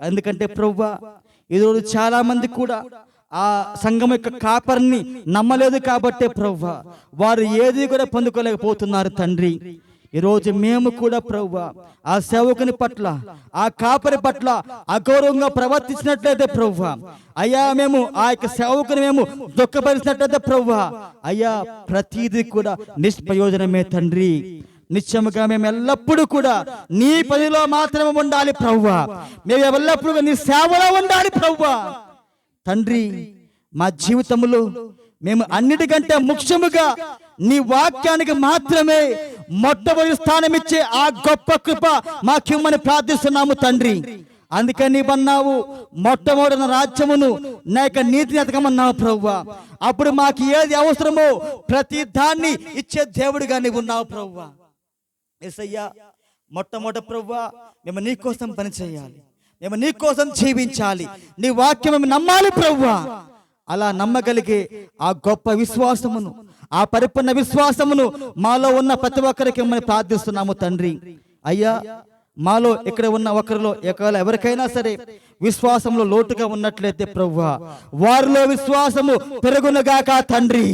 ఎందుకంటే ప్రభువా, ఈరోజు చాలా మంది కూడా ఆ సంఘం యొక్క కాపరిని నమ్మలేదు కాబట్టే ప్రభువా వారు ఏది కూడా పొందుకోలేకపోతున్నారు తండ్రి. ఈరోజు మేము కూడా ప్రభువా ఆ సేవకుని పట్ల, ఆ కాపరి పట్ల అగౌరవంగా ప్రవర్తించినట్లయితే ప్రభువా, అయ్యా మేము ఆ యొక్క సేవకుని మేము దుఃఖపరిచినట్లయితే ప్రభువా, అయ్యా ప్రతిదీ కూడా నిష్ప్రయోజనమే తండ్రి. నిత్యముగా మేము ఎల్లప్పుడూ కూడా నీ పనిలో మాత్రమే ఉండాలి ప్రభువా. మేము ఎల్లప్పుడూ నీ సేవలో ఉండాలి ప్రభువా. తండ్రి, మా జీవితంలో మేము అన్నిటికంటే ముఖ్యముగా నీ వాక్యానికి మాత్రమే మొట్టమొదటి స్థానం ఇచ్చే ఆ గొప్ప కృప మాకిమ్మని ప్రార్థిస్తున్నాము తండ్రి. అందుకని నీవన్నావు, మొట్టమొదటి రాజ్యమును నా యొక్క నీతిని ఎతకమన్నావు ప్రభువా. అప్పుడు మాకు ఏది అవసరమో ప్రతి దాన్ని ఇచ్చే దేవుడిగా నీవు ఉన్నావు ప్రభువా. యేసయ్యా, మొట్టమొదటి ప్రభువా మేము నీ కోసం పని చేయాలి, మేము నీ కోసం జీవించాలి, నీ వాక్యం మేము నమ్మాలి ప్రభువా. అలా నమ్మగలిగే ఆ గొప్ప విశ్వాసమును, ఆ పరిపూర్ణ విశ్వాసమును మాలో ఉన్న ప్రతి ఒక్కరికి మనం ప్రార్థిస్తున్నాము తండ్రి. అయ్యా, మాలో ఇక్కడ ఉన్న ఒకరిలో ఎవరికైనా సరే విశ్వాసంలో లోటుగా ఉన్నట్లయితే ప్రభువా వారిలో విశ్వాసము పెరుగునుగాక తండ్రి.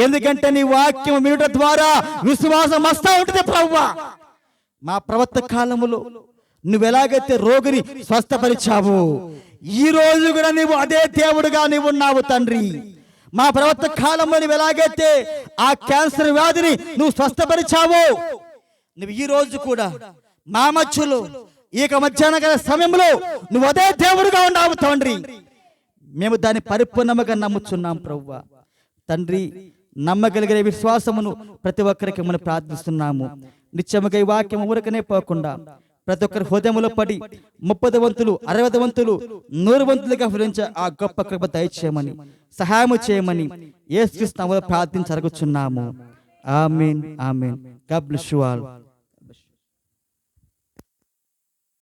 ఎందుకంటే నీ వాక్యం వినుట ద్వారా విశ్వాసం వస్తూ ఉంటుంది ప్రభువా. మా ప్రవర్త కాలములో నువ్వు ఎలాగైతే రోగిని స్వస్థపరిచావు, ఈ రోజు కూడా నీవు అదే దేవుడుగా నీవు ఉన్నావు తండ్రి. మా ప్రవర్త కాలంలో నువ్వు ఎలాగైతే ఆ క్యాన్సర్ వ్యాధిని నువ్వు స్వస్థపరిచావు, నువ్వు ఈ రోజు కూడా మా మధ్యలో ఈ మధ్యాహ్న సమయంలో నువ్వు అదే దేవుడుగా ఉన్నావు తండ్రి. మేము దాన్ని పరిపూర్ణంగా నమ్ముచున్నాం ప్రభువా. తండ్రి, నమ్మగలిగే విశ్వాసమును ప్రతి ఒక్కరికి మనం ప్రార్థిస్తున్నాము. నిత్యముగా ఈ వాక్యం ఊరకనే పోకుండా ప్రతి ఒక్కరి హృదయములో పడి 30 వంతులు 60 వంతులు 100 వంతులుగా ఫలించే ఆ గొప్ప కృప దయచేయమని, సహాయము చేయమని యేసుక్రీస్తు నామములో ప్రార్థించి అడుగుచున్నాము. Amen, amen. God bless you all.